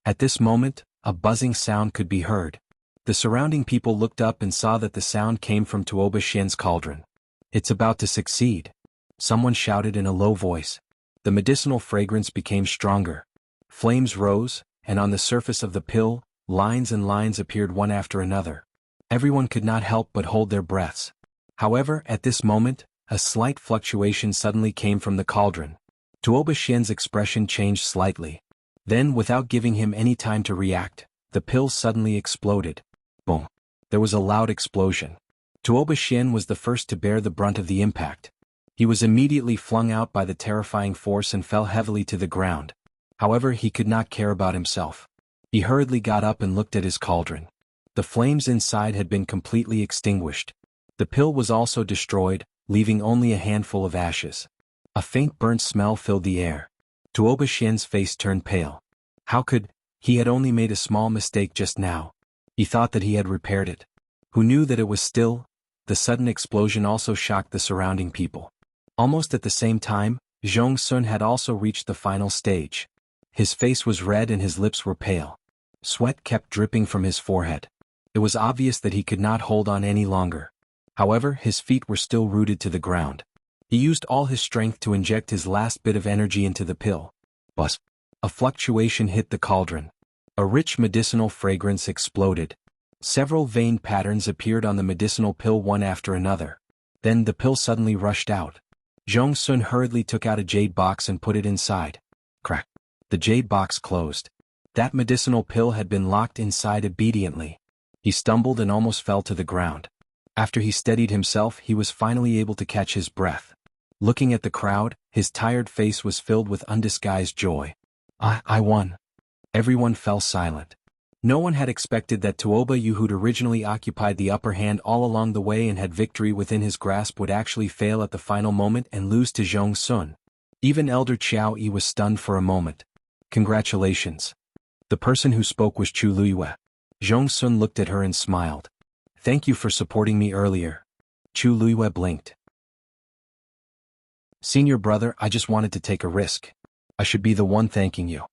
At this moment, a buzzing sound could be heard. The surrounding people looked up and saw that the sound came from Tuoba Xian's cauldron. It's about to succeed. Someone shouted in a low voice. The medicinal fragrance became stronger. Flames rose, and on the surface of the pill, lines and lines appeared one after another. Everyone could not help but hold their breaths. However, at this moment, a slight fluctuation suddenly came from the cauldron. Tuoba Xian's expression changed slightly. Then, without giving him any time to react, the pill suddenly exploded. Boom! There was a loud explosion. Tuoba Xian was the first to bear the brunt of the impact. He was immediately flung out by the terrifying force and fell heavily to the ground. However, he could not care about himself. He hurriedly got up and looked at his cauldron. The flames inside had been completely extinguished. The pill was also destroyed, leaving only a handful of ashes. A faint burnt smell filled the air. Tuoba Xian's face turned pale. How could he had only made a small mistake just now? He thought that he had repaired it. Who knew that it was still? The sudden explosion also shocked the surrounding people. Almost at the same time, Zhong Sun had also reached the final stage. His face was red and his lips were pale. Sweat kept dripping from his forehead. It was obvious that he could not hold on any longer. However, his feet were still rooted to the ground. He used all his strength to inject his last bit of energy into the pill. Buzz! A fluctuation hit the cauldron. A rich medicinal fragrance exploded. Several vein patterns appeared on the medicinal pill one after another. Then the pill suddenly rushed out. Zhong Sun hurriedly took out a jade box and put it inside. Crack! The jade box closed. That medicinal pill had been locked inside obediently. He stumbled and almost fell to the ground. After he steadied himself, he was finally able to catch his breath. Looking at the crowd, his tired face was filled with undisguised joy. I won. Everyone fell silent. No one had expected that Tuoba Yu, who'd originally occupied the upper hand all along the way and had victory within his grasp, would actually fail at the final moment and lose to Zhong Sun. Even Elder Qiaoyi was stunned for a moment. Congratulations. The person who spoke was Chu Luiyue. Zhong Sun looked at her and smiled. Thank you for supporting me earlier. Chu Luiyue blinked. Senior brother, I just wanted to take a risk. I should be the one thanking you.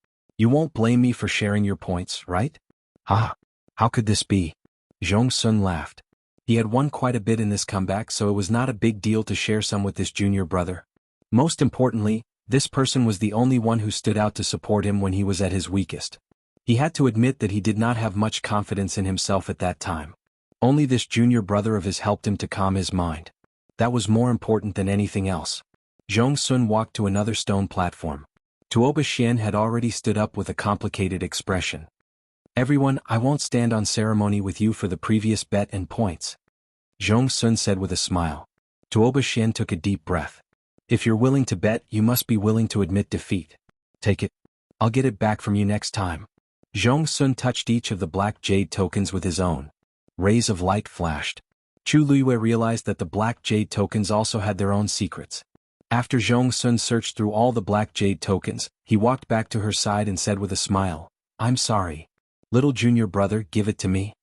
You won't blame me for sharing your points, right? How could this be? Zhong Sun laughed. He had won quite a bit in this comeback, so it was not a big deal to share some with this junior brother. Most importantly, this person was the only one who stood out to support him when he was at his weakest. He had to admit that he did not have much confidence in himself at that time. Only this junior brother of his helped him to calm his mind. That was more important than anything else. Zhong Sun walked to another stone platform. Tuoba Xian had already stood up with a complicated expression. Everyone, I won't stand on ceremony with you for the previous bet and points. Zhong Sun said with a smile. Tuoba Xian took a deep breath. If you're willing to bet, you must be willing to admit defeat. Take it. I'll get it back from you next time. Zhong Sun touched each of the black jade tokens with his own. Rays of light flashed. Chu Luiyue realized that the black jade tokens also had their own secrets. After Zhong Sun searched through all the black jade tokens, he walked back to her side and said with a smile, I'm sorry. Little junior brother, give it to me.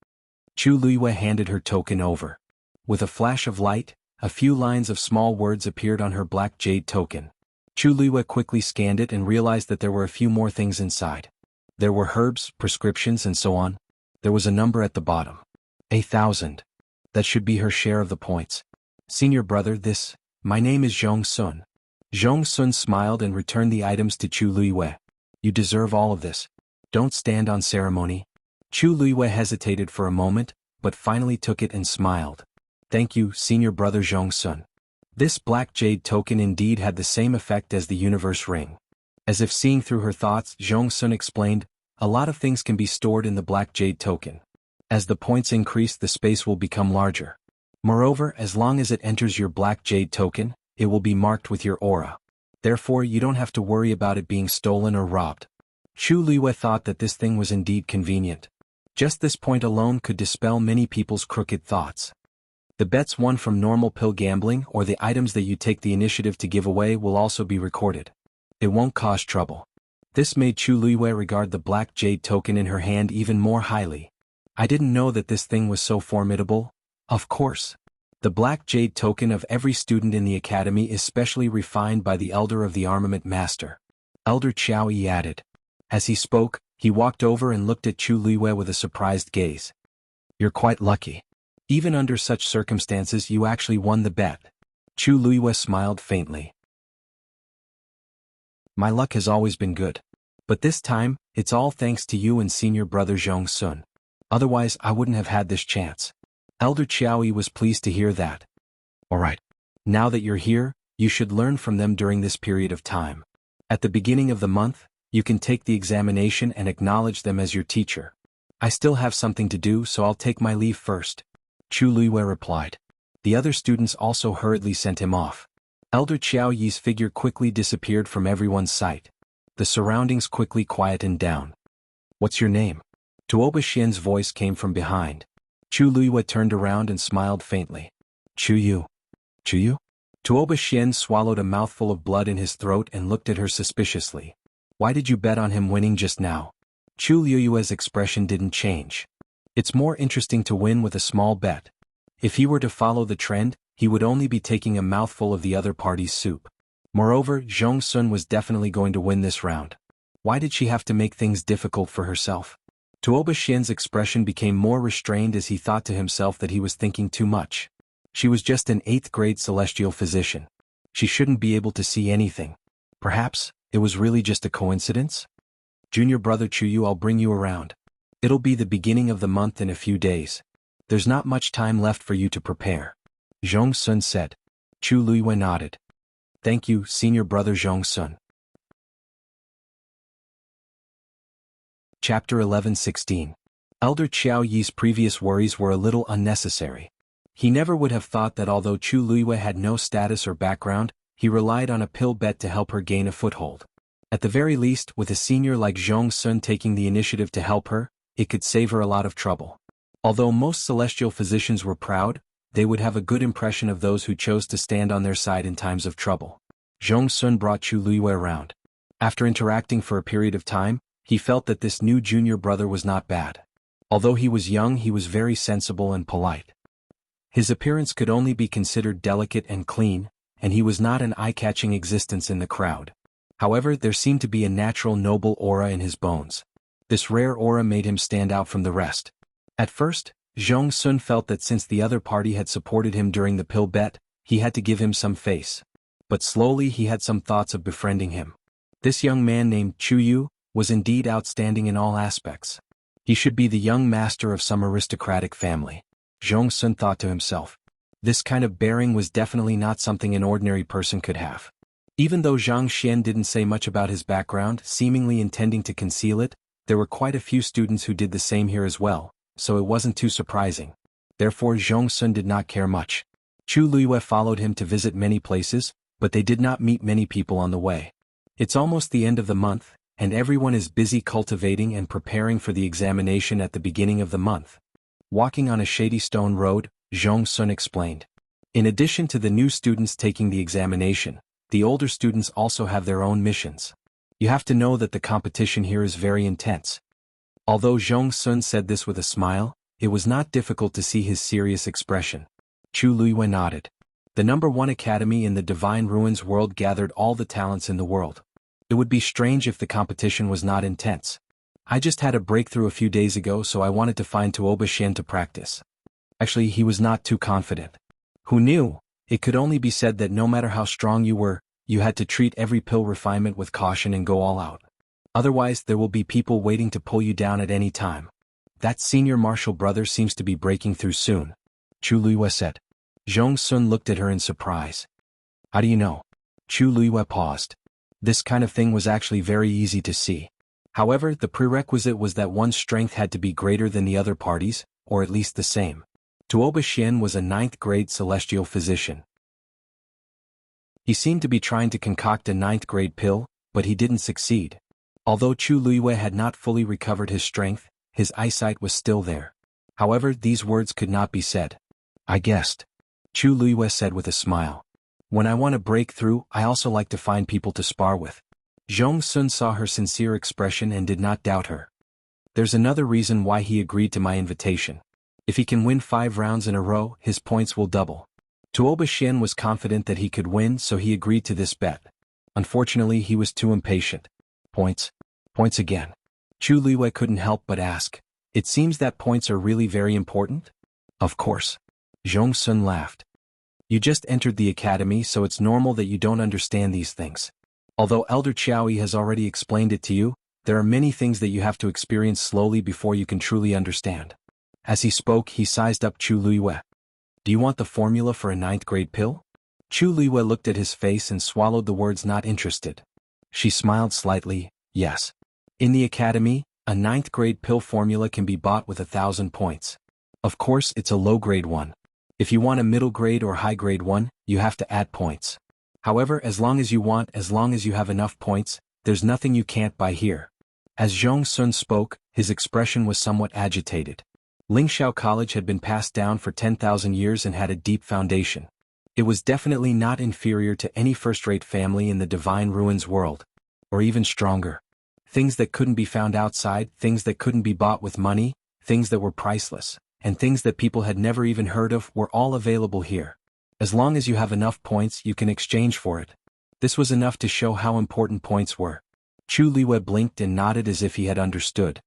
Chu Luiyue handed her token over. With a flash of light, a few lines of small words appeared on her black jade token. Chu Luiyue quickly scanned it and realized that there were a few more things inside. There were herbs, prescriptions, and so on. There was a number at the bottom. 1,000. That should be her share of the points. Senior brother, my name is Zhong Sun. Zhong Sun smiled and returned the items to Chu Luiyue. You deserve all of this. Don't stand on ceremony. Chu Luiyue hesitated for a moment, but finally took it and smiled. Thank you, senior brother Zhong-sun. This black jade token indeed had the same effect as the universe ring. As if seeing through her thoughts, Zhong-sun explained, a lot of things can be stored in the black jade token. As the points increase, the space will become larger. Moreover, as long as it enters your black jade token, it will be marked with your aura. Therefore, you don't have to worry about it being stolen or robbed. Chu Liyue thought that this thing was indeed convenient. Just this point alone could dispel many people's crooked thoughts. The bets won from normal pill gambling or the items that you take the initiative to give away will also be recorded. It won't cause trouble. This made Chu Liyue regard the black jade token in her hand even more highly. I didn't know that this thing was so formidable. Of course. The black jade token of every student in the academy is specially refined by the elder of the armament master. Elder Qiao Yi added. As he spoke, he walked over and looked at Chu Liyue with a surprised gaze. You're quite lucky. Even under such circumstances you actually won the bet. Chu Liyue smiled faintly. My luck has always been good. But this time, it's all thanks to you and senior brother Zhong-sun. Otherwise I wouldn't have had this chance. Elder Qiao Yi was pleased to hear that. Alright. Now that you're here, you should learn from them during this period of time. At the beginning of the month, you can take the examination and acknowledge them as your teacher. I still have something to do, so I'll take my leave first. Chu Liyue replied. The other students also hurriedly sent him off. Elder Qiao Yi's figure quickly disappeared from everyone's sight. The surroundings quickly quietened down. What's your name? Tuoba Xian's voice came from behind. Chu Liyue turned around and smiled faintly. Chu Yu. Chu Yu? Tuoba Xian swallowed a mouthful of blood in his throat and looked at her suspiciously. Why did you bet on him winning just now? Chu Liyue's expression didn't change. It's more interesting to win with a small bet. If he were to follow the trend, he would only be taking a mouthful of the other party's soup. Moreover, Zhong-sun was definitely going to win this round. Why did she have to make things difficult for herself? Tuoba Xian's expression became more restrained as he thought to himself that he was thinking too much. She was just an 8th grade celestial physician. She shouldn't be able to see anything. Perhaps, it was really just a coincidence? Junior brother Chu Yu, I'll bring you around. It'll be the beginning of the month in a few days. There's not much time left for you to prepare. Zhong-sun said. Chu Liyue nodded. Thank you, senior brother Zhong-sun. Chapter 11:16. Elder Qiao Yi's previous worries were a little unnecessary. He never would have thought that although Chu Liyue had no status or background, he relied on a pill bet to help her gain a foothold. At the very least, with a senior like Zhong-sun taking the initiative to help her, it could save her a lot of trouble. Although most celestial physicians were proud, they would have a good impression of those who chose to stand on their side in times of trouble. Zhong-sun brought Chu Liyue around. After interacting for a period of time, he felt that this new junior brother was not bad. Although he was young, he was very sensible and polite. His appearance could only be considered delicate and clean, and he was not an eye-catching existence in the crowd. However, there seemed to be a natural noble aura in his bones. This rare aura made him stand out from the rest. At first, Zhong-sun felt that since the other party had supported him during the pill bet, he had to give him some face. But slowly he had some thoughts of befriending him. This young man named Chu Yu was indeed outstanding in all aspects. He should be the young master of some aristocratic family. Zhong-sun thought to himself. This kind of bearing was definitely not something an ordinary person could have. Even though Zhang Xian didn't say much about his background, seemingly intending to conceal it, there were quite a few students who did the same here as well, so it wasn't too surprising. Therefore Zhong-sun did not care much. Chu Liyue followed him to visit many places, but they did not meet many people on the way. It's almost the end of the month, and everyone is busy cultivating and preparing for the examination at the beginning of the month. Walking on a shady stone road, Zhong-sun explained. In addition to the new students taking the examination, the older students also have their own missions. You have to know that the competition here is very intense. Although Zhong-sun said this with a smile, it was not difficult to see his serious expression. Chu Liyue nodded. The #1 academy in the Divine Ruins world gathered all the talents in the world. It would be strange if the competition was not intense. I just had a breakthrough a few days ago, so I wanted to find Tuoba Xian to practice. Actually, he was not too confident. Who knew? It could only be said that no matter how strong you were, you had to treat every pill refinement with caution and go all out. Otherwise, there will be people waiting to pull you down at any time. That senior martial brother seems to be breaking through soon, Chu Luiyue said. Zhong Sun looked at her in surprise. How do you know? Chu Luiyue paused. This kind of thing was actually very easy to see. However, the prerequisite was that one's strength had to be greater than the other party's, or at least the same. Tuoba Xian was a 9th-grade celestial physician. He seemed to be trying to concoct a 9th-grade pill, but he didn't succeed. Although Chu Luiyue had not fully recovered his strength, his eyesight was still there. However, these words could not be said. I guessed. Chu Luiyue said with a smile. When I want to break through, I also like to find people to spar with. Zhong Sun saw her sincere expression and did not doubt her. There's another reason why he agreed to my invitation. If he can win 5 rounds in a row, his points will double. Tuoba Xian was confident that he could win, so he agreed to this bet. Unfortunately, he was too impatient. Points? Points again. Chu Luiyue couldn't help but ask. It seems that points are really very important? Of course. Zhong Sun laughed. You just entered the academy, so it's normal that you don't understand these things. Although Elder Qiaoyi has already explained it to you, there are many things that you have to experience slowly before you can truly understand. As he spoke, he sized up Chu Luiyue. Do you want the formula for a 9th-grade pill? Chu Luiyue looked at his face and swallowed the words not interested. She smiled slightly, yes. In the academy, a 9th-grade pill formula can be bought with 1,000 points. Of course, it's a low-grade one. If you want a middle-grade or high-grade one, you have to add points. However, as long as you have enough points, there's nothing you can't buy here. As Zhong Sun spoke, his expression was somewhat agitated. Lingxiao College had been passed down for 10,000 years and had a deep foundation. It was definitely not inferior to any first-rate family in the Divine Ruins world. Or even stronger. Things that couldn't be found outside, things that couldn't be bought with money, things that were priceless, and things that people had never even heard of were all available here. As long as you have enough points, you can exchange for it. This was enough to show how important points were. Chu Luiyue blinked and nodded as if he had understood.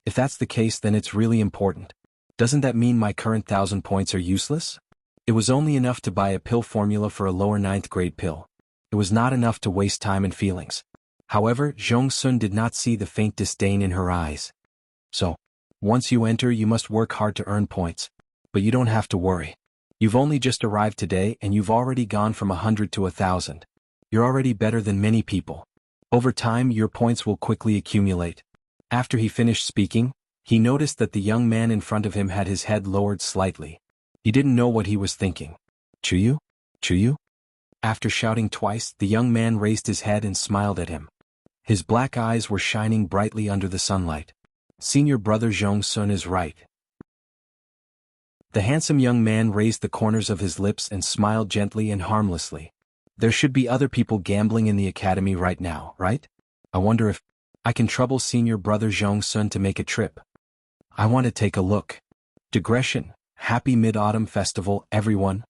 If that's the case, then it's really important. Doesn't that mean my current 1,000 points are useless? It was only enough to buy a pill formula for a lower 9th-grade pill. It was not enough to waste time and feelings. However, Zhong Sun did not see the faint disdain in her eyes. So, once you enter, you must work hard to earn points. But you don't have to worry. You've only just arrived today and you've already gone from 100 to 1,000. You're already better than many people. Over time, your points will quickly accumulate. After he finished speaking, he noticed that the young man in front of him had his head lowered slightly. He didn't know what he was thinking. Chuyu? Chuyu? After shouting twice, the young man raised his head and smiled at him. His black eyes were shining brightly under the sunlight. Senior brother Zhong Sun is right. The handsome young man raised the corners of his lips and smiled gently and harmlessly. There should be other people gambling in the academy right now, right? I wonder if I can trouble senior brother Zhong Sun to make a trip. I want to take a look. Digression. Happy Mid-Autumn Festival, everyone.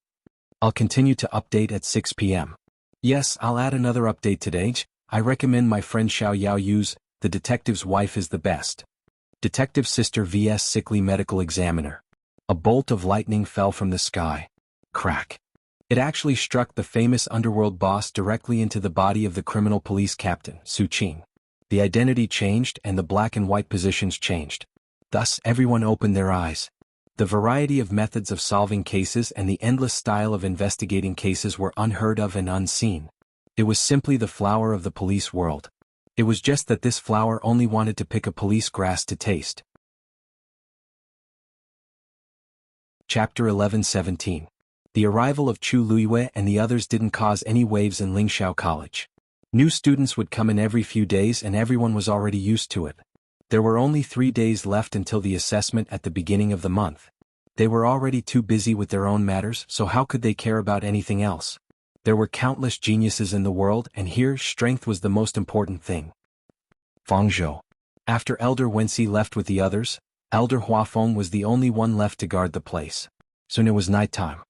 I'll continue to update at 6 p.m. Yes, I'll add another update today. I recommend my friend Xiao Yao Yu's The Detective's Wife is the Best. Detective Sister vs. Sickly Medical Examiner. A bolt of lightning fell from the sky. Crack. It actually struck the famous underworld boss directly into the body of the criminal police captain, Su Qing. The identity changed and the black and white positions changed. Thus, everyone opened their eyes. The variety of methods of solving cases and the endless style of investigating cases were unheard of and unseen. It was simply the flower of the police world. It was just that this flower only wanted to pick a police grass to taste. Chapter 11:17. The arrival of Chu Luiyue and the others didn't cause any waves in Lingxiao College. New students would come in every few days and everyone was already used to it. There were only 3 days left until the assessment at the beginning of the month. They were already too busy with their own matters, so how could they care about anything else? There were countless geniuses in the world, and here strength was the most important thing. Fangzhou. After Elder Wenxi left with the others, Elder Huafeng was the only one left to guard the place. Soon it was nighttime.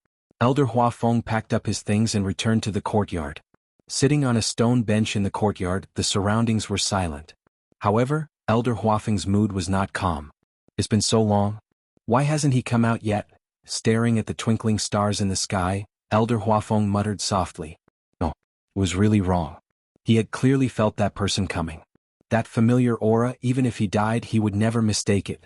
Elder Huafeng packed up his things and returned to the courtyard. Sitting on a stone bench in the courtyard, the surroundings were silent. However, Elder Huafeng's mood was not calm. It's been so long. Why hasn't he come out yet? Staring at the twinkling stars in the sky, Elder Huafeng muttered softly. No, it was really wrong. He had clearly felt that person coming. That familiar aura, even if he died, he would never mistake it.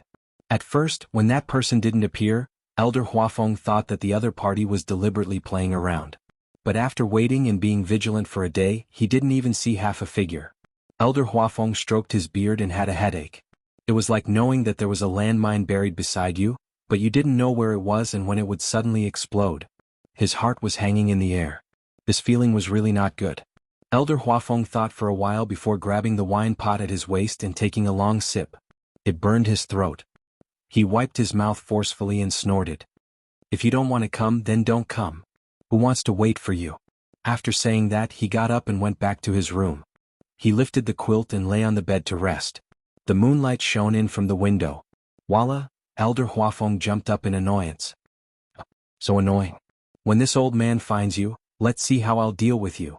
At first, when that person didn't appear, Elder Huafeng thought that the other party was deliberately playing around. But after waiting and being vigilant for a day, he didn't even see half a figure. Elder Huafeng stroked his beard and had a headache. It was like knowing that there was a landmine buried beside you, but you didn't know where it was and when it would suddenly explode. His heart was hanging in the air. This feeling was really not good. Elder Huafeng thought for a while before grabbing the wine pot at his waist and taking a long sip. It burned his throat. He wiped his mouth forcefully and snorted. "If you don't want to come, then don't come. Who wants to wait for you?" After saying that, he got up and went back to his room. He lifted the quilt and lay on the bed to rest. The moonlight shone in from the window. Voila! Elder Huafeng jumped up in annoyance. "So annoying. When this old man finds you, let's see how I'll deal with you."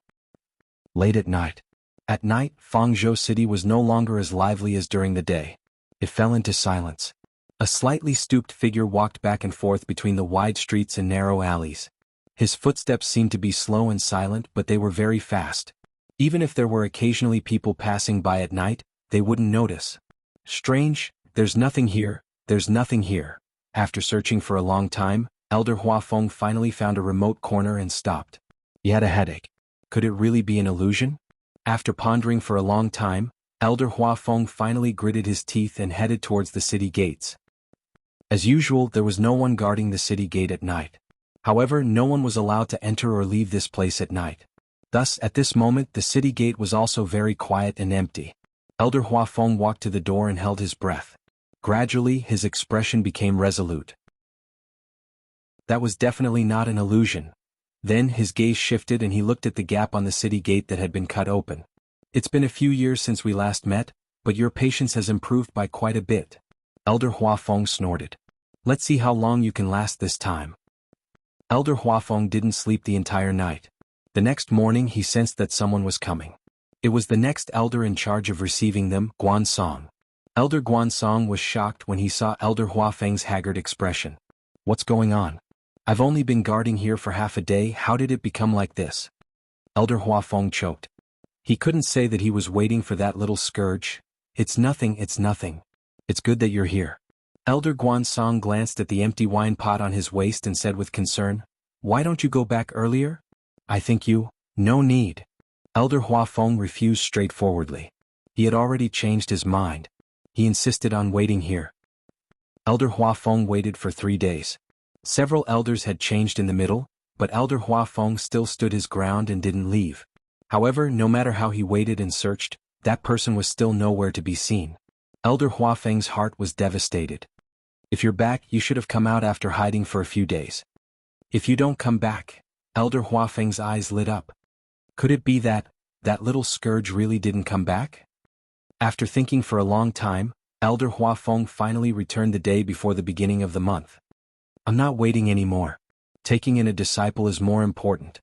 Late at night. At night, Fangzhou City was no longer as lively as during the day. It fell into silence. A slightly stooped figure walked back and forth between the wide streets and narrow alleys. His footsteps seemed to be slow and silent, but they were very fast. Even if there were occasionally people passing by at night, they wouldn't notice. "Strange, there's nothing here, there's nothing here." After searching for a long time, Elder Huafeng finally found a remote corner and stopped. He had a headache. Could it really be an illusion? After pondering for a long time, Elder Huafeng finally gritted his teeth and headed towards the city gates. As usual, there was no one guarding the city gate at night. However, no one was allowed to enter or leave this place at night. Thus, at this moment, the city gate was also very quiet and empty. Elder Huafeng walked to the door and held his breath. Gradually, his expression became resolute. That was definitely not an illusion. Then his gaze shifted and he looked at the gap on the city gate that had been cut open. "It's been a few years since we last met, but your patience has improved by quite a bit." Elder Huafeng snorted. "Let's see how long you can last this time." Elder Huafeng didn't sleep the entire night. The next morning he sensed that someone was coming. It was the next elder in charge of receiving them, Guansong. Elder Guansong was shocked when he saw Elder Huafeng's haggard expression. "What's going on? I've only been guarding here for half a day, how did it become like this?" Elder Huafeng choked. He couldn't say that he was waiting for that little scourge. It's nothing. It's good that you're here." Elder Guansong glanced at the empty wine pot on his waist and said with concern, "Why don't you go back earlier?" "I think you—" "No need." Elder Huafeng refused straightforwardly. He had already changed his mind. He insisted on waiting here. Elder Huafeng waited for 3 days. Several elders had changed in the middle, but Elder Huafeng still stood his ground and didn't leave. However, no matter how he waited and searched, that person was still nowhere to be seen. Elder Huafeng's heart was devastated. "If you're back, you should have come out after hiding for a few days." "If you don't come back..." Elder Huafeng's eyes lit up. Could it be that little scourge really didn't come back? After thinking for a long time, Elder Huafeng finally returned the day before the beginning of the month. "I'm not waiting anymore. Taking in a disciple is more important."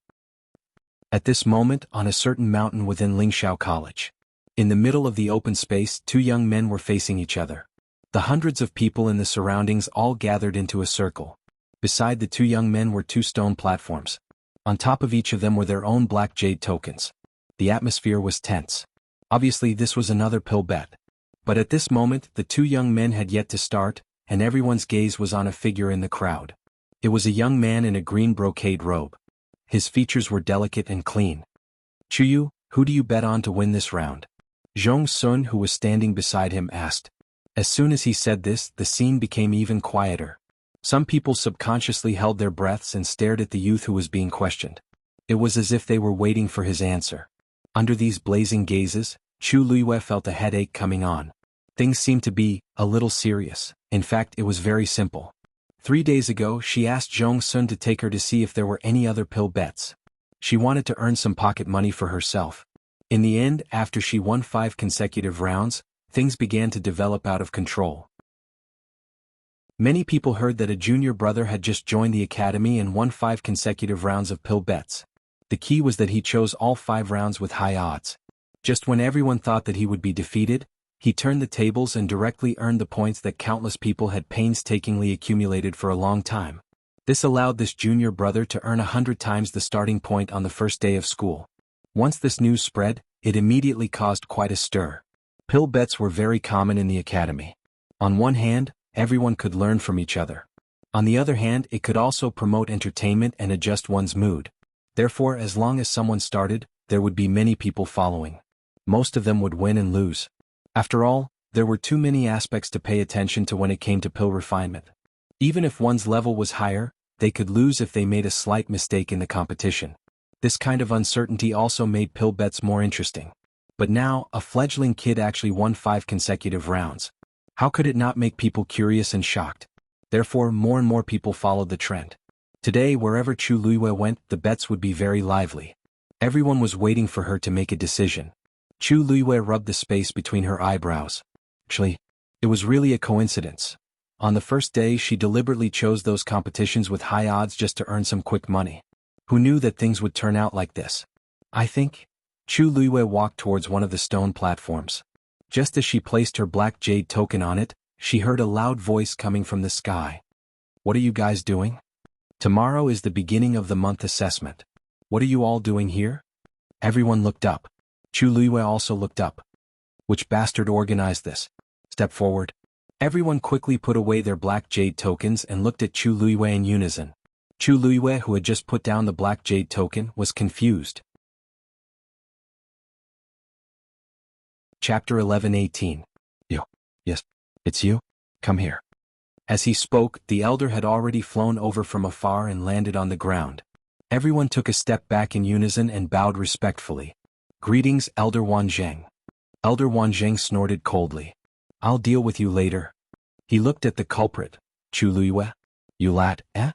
At this moment, on a certain mountain within Lingxiao College, in the middle of the open space, 2 young men were facing each other. The hundreds of people in the surroundings all gathered into a circle. Beside the 2 young men were 2 stone platforms. On top of each of them were their own black jade tokens. The atmosphere was tense. Obviously, this was another pill bet. But at this moment, the 2 young men had yet to start, and everyone's gaze was on a figure in the crowd. It was a young man in a green brocade robe. His features were delicate and clean. "Chuyu, who do you bet on to win this round?" Zhong Sun, who was standing beside him, asked. As soon as he said this, the scene became even quieter. Some people subconsciously held their breaths and stared at the youth who was being questioned. It was as if they were waiting for his answer. Under these blazing gazes, Chu Luiyue felt a headache coming on. Things seemed to be a little serious. In fact, it was very simple. 3 days ago, she asked Zhong Sun to take her to see if there were any other pill bets. She wanted to earn some pocket money for herself. In the end, after she won 5 consecutive rounds, things began to develop out of control. Many people heard that a junior brother had just joined the academy and won 5 consecutive rounds of pill bets. The key was that he chose all 5 rounds with high odds. Just when everyone thought that he would be defeated, he turned the tables and directly earned the points that countless people had painstakingly accumulated for a long time. This allowed this junior brother to earn 100 times the starting point on the first day of school. Once this news spread, it immediately caused quite a stir. Pill bets were very common in the academy. On one hand, everyone could learn from each other. On the other hand, it could also promote entertainment and adjust one's mood. Therefore, as long as someone started, there would be many people following. Most of them would win and lose. After all, there were too many aspects to pay attention to when it came to pill refinement. Even if one's level was higher, they could lose if they made a slight mistake in the competition. This kind of uncertainty also made pill bets more interesting. But now, a fledgling kid actually won 5 consecutive rounds. How could it not make people curious and shocked? Therefore, more and more people followed the trend. Today, wherever Chu Luiyue went, the bets would be very lively. Everyone was waiting for her to make a decision. Chu Luiyue rubbed the space between her eyebrows. Actually, it was really a coincidence. On the first day, she deliberately chose those competitions with high odds just to earn some quick money. Who knew that things would turn out like this? I think. Chu Luiyue walked towards one of the stone platforms. Just as she placed her black jade token on it, she heard a loud voice coming from the sky. What are you guys doing? Tomorrow is the beginning of the month assessment. What are you all doing here? Everyone looked up. Chu Luiyue also looked up. Which bastard organized this? Step forward. Everyone quickly put away their black jade tokens and looked at Chu Luiyue in unison. Chu Luiyue, who had just put down the black jade token, was confused. Chapter 11:18. You. Yes, it's you? Come here. As he spoke, the elder had already flown over from afar and landed on the ground. Everyone took a step back in unison and bowed respectfully. Greetings, Elder Wanzheng. Elder Wanzheng snorted coldly. I'll deal with you later. He looked at the culprit. Chu Luiyue? You lad, eh?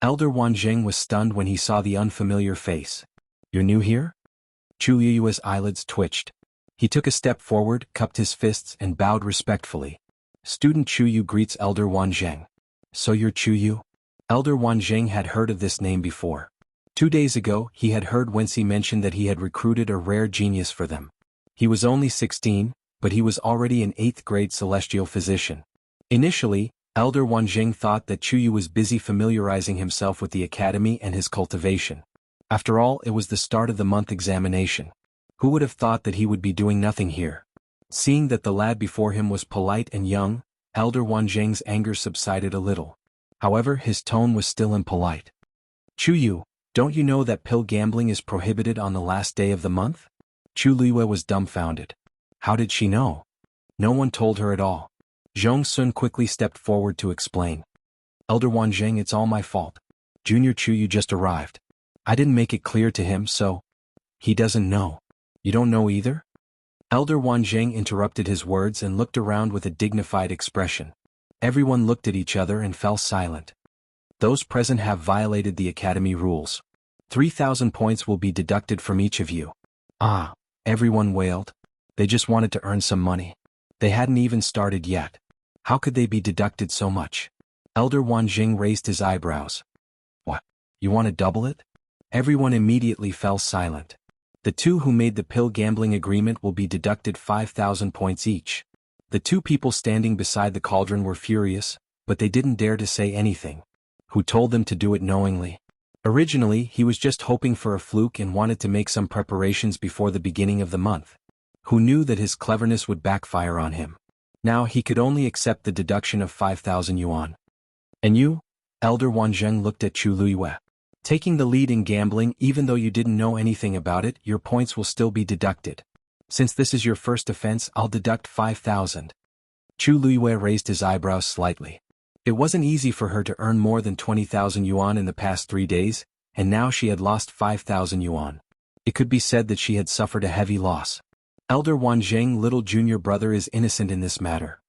Elder Wanzheng was stunned when he saw the unfamiliar face. You're new here? Chu Luiyue's eyelids twitched. He took a step forward, cupped his fists, and bowed respectfully. Student Chu Yu greets Elder Wanzheng. So you're Chu Yu? Elder Wanzheng had heard of this name before. 2 days ago, he had heard Wensi mention that he had recruited a rare genius for them. He was only 16, but he was already an 8th grade celestial physician. Initially, Elder Wanzheng thought that Chu Yu was busy familiarizing himself with the academy and his cultivation. After all, it was the start of the month examination. Who would have thought that he would be doing nothing here? Seeing that the lad before him was polite and young, Elder Wanzheng's anger subsided a little. However, his tone was still impolite. Chu Yu, don't you know that pill gambling is prohibited on the last day of the month? Chu Luiyue was dumbfounded. How did she know? No one told her at all. Zhong Sun quickly stepped forward to explain. Elder Wanzheng, it's all my fault. Junior Chu Yu just arrived. I didn't make it clear to him, so... He doesn't know. You don't know either? Elder Wanzheng interrupted his words and looked around with a dignified expression. Everyone looked at each other and fell silent. Those present have violated the academy rules. 3,000 points will be deducted from each of you. Ah, everyone wailed. They just wanted to earn some money. They hadn't even started yet. How could they be deducted so much? Elder Wanzheng raised his eyebrows. What? You want to double it? Everyone immediately fell silent. The 2 who made the pill gambling agreement will be deducted 5,000 points each. The 2 people standing beside the cauldron were furious, but they didn't dare to say anything. Who told them to do it knowingly? Originally, he was just hoping for a fluke and wanted to make some preparations before the beginning of the month. Who knew that his cleverness would backfire on him? Now he could only accept the deduction of 5,000 yuan. And you? Elder Wanzheng looked at Chu Luiyue. Taking the lead in gambling, even though you didn't know anything about it, your points will still be deducted. Since this is your first offense, I'll deduct 5,000. Chu Luiyue raised his eyebrows slightly. It wasn't easy for her to earn more than 20,000 yuan in the past 3 days, and now she had lost 5,000 yuan. It could be said that she had suffered a heavy loss. Elder Wanzheng, little junior brother, is innocent in this matter.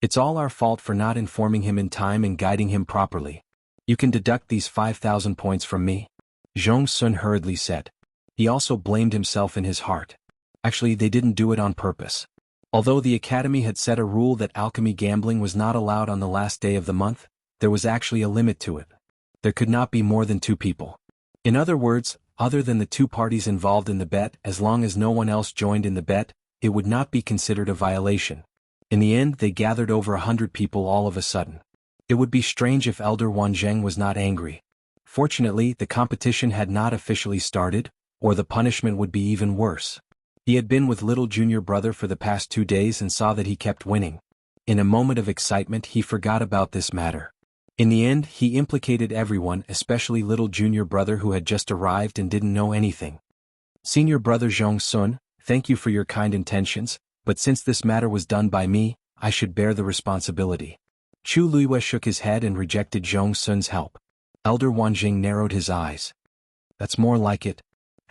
It's all our fault for not informing him in time and guiding him properly. You can deduct these 5,000 points from me. Zhong Sun hurriedly said. He also blamed himself in his heart. Actually, they didn't do it on purpose. Although the academy had set a rule that alchemy gambling was not allowed on the last day of the month, there was actually a limit to it. There could not be more than 2 people. In other words, other than the 2 parties involved in the bet, as long as no one else joined in the bet, it would not be considered a violation. In the end, they gathered over 100 people all of a sudden. It would be strange if Elder Wanzheng was not angry. Fortunately, the competition had not officially started, or the punishment would be even worse. He had been with little junior brother for the past 2 days and saw that he kept winning. In a moment of excitement he forgot about this matter. In the end he implicated everyone, especially little junior brother who had just arrived and didn't know anything. Senior brother Zhong Sun, thank you for your kind intentions, but since this matter was done by me, I should bear the responsibility. Chu Luiyue shook his head and rejected Zhong Sun's help. Elder Wanjing narrowed his eyes. That's more like it.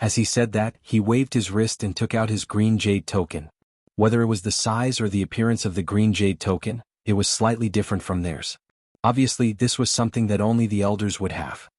As he said that, he waved his wrist and took out his green jade token. Whether it was the size or the appearance of the green jade token, it was slightly different from theirs. Obviously, this was something that only the elders would have.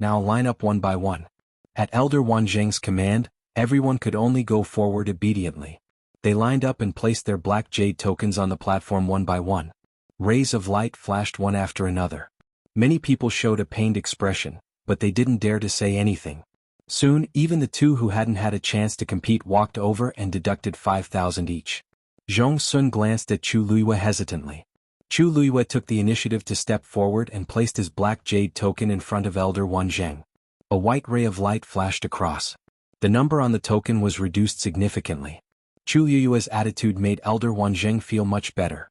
Now line up one by one. At Elder Wanjing's command, everyone could only go forward obediently. They lined up and placed their black jade tokens on the platform one by one. Rays of light flashed one after another. Many people showed a pained expression, but they didn't dare to say anything. Soon, even the two who hadn't had a chance to compete walked over and deducted 5,000 each. Zhong Sun glanced at Chu Luiyue hesitantly. Chu Luiyue took the initiative to step forward and placed his black jade token in front of Elder Wanjing. A white ray of light flashed across. The number on the token was reduced significantly. Chu Luiyue's attitude made Elder Wanjing feel much better.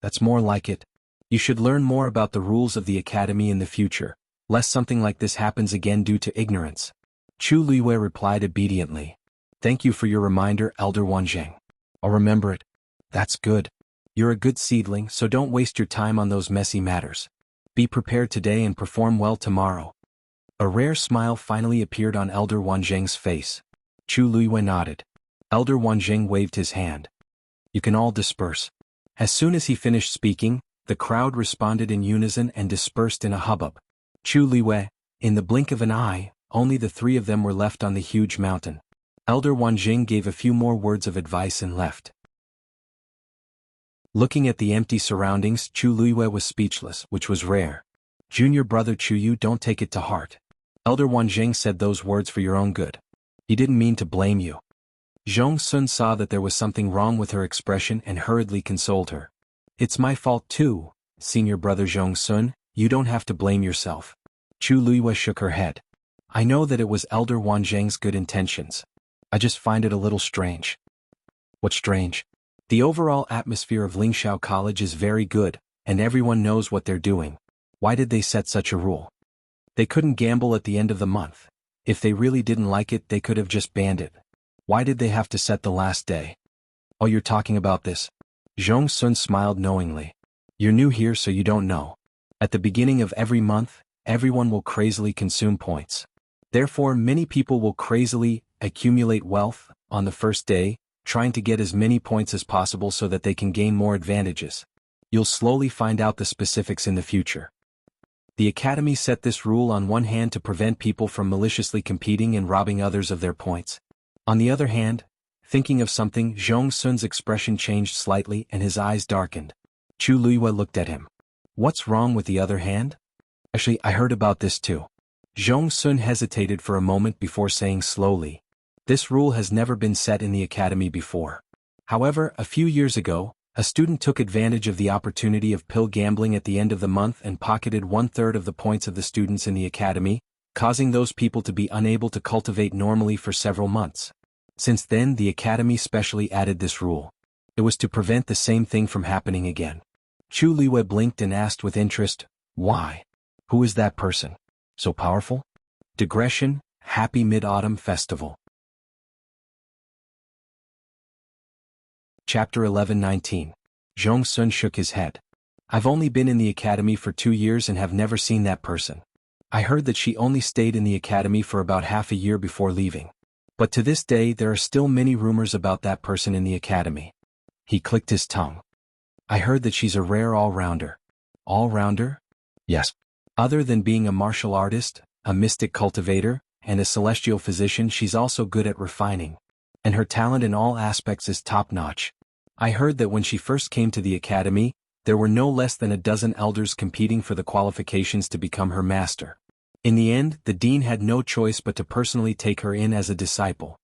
That's more like it. You should learn more about the rules of the academy in the future, lest something like this happens again due to ignorance. Chu Luiyue replied obediently. Thank you for your reminder, Elder Wanjing. I'll remember it. That's good. You're a good seedling, so don't waste your time on those messy matters. Be prepared today and perform well tomorrow. A rare smile finally appeared on Elder Wanjing's face. Chu Luiyue nodded. Elder Wanjing waved his hand. You can all disperse. As soon as he finished speaking, the crowd responded in unison and dispersed in a hubbub. Chu Luiyue, in the blink of an eye, only the three of them were left on the huge mountain. Elder Wanjing gave a few more words of advice and left. Looking at the empty surroundings, Chu Luiyue was speechless, which was rare. Junior brother Chu Yu, don't take it to heart. Elder Wanjing said those words for your own good. He didn't mean to blame you. Zhong Sun saw that there was something wrong with her expression and hurriedly consoled her. It's my fault too, senior brother Zhong Sun, you don't have to blame yourself. Chu Luiyue shook her head. I know that it was Elder Wanjing's good intentions. I just find it a little strange. What's strange? The overall atmosphere of Lingxiao College is very good, and everyone knows what they're doing. Why did they set such a rule? They couldn't gamble at the end of the month. If they really didn't like it, they could have just banned it. Why did they have to set the last day? Oh, you're talking about this? Zhong Sun smiled knowingly. You're new here, so you don't know. At the beginning of every month, everyone will crazily consume points. Therefore, many people will crazily accumulate wealth on the first day, trying to get as many points as possible so that they can gain more advantages. You'll slowly find out the specifics in the future. The Academy set this rule on one hand to prevent people from maliciously competing and robbing others of their points. On the other hand, thinking of something, Zhong Sun's expression changed slightly and his eyes darkened. Chu Luiyue looked at him. What's wrong with the other hand? Actually, I heard about this too. Zhong Sun hesitated for a moment before saying slowly, this rule has never been set in the academy before. However, a few years ago, a student took advantage of the opportunity of pill gambling at the end of the month and pocketed 1/3 of the points of the students in the academy, causing those people to be unable to cultivate normally for several months. Since then, the academy specially added this rule. It was to prevent the same thing from happening again. Chu Luiyue blinked and asked with interest, why? Who is that person? So powerful? Digression, Happy Mid-Autumn Festival. Chapter 11:19. Zhong Sun shook his head. I've only been in the academy for 2 years and have never seen that person. I heard that she only stayed in the academy for about half a year before leaving. But to this day there are still many rumors about that person in the academy. He clicked his tongue. I heard that she's a rare all-rounder. All-rounder? Yes. Other than being a martial artist, a mystic cultivator, and a celestial physician, she's also good at refining. And her talent in all aspects is top-notch. I heard that when she first came to the academy, there were no less than a dozen elders competing for the qualifications to become her master. In the end, the dean had no choice but to personally take her in as a disciple.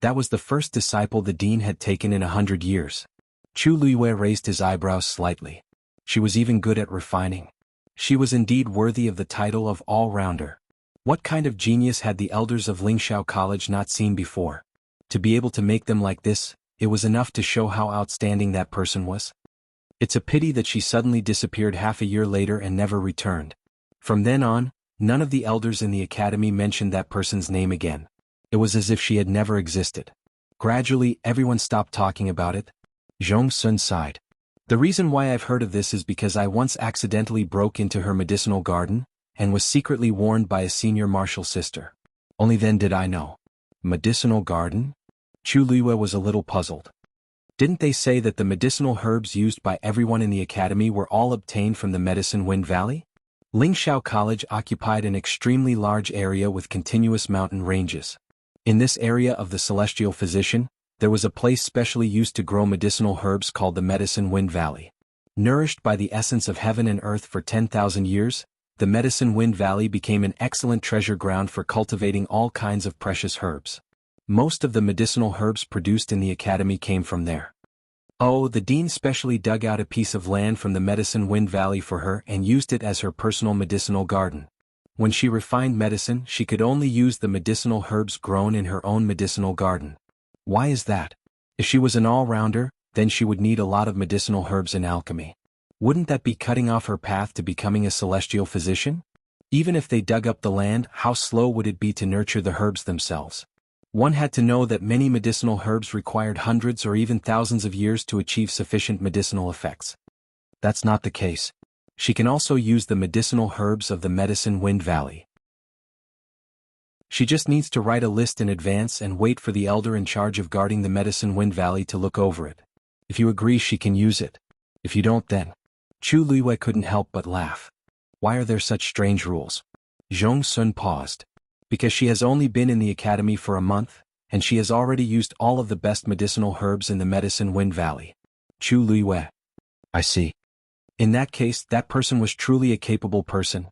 That was the first disciple the dean had taken in 100 years. Chu Luiyue raised his eyebrows slightly. She was even good at refining. She was indeed worthy of the title of all-rounder. What kind of genius had the elders of Lingxiao College not seen before? To be able to make them like this, it was enough to show how outstanding that person was. It's a pity that she suddenly disappeared half a year later and never returned. From then on, none of the elders in the academy mentioned that person's name again. It was as if she had never existed. Gradually, everyone stopped talking about it. Zhong Sun sighed. The reason why I've heard of this is because I once accidentally broke into her medicinal garden, and was secretly warned by a senior martial sister. Only then did I know. Medicinal garden? Chu Luiyue was a little puzzled. Didn't they say that the medicinal herbs used by everyone in the academy were all obtained from the Medicine Wind Valley? Lingxiao College occupied an extremely large area with continuous mountain ranges. In this area of the celestial physician, there was a place specially used to grow medicinal herbs called the Medicine Wind Valley. Nourished by the essence of heaven and earth for 10,000 years, the Medicine Wind Valley became an excellent treasure ground for cultivating all kinds of precious herbs. Most of the medicinal herbs produced in the academy came from there. Oh, the dean specially dug out a piece of land from the Medicine Wind Valley for her and used it as her personal medicinal garden. When she refined medicine, she could only use the medicinal herbs grown in her own medicinal garden. Why is that? If she was an all-rounder, then she would need a lot of medicinal herbs in alchemy. Wouldn't that be cutting off her path to becoming a celestial physician? Even if they dug up the land, how slow would it be to nurture the herbs themselves? One had to know that many medicinal herbs required hundreds or even thousands of years to achieve sufficient medicinal effects. That's not the case. She can also use the medicinal herbs of the Medicine Wind Valley. She just needs to write a list in advance and wait for the elder in charge of guarding the Medicine Wind Valley to look over it. If you agree, she can use it. If you don't, then. Chu Luiyue couldn't help but laugh. Why are there such strange rules? Zhong Sun paused. Because she has only been in the academy for a month, and she has already used all of the best medicinal herbs in the Medicine Wind Valley. Chu Luiyue. I see. In that case, that person was truly a capable person.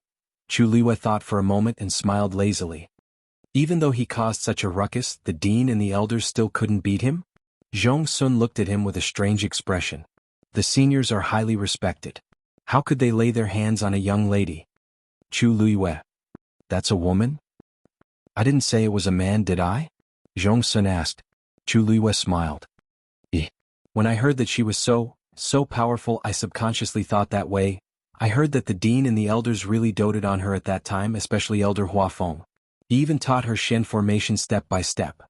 Chu Luiyue thought for a moment and smiled lazily. Even though he caused such a ruckus, the dean and the elders still couldn't beat him? Zhong Sun looked at him with a strange expression. The seniors are highly respected. How could they lay their hands on a young lady? Chu Luiyue. That's a woman? I didn't say it was a man, did I? Zhong Sun asked. Chu Luiyue smiled. When I heard that she was so powerful, I subconsciously thought that way. I heard that the dean and the elders really doted on her at that time, especially Elder Huafeng. He even taught her Shen formation step by step.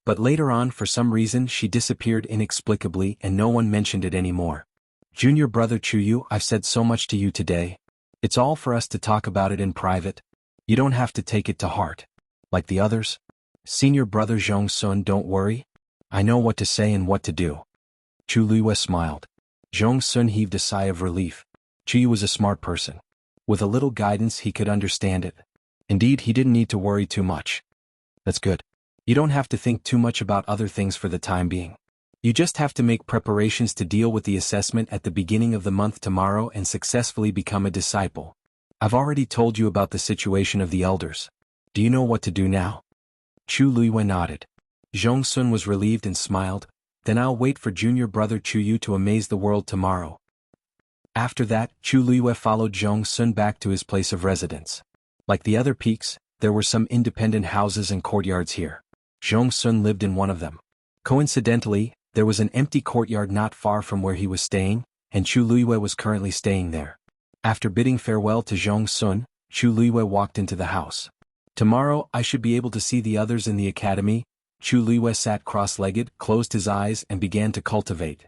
But later on, for some reason, she disappeared inexplicably and no one mentioned it anymore. Junior brother Chuyu, I've said so much to you today. It's all for us to talk about it in private. You don't have to take it to heart. Like the others? Senior brother Zhong Sun, don't worry. I know what to say and what to do. Chu Luiyue smiled. Zhong Sun heaved a sigh of relief. Chuyu was a smart person. With a little guidance he could understand it. Indeed, he didn't need to worry too much. That's good. You don't have to think too much about other things for the time being. You just have to make preparations to deal with the assessment at the beginning of the month tomorrow and successfully become a disciple. I've already told you about the situation of the elders. Do you know what to do now? Chu Luiyue nodded. Zhong Sun was relieved and smiled. Then I'll wait for junior brother Chuyu to amaze the world tomorrow. After that, Chu Luiyue followed Zhong Sun back to his place of residence. Like the other peaks, there were some independent houses and courtyards here. Zhong Sun lived in one of them. Coincidentally, there was an empty courtyard not far from where he was staying, and Chu Luiyue was currently staying there. After bidding farewell to Zhong Sun, Chu Luiyue walked into the house. Tomorrow I should be able to see the others in the academy. Chu Luiyue sat cross-legged, closed his eyes and began to cultivate.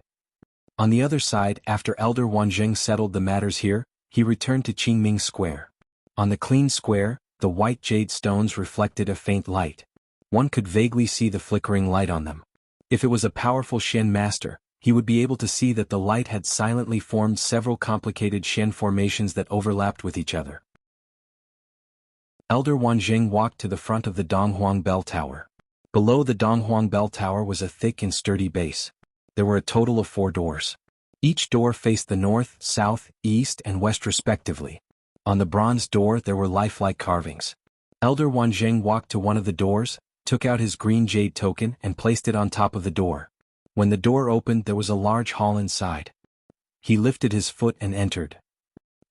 On the other side, after Elder Wanzheng settled the matters here, he returned to Qingming Square. On the clean square, the white jade stones reflected a faint light. One could vaguely see the flickering light on them. If it was a powerful Shen master, he would be able to see that the light had silently formed several complicated Shen formations that overlapped with each other. Elder Wanzheng walked to the front of the Donghuang Bell Tower. Below the Donghuang Bell Tower was a thick and sturdy base. There were a total of 4 doors. Each door faced the north, south, east, and west respectively. On the bronze door there were lifelike carvings. Elder Wanzheng walked to one of the doors, took out his green jade token and placed it on top of the door. When the door opened, there was a large hall inside. He lifted his foot and entered.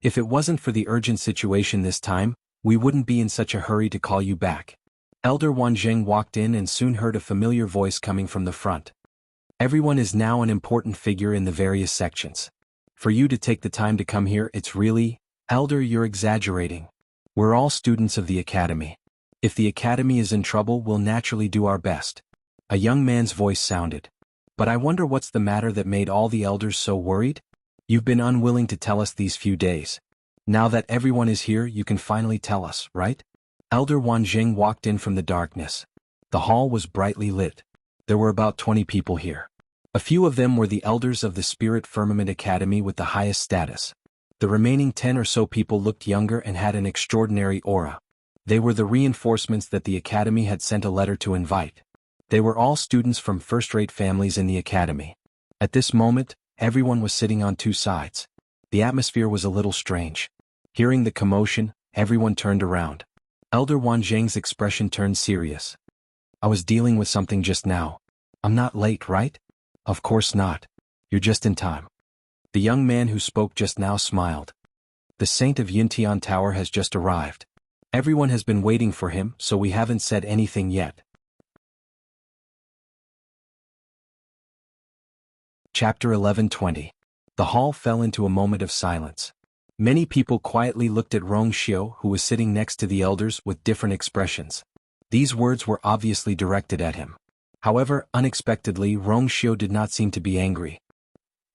If it wasn't for the urgent situation this time, we wouldn't be in such a hurry to call you back. Elder Wanzheng walked in and soon heard a familiar voice coming from the front. Everyone is now an important figure in the various sections. For you to take the time to come here, it's really, Elder, you're exaggerating. We're all students of the academy. If the academy is in trouble, we'll naturally do our best. A young man's voice sounded. But I wonder what's the matter that made all the elders so worried? You've been unwilling to tell us these few days. Now that everyone is here, you can finally tell us, right? Elder Wanjing walked in from the darkness. The hall was brightly lit. There were about 20 people here. A few of them were the elders of the Spirit Firmament Academy with the highest status. The remaining 10 or so people looked younger and had an extraordinary aura. They were the reinforcements that the academy had sent a letter to invite. They were all students from first-rate families in the academy. At this moment, everyone was sitting on two sides. The atmosphere was a little strange. Hearing the commotion, everyone turned around. Elder Wanjing's expression turned serious. I was dealing with something just now. I'm not late, right? Of course not. You're just in time. The young man who spoke just now smiled. The Saint of Yuntian Tower has just arrived. Everyone has been waiting for him, so we haven't said anything yet. Chapter 11:20. The hall fell into a moment of silence. Many people quietly looked at Rong Xiu, who was sitting next to the elders, with different expressions. These words were obviously directed at him. However, unexpectedly, Rong Xiu did not seem to be angry.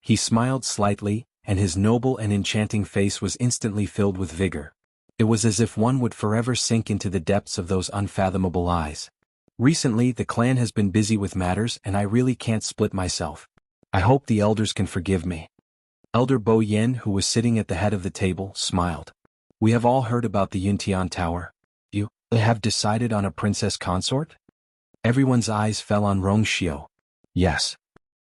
He smiled slightly, and his noble and enchanting face was instantly filled with vigor. It was as if one would forever sink into the depths of those unfathomable eyes. Recently, the clan has been busy with matters, and I really can't split myself. I hope the elders can forgive me. Elder Bo Yen, who was sitting at the head of the table, smiled. We have all heard about the Yuntian Tower. You have decided on a princess consort? Everyone's eyes fell on Rong Xiu. Yes.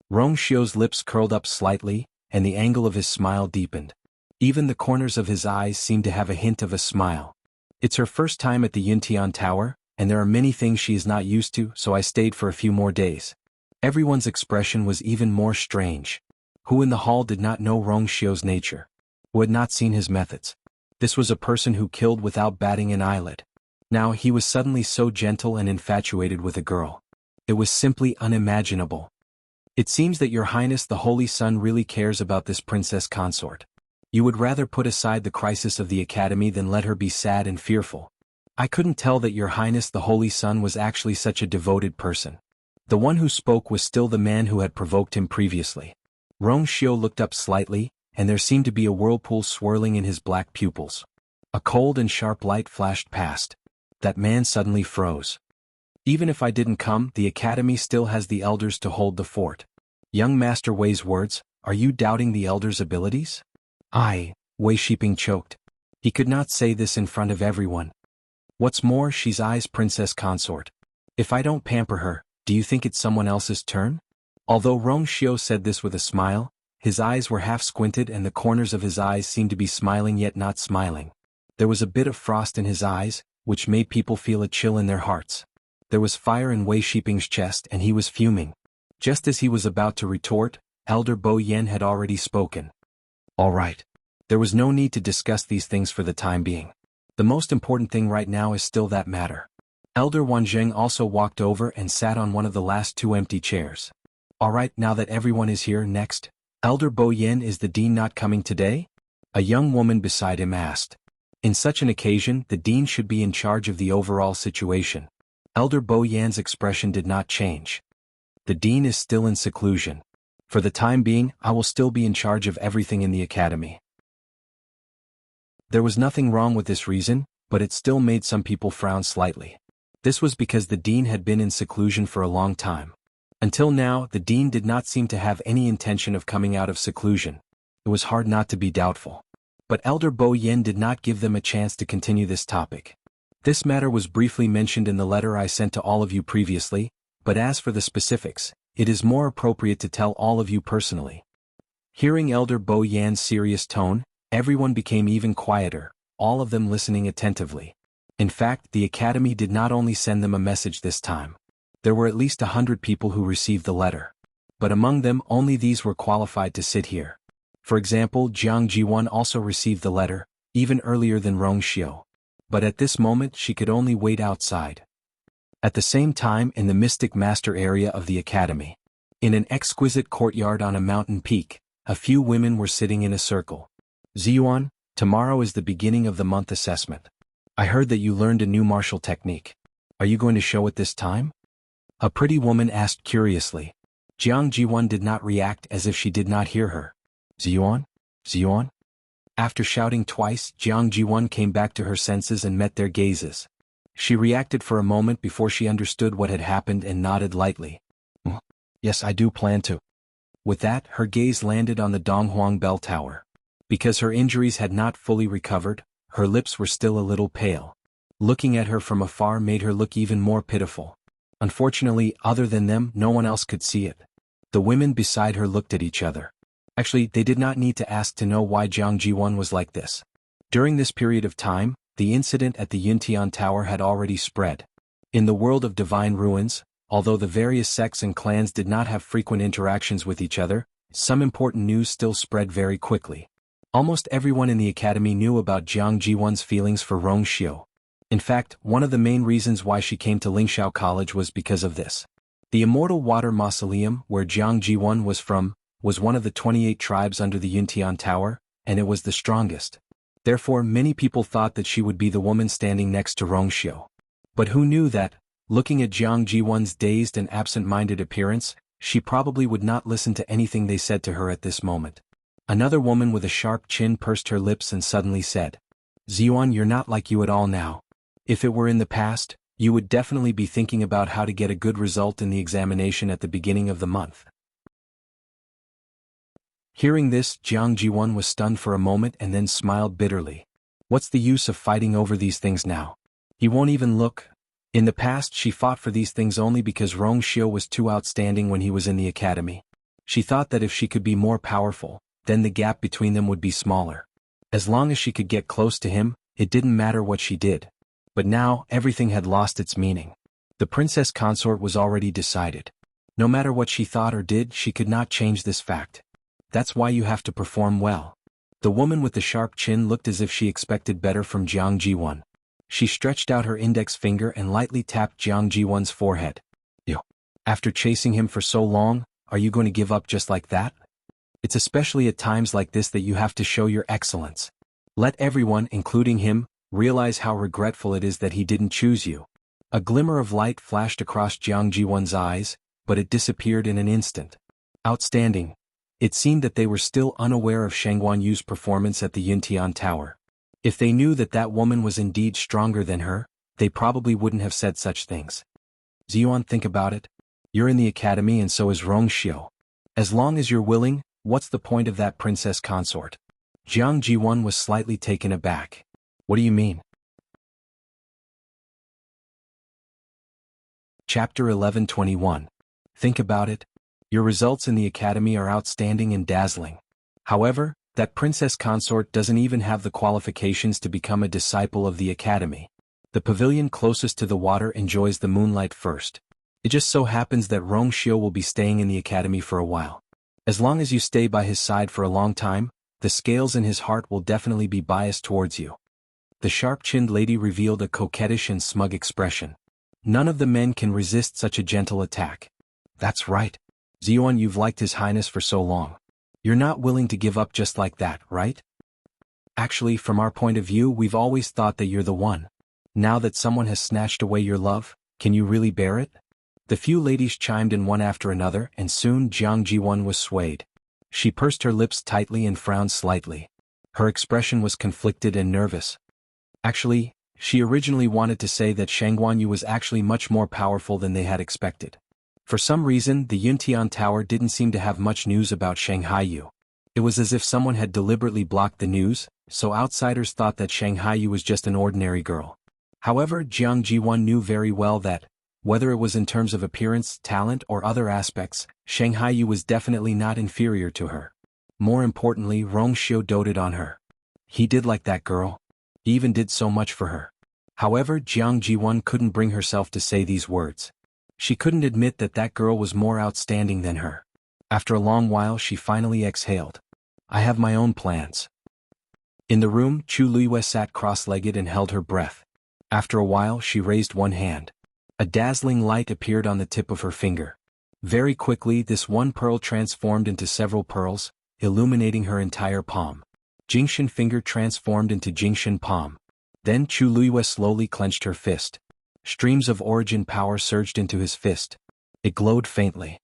Rong Xiu's lips curled up slightly, and the angle of his smile deepened. Even the corners of his eyes seemed to have a hint of a smile. It's her first time at the Yuntian Tower, and there are many things she is not used to, so I stayed for a few more days. Everyone's expression was even more strange. Who in the hall did not know Rong Xiu's nature? Who had not seen his methods? This was a person who killed without batting an eyelid. Now he was suddenly so gentle and infatuated with a girl. It was simply unimaginable. It seems that Your Highness the Holy Sun really cares about this princess consort. You would rather put aside the crisis of the academy than let her be sad and fearful. I couldn't tell that Your Highness the Holy Sun was actually such a devoted person. The one who spoke was still the man who had provoked him previously. Rong Xiu looked up slightly, and there seemed to be a whirlpool swirling in his black pupils. A cold and sharp light flashed past. That man suddenly froze. Even if I didn't come, the academy still has the elders to hold the fort. Young Master Wei's words, are you doubting the elders' abilities? Wei Shiping choked. He could not say this in front of everyone. What's more, she's Ai's princess consort. If I don't pamper her, do you think it's someone else's turn? Although Rong Xiu said this with a smile, his eyes were half squinted and the corners of his eyes seemed to be smiling yet not smiling. There was a bit of frost in his eyes, which made people feel a chill in their hearts. There was fire in Wei Shiping's chest and he was fuming. Just as he was about to retort, Elder Bo Yen had already spoken. All right. There was no need to discuss these things for the time being. The most important thing right now is still that matter. Elder Wanjing also walked over and sat on one of the last two empty chairs. All right, now that everyone is here, next. Elder Bo Yen, is the dean not coming today? A young woman beside him asked. In such an occasion, the dean should be in charge of the overall situation. Elder Bo Yan's expression did not change. The dean is still in seclusion. For the time being, I will still be in charge of everything in the academy. There was nothing wrong with this reason, but it still made some people frown slightly. This was because the dean had been in seclusion for a long time. Until now, the dean did not seem to have any intention of coming out of seclusion. It was hard not to be doubtful. But Elder Bo Yen did not give them a chance to continue this topic. This matter was briefly mentioned in the letter I sent to all of you previously, but as for the specifics, it is more appropriate to tell all of you personally. Hearing Elder Bo Yan's serious tone, everyone became even quieter, all of them listening attentively. In fact, the academy did not only send them a message this time. There were at least 100 people who received the letter. But among them, only these were qualified to sit here. For example, Jiang Jiwan also received the letter, even earlier than Rong Xiu. But at this moment she could only wait outside. At the same time, in the Mystic Master area of the academy. In an exquisite courtyard on a mountain peak, A few women were sitting in a circle. Ziyuan, tomorrow is the beginning of the month assessment. I heard that you learned a new martial technique. Are you going to show it this time? A pretty woman asked curiously. Jiang Jiwan did not react as if she did not hear her. Ziyuan? Ziyuan? After shouting twice, Jiang Jiwan came back to her senses and met their gazes. She reacted for a moment before she understood what had happened and nodded lightly. Yes, I do plan to. With that, her gaze landed on the Donghuang bell tower. Because her injuries had not fully recovered, her lips were still a little pale. Looking at her from afar made her look even more pitiful. Unfortunately, other than them, no one else could see it. The women beside her looked at each other. Actually, they did not need to ask to know why Jiang Jiwan was like this. During this period of time, the incident at the Yuntian Tower had already spread. In the world of divine ruins, although the various sects and clans did not have frequent interactions with each other, some important news still spread very quickly. Almost everyone in the academy knew about Jiang Jiwan's feelings for Rong Xiu. In fact, one of the main reasons why she came to Lingxiao College was because of this. The Immortal Water Mausoleum, where Jiang Jiwan was from, was one of the 28 tribes under the Yuntian Tower, and it was the strongest. Therefore, many people thought that she would be the woman standing next to Rong Xiu. But who knew that, looking at Jiang Jiwan's dazed and absent-minded appearance, she probably would not listen to anything they said to her at this moment. Another woman with a sharp chin pursed her lips and suddenly said, Ziyuan, you're not like you at all now. If it were in the past, you would definitely be thinking about how to get a good result in the examination at the beginning of the month. Hearing this, Jiang Jiwan was stunned for a moment and then smiled bitterly. What's the use of fighting over these things now? He won't even look. In the past she fought for these things only because Rong Xiu was too outstanding when he was in the academy. She thought that if she could be more powerful, then the gap between them would be smaller. As long as she could get close to him, it didn't matter what she did. But now, everything had lost its meaning. The princess consort was already decided. No matter what she thought or did, she could not change this fact. That's why you have to perform well. The woman with the sharp chin looked as if she expected better from Jiang Jiwan. She stretched out her index finger and lightly tapped Jiang Jiwan's forehead. Yo. After chasing him for so long, are you going to give up just like that? It's especially at times like this that you have to show your excellence. Let everyone, including him, realize how regretful it is that he didn't choose you. A glimmer of light flashed across Jiang Jiwan's eyes, but it disappeared in an instant. Outstanding. It seemed that they were still unaware of Shang Guanyu's performance at the Yuntian Tower. If they knew that that woman was indeed stronger than her, they probably wouldn't have said such things. Ziyuan, think about it. You're in the academy and so is Rong Xiu. As long as you're willing, what's the point of that princess consort? Jiang Jiwan was slightly taken aback. What do you mean? Chapter 11:21. Think about it. Your results in the academy are outstanding and dazzling. However, that princess consort doesn't even have the qualifications to become a disciple of the academy. The pavilion closest to the water enjoys the moonlight first. It just so happens that Rong Xiu will be staying in the academy for a while. As long as you stay by his side for a long time, the scales in his heart will definitely be biased towards you. The sharp-chinned lady revealed a coquettish and smug expression. None of the men can resist such a gentle attack. That's right. Ziyuan, you've liked His Highness for so long. You're not willing to give up just like that, right? Actually, from our point of view, we've always thought that you're the one. Now that someone has snatched away your love, can you really bear it? The few ladies chimed in one after another, and soon Jiang Jiwan was swayed. She pursed her lips tightly and frowned slightly. Her expression was conflicted and nervous. Actually, she originally wanted to say that Shang Guanyu was actually much more powerful than they had expected. For some reason, the Yuntian Tower didn't seem to have much news about Shanghaiyu. It was as if someone had deliberately blocked the news, so outsiders thought that Shanghaiyu was just an ordinary girl. However, Jiang Jiwan knew very well that, whether it was in terms of appearance, talent, or other aspects, Shanghaiyu was definitely not inferior to her. More importantly, Rong Xiu doted on her. He did like that girl. He even did so much for her. However, Jiang Jiwan couldn't bring herself to say these words. She couldn't admit that that girl was more outstanding than her. After a long while she finally exhaled. I have my own plans. In the room, Chu Luiyue sat cross-legged and held her breath. After a while she raised one hand. A dazzling light appeared on the tip of her finger. Very quickly this one pearl transformed into several pearls, illuminating her entire palm. Jingshan finger transformed into Jingshan palm. Then Chu Luiyue slowly clenched her fist. Streams of origin power surged into his fist. It glowed faintly.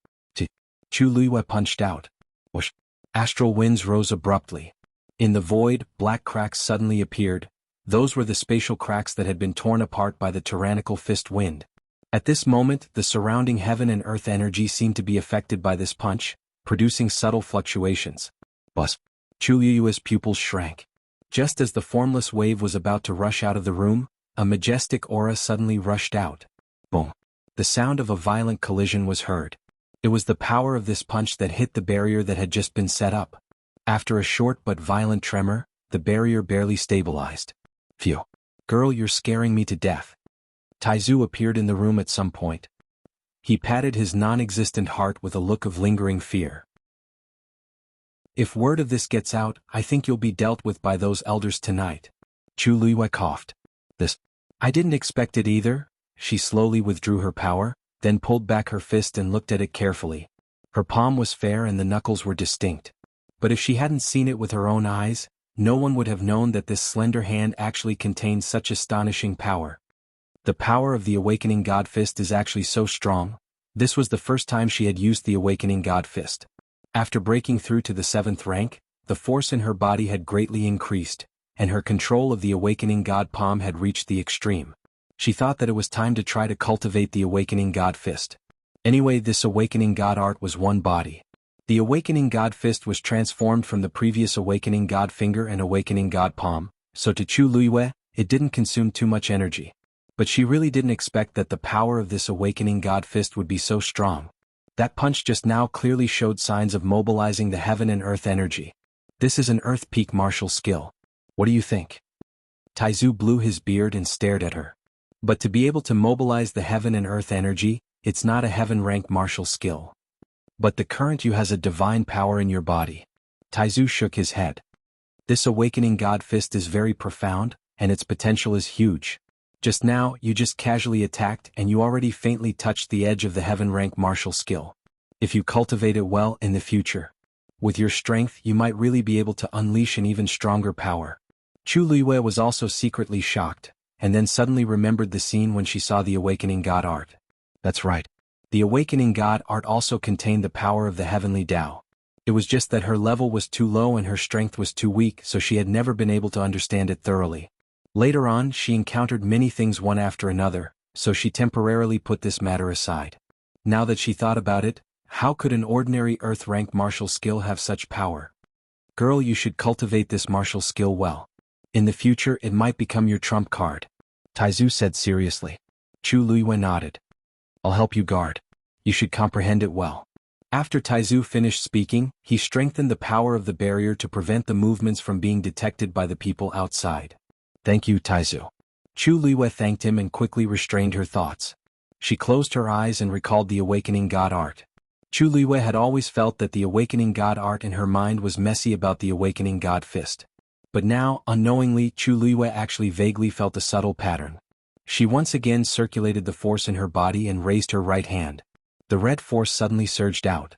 Chu Luiyue punched out. Whoosh! Astral winds rose abruptly. In the void, black cracks suddenly appeared. Those were the spatial cracks that had been torn apart by the tyrannical fist wind. At this moment, the surrounding heaven and earth energy seemed to be affected by this punch, producing subtle fluctuations. Buzz! Chu Luiyue's pupils shrank. Just as the formless wave was about to rush out of the room, a majestic aura suddenly rushed out. Boom! The sound of a violent collision was heard. It was the power of this punch that hit the barrier that had just been set up. After a short but violent tremor, the barrier barely stabilized. Phew! Girl, you're scaring me to death. Taizu appeared in the room at some point. He patted his non-existent heart with a look of lingering fear. If word of this gets out, I think you'll be dealt with by those elders tonight. Chu Luiyue coughed. I didn't expect it either. She slowly withdrew her power, then pulled back her fist and looked at it carefully. Her palm was fair and the knuckles were distinct. But if she hadn't seen it with her own eyes, no one would have known that this slender hand actually contained such astonishing power. The power of the Awakening God Fist is actually so strong. This was the first time she had used the Awakening God Fist. After breaking through to the 7th rank, the force in her body had greatly increased, and her control of the Awakening God Palm had reached the extreme. She thought that it was time to try to cultivate the Awakening God Fist. Anyway, this Awakening God Art was one body. The Awakening God Fist was transformed from the previous Awakening God Finger and Awakening God Palm, so to Chu Luiyue, it didn't consume too much energy. But she really didn't expect that the power of this Awakening God Fist would be so strong. That punch just now clearly showed signs of mobilizing the heaven and earth energy. This is an earth peak martial skill. What do you think? Taizu blew his beard and stared at her. But to be able to mobilize the heaven and earth energy, it's not a heaven rank martial skill. But the current you has a divine power in your body. Taizu shook his head. This Awakening God Fist is very profound, and its potential is huge. Just now, you just casually attacked and you already faintly touched the edge of the heaven rank martial skill. If you cultivate it well in the future, with your strength you might really be able to unleash an even stronger power. Chu Luiyue was also secretly shocked, and then suddenly remembered the scene when she saw the Awakening God Art. That's right. The Awakening God Art also contained the power of the heavenly Tao. It was just that her level was too low and her strength was too weak, so she had never been able to understand it thoroughly. Later on, she encountered many things one after another, so she temporarily put this matter aside. Now that she thought about it, how could an ordinary earth-rank martial skill have such power? Girl, you should cultivate this martial skill well. In the future it might become your trump card. Taizu said seriously. Chu Luiyue nodded. I'll help you guard. You should comprehend it well. After Taizu finished speaking, he strengthened the power of the barrier to prevent the movements from being detected by the people outside. Thank you, Taizu. Chu Luiyue thanked him and quickly restrained her thoughts. She closed her eyes and recalled the Awakening God Art. Chu Luiyue had always felt that the Awakening God Art in her mind was messy about the Awakening God Fist. But now, unknowingly, Chu Luiyue actually vaguely felt a subtle pattern. She once again circulated the force in her body and raised her right hand. The red force suddenly surged out.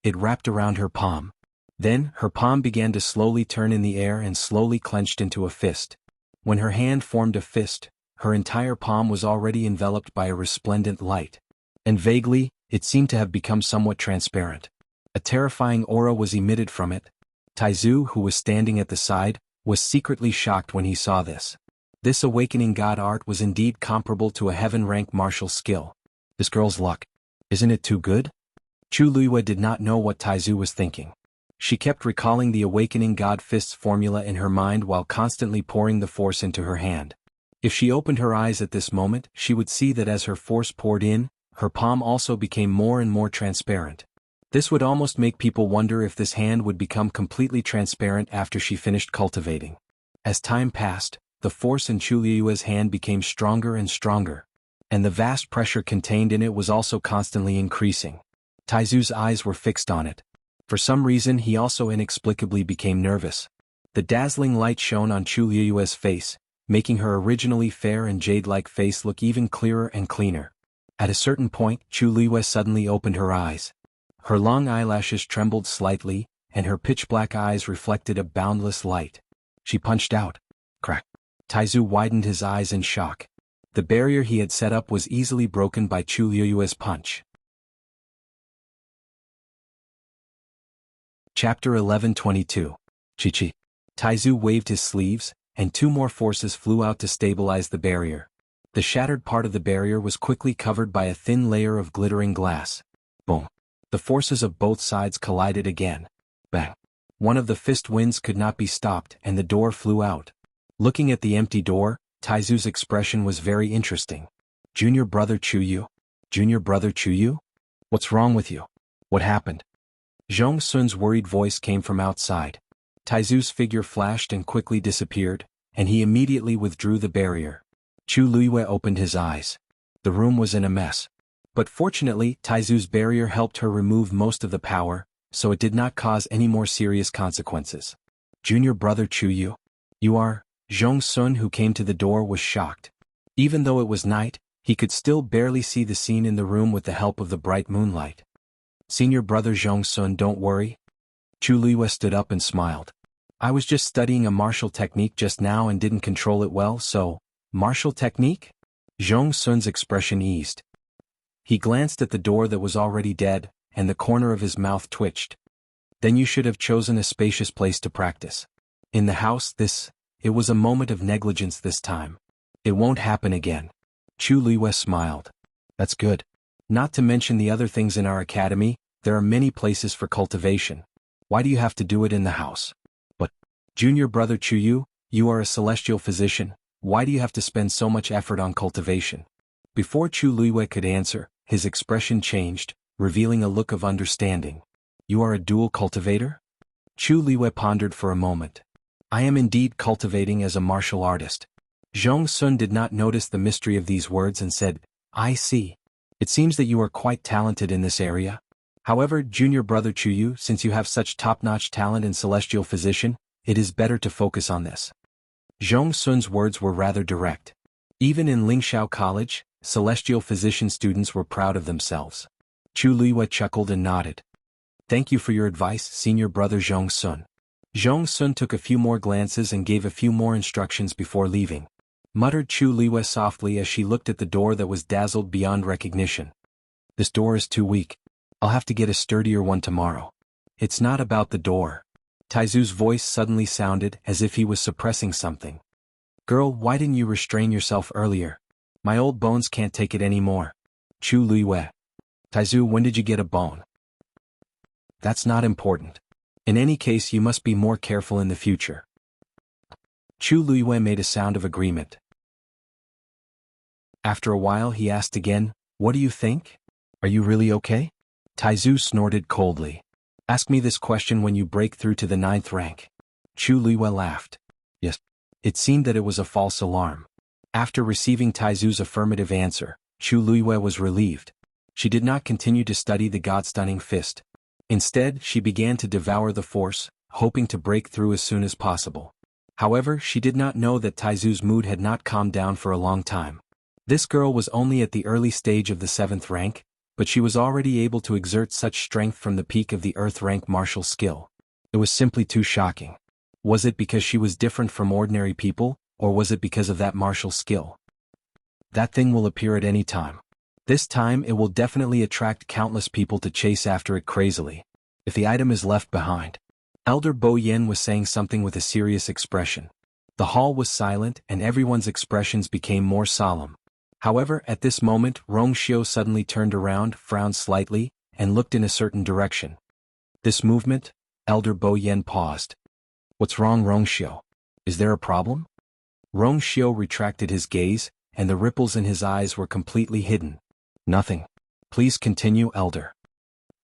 It wrapped around her palm. Then, her palm began to slowly turn in the air and slowly clenched into a fist. When her hand formed a fist, her entire palm was already enveloped by a resplendent light. And vaguely, it seemed to have become somewhat transparent. A terrifying aura was emitted from it. Taizu, who was standing at the side, was secretly shocked when he saw this. This Awakening God Art was indeed comparable to a heaven-rank martial skill. This girl's luck. Isn't it too good? Chu Luiyue did not know what Taizu was thinking. She kept recalling the Awakening God Fist's formula in her mind while constantly pouring the force into her hand. If she opened her eyes at this moment, she would see that as her force poured in, her palm also became more and more transparent. This would almost make people wonder if this hand would become completely transparent after she finished cultivating. As time passed, the force in Chu Luiyue's hand became stronger and stronger, and the vast pressure contained in it was also constantly increasing. Taizu's eyes were fixed on it. For some reason he also inexplicably became nervous. The dazzling light shone on Chu Luiyue's face, making her originally fair and jade-like face look even clearer and cleaner. At a certain point, Chu Luiyue suddenly opened her eyes. Her long eyelashes trembled slightly, and her pitch-black eyes reflected a boundless light. She punched out. Crack. Taizu widened his eyes in shock. The barrier he had set up was easily broken by Chu Liyue's punch. Chapter 11:22. Chi-chi. Taizu waved his sleeves, and two more forces flew out to stabilize the barrier. The shattered part of the barrier was quickly covered by a thin layer of glittering glass. Boom. The forces of both sides collided again. Bang. One of the fist winds could not be stopped, and the door flew out. Looking at the empty door, Taizu's expression was very interesting. Junior brother Chuyu? Junior brother Chuyu? What's wrong with you? What happened? Zhong Sun's worried voice came from outside. Taizu's figure flashed and quickly disappeared, and he immediately withdrew the barrier. Chu Liyue opened his eyes. The room was in a mess. But fortunately, Taizu's barrier helped her remove most of the power, so it did not cause any more serious consequences. Junior brother Chuyu? You are? Zhong Sun, who came to the door, was shocked. Even though it was night, he could still barely see the scene in the room with the help of the bright moonlight. Senior brother Zhong Sun, don't worry. Chu Liyue stood up and smiled. I was just studying a martial technique just now and didn't control it well, so... Martial technique? Zhong Sun's expression eased. He glanced at the door that was already dead, and the corner of his mouth twitched. Then you should have chosen a spacious place to practice. In the house, it was a moment of negligence this time. It won't happen again. Chu Liyue smiled. That's good. Not to mention the other things in our academy, there are many places for cultivation. Why do you have to do it in the house? But, junior brother Chuyu, you are a celestial physician, why do you have to spend so much effort on cultivation? Before Chu Liyue could answer, his expression changed, revealing a look of understanding. You are a dual cultivator? Chu Liyue pondered for a moment. I am indeed cultivating as a martial artist. Zhong Sun did not notice the mystery of these words and said, I see. It seems that you are quite talented in this area. However, junior brother Chuyu, since you have such top-notch talent in celestial physician, it is better to focus on this. Zhong Sun's words were rather direct. Even in Lingxiao College, celestial physician students were proud of themselves. Chu Liyue chuckled and nodded. Thank you for your advice, senior brother Zhong Sun. Zhong Sun took a few more glances and gave a few more instructions before leaving. Muttered Chu Liyue softly as she looked at the door that was dazzled beyond recognition. This door is too weak. I'll have to get a sturdier one tomorrow. It's not about the door. Taizu's voice suddenly sounded as if he was suppressing something. Girl, why didn't you restrain yourself earlier? My old bones can't take it anymore. Chu Liyue. Taizu, when did you get a bone? That's not important. In any case, you must be more careful in the future. Chu Liyue made a sound of agreement. After a while he asked again, what do you think? Are you really okay? Taizu snorted coldly. Ask me this question when you break through to the 9th rank. Chu Liyue laughed. Yes. It seemed that it was a false alarm. After receiving Taizu's affirmative answer, Chu Liyue was relieved. She did not continue to study the God-stunning fist. Instead, she began to devour the force, hoping to break through as soon as possible. However, she did not know that Taizu's mood had not calmed down for a long time. This girl was only at the early stage of the 7th rank, but she was already able to exert such strength from the peak of the Earth rank martial skill. It was simply too shocking. Was it because she was different from ordinary people, or was it because of that martial skill? That thing will appear at any time. This time it will definitely attract countless people to chase after it crazily. If the item is left behind. Elder Bo Yen was saying something with a serious expression. The hall was silent and everyone's expressions became more solemn. However, at this moment, Rongxiu suddenly turned around, frowned slightly, and looked in a certain direction. This movement? Elder Bo Yen paused. What's wrong, Rongxiu? Is there a problem? Rongxiu retracted his gaze, and the ripples in his eyes were completely hidden. Nothing. Please continue, Elder.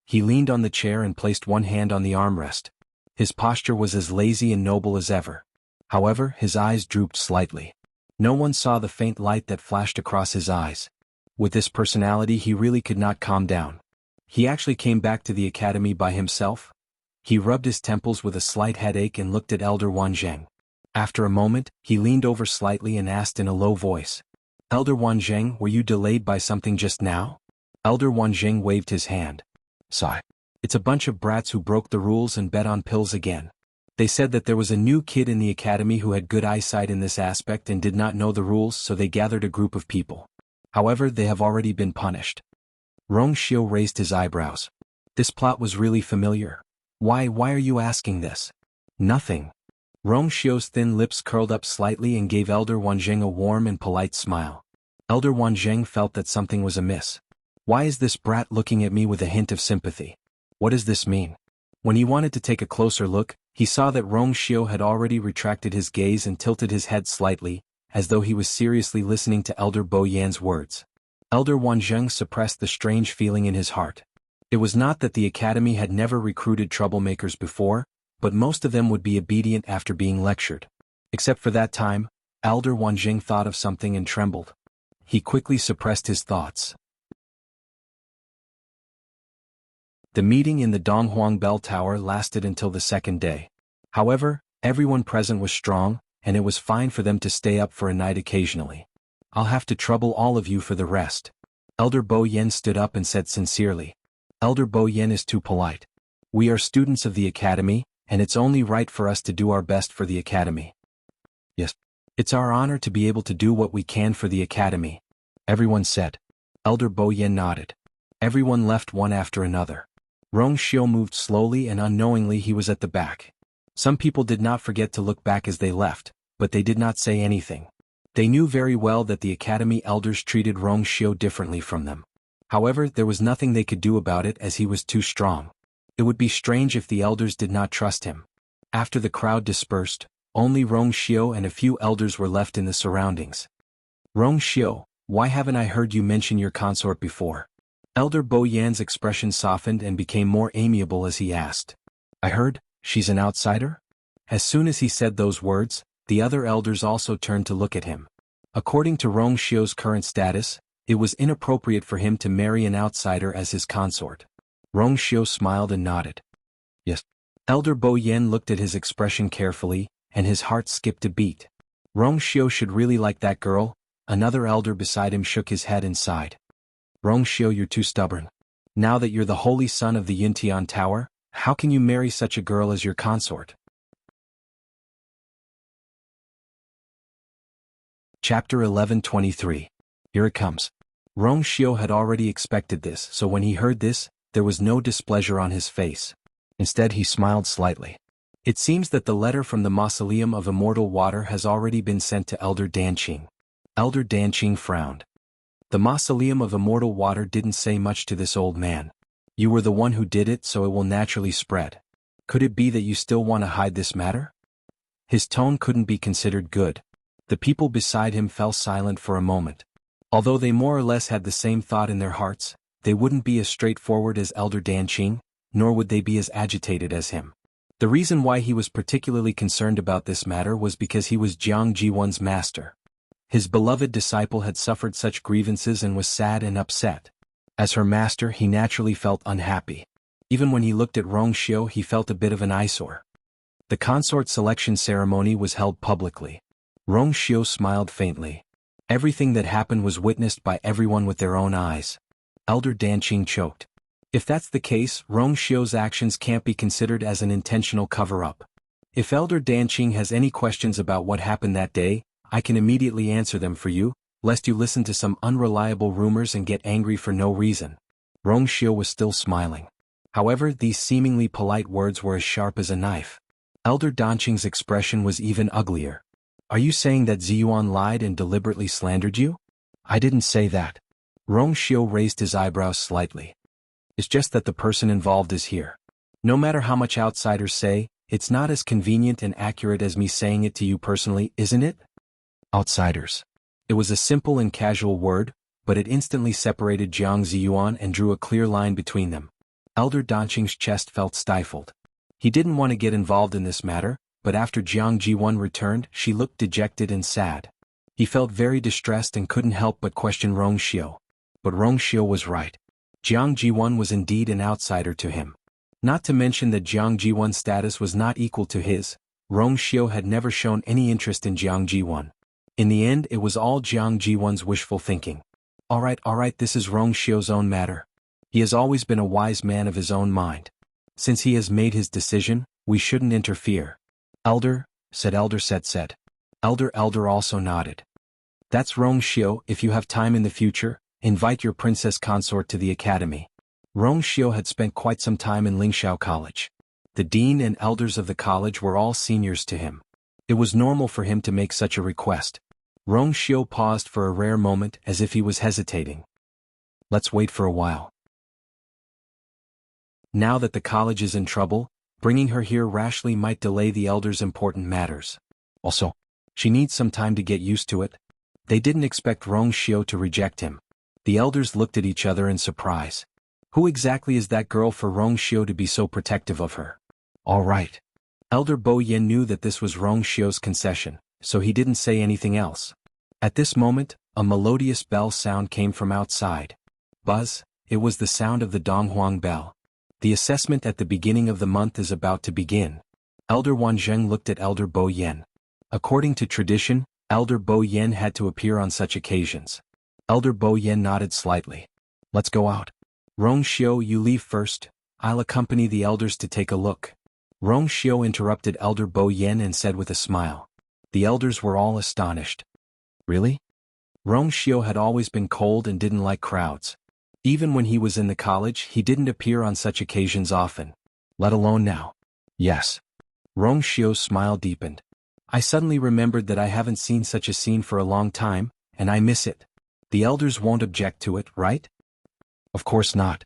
He leaned on the chair and placed one hand on the armrest. His posture was as lazy and noble as ever. However, his eyes drooped slightly. No one saw the faint light that flashed across his eyes. With this personality, he really could not calm down. He actually came back to the academy by himself. He rubbed his temples with a slight headache and looked at Elder Wanzheng. After a moment, he leaned over slightly and asked in a low voice, Elder Wanzheng, were you delayed by something just now? Elder Wanzheng waved his hand. Sigh. It's a bunch of brats who broke the rules and bet on pills again. They said that there was a new kid in the academy who had good eyesight in this aspect and did not know the rules, so they gathered a group of people. However, they have already been punished. Rong Xiu raised his eyebrows. This plot was really familiar. Why are you asking this? Nothing. Rong Xiu's thin lips curled up slightly and gave Elder Wanzheng a warm and polite smile. Elder Wanzheng felt that something was amiss. Why is this brat looking at me with a hint of sympathy? What does this mean? When he wanted to take a closer look, he saw that Rong Xiu had already retracted his gaze and tilted his head slightly, as though he was seriously listening to Elder Bo Yan's words. Elder Wanzheng suppressed the strange feeling in his heart. It was not that the academy had never recruited troublemakers before, but most of them would be obedient after being lectured. Except for that time, Elder Wanzheng thought of something and trembled. He quickly suppressed his thoughts. The meeting in the Donghuang Bell Tower lasted until the second day. However, everyone present was strong, and it was fine for them to stay up for a night occasionally. I'll have to trouble all of you for the rest. Elder Bo Yan stood up and said sincerely. Elder Bo Yan is too polite. We are students of the academy, and it's only right for us to do our best for the academy. Yes. It's our honor to be able to do what we can for the academy, everyone said. Elder Bo Yan nodded. Everyone left one after another. Rong Xiu moved slowly and unknowingly he was at the back. Some people did not forget to look back as they left, but they did not say anything. They knew very well that the academy elders treated Rong Xiu differently from them. However, there was nothing they could do about it as he was too strong. It would be strange if the elders did not trust him. After the crowd dispersed, only Rong Xiu and a few elders were left in the surroundings. Rong Xiu, why haven't I heard you mention your consort before? Elder Bo Yan's expression softened and became more amiable as he asked. I heard, she's an outsider? As soon as he said those words, the other elders also turned to look at him. According to Rong Xiu's current status, it was inappropriate for him to marry an outsider as his consort. Rong Xiu smiled and nodded. Yes. Elder Bo Yan looked at his expression carefully, and his heart skipped a beat. Rong Xiu should really like that girl. Another elder beside him shook his head and sighed. Rong Xiu, you're too stubborn. Now that you're the holy son of the Yuntian Tower, how can you marry such a girl as your consort? Chapter 11:23. Here it comes. Rong Xiu had already expected this, so when he heard this, there was no displeasure on his face. Instead he smiled slightly. It seems that the letter from the Mausoleum of Immortal Water has already been sent to Elder Danqing. Elder Danqing frowned. The Mausoleum of Immortal Water didn't say much to this old man. You were the one who did it, so it will naturally spread. Could it be that you still want to hide this matter? His tone couldn't be considered good. The people beside him fell silent for a moment. Although they more or less had the same thought in their hearts, they wouldn't be as straightforward as Elder Danqing, nor would they be as agitated as him. The reason why he was particularly concerned about this matter was because he was Jiang Jiwan's master. His beloved disciple had suffered such grievances and was sad and upset. As her master, he naturally felt unhappy. Even when he looked at Rong Xiu, he felt a bit of an eyesore. The consort selection ceremony was held publicly. Rong Xiu smiled faintly. Everything that happened was witnessed by everyone with their own eyes. Elder Danqing choked. If that's the case, Rong Xiu's actions can't be considered as an intentional cover-up. If Elder Danqing has any questions about what happened that day, I can immediately answer them for you, lest you listen to some unreliable rumors and get angry for no reason. Rong Xiu was still smiling. However, these seemingly polite words were as sharp as a knife. Elder Danqing's expression was even uglier. Are you saying that Ziyuan lied and deliberately slandered you? I didn't say that. Rong Xiu raised his eyebrows slightly. It's just that the person involved is here. No matter how much outsiders say, it's not as convenient and accurate as me saying it to you personally, isn't it? Outsiders. It was a simple and casual word, but it instantly separated Jiang Ziyuan and drew a clear line between them. Elder Danqing's chest felt stifled. He didn't want to get involved in this matter, but after Jiang Jiwan returned, she looked dejected and sad. He felt very distressed and couldn't help but question Rong Xiu. But Rong Xiu was right. Jiang Jiwan was indeed an outsider to him. Not to mention that Jiang Jiwan's status was not equal to his. Rong Xiu had never shown any interest in Jiang Jiwan. In the end, it was all Jiang Jiwan's wishful thinking. Alright, this is Rong Xiu's own matter. He has always been a wise man of his own mind. Since he has made his decision, we shouldn't interfere. Elder, said Elder said. Elder also nodded. That's Rong Xiu. If you have time in the future, invite your princess consort to the academy. Rong Xiu had spent quite some time in Lingxiao College. The dean and elders of the college were all seniors to him. It was normal for him to make such a request. Rong Xiu paused for a rare moment as if he was hesitating. Let's wait for a while. Now that the college is in trouble, bringing her here rashly might delay the elders' important matters. Also, she needs some time to get used to it. They didn't expect Rong Xiu to reject him. The elders looked at each other in surprise. Who exactly is that girl for Rong Xiu to be so protective of her? All right. Elder Bo Yin knew that this was Rong Xiu's concession, so he didn't say anything else. At this moment, a melodious bell sound came from outside. Buzz, it was the sound of the Donghuang bell. The assessment at the beginning of the month is about to begin. Elder Wanzheng looked at Elder Bo Yin. According to tradition, Elder Bo Yin had to appear on such occasions. Elder Bo Yin nodded slightly. Let's go out. Rong Xiu, you leave first. I'll accompany the elders to take a look. Rong Xiu interrupted Elder Bo Yin and said with a smile. The elders were all astonished. Really? Rong Xiu had always been cold and didn't like crowds. Even when he was in the college, he didn't appear on such occasions often. Let alone now. Yes. Rong Xiu's smile deepened. I suddenly remembered that I haven't seen such a scene for a long time, and I miss it. The elders won't object to it, right? Of course not.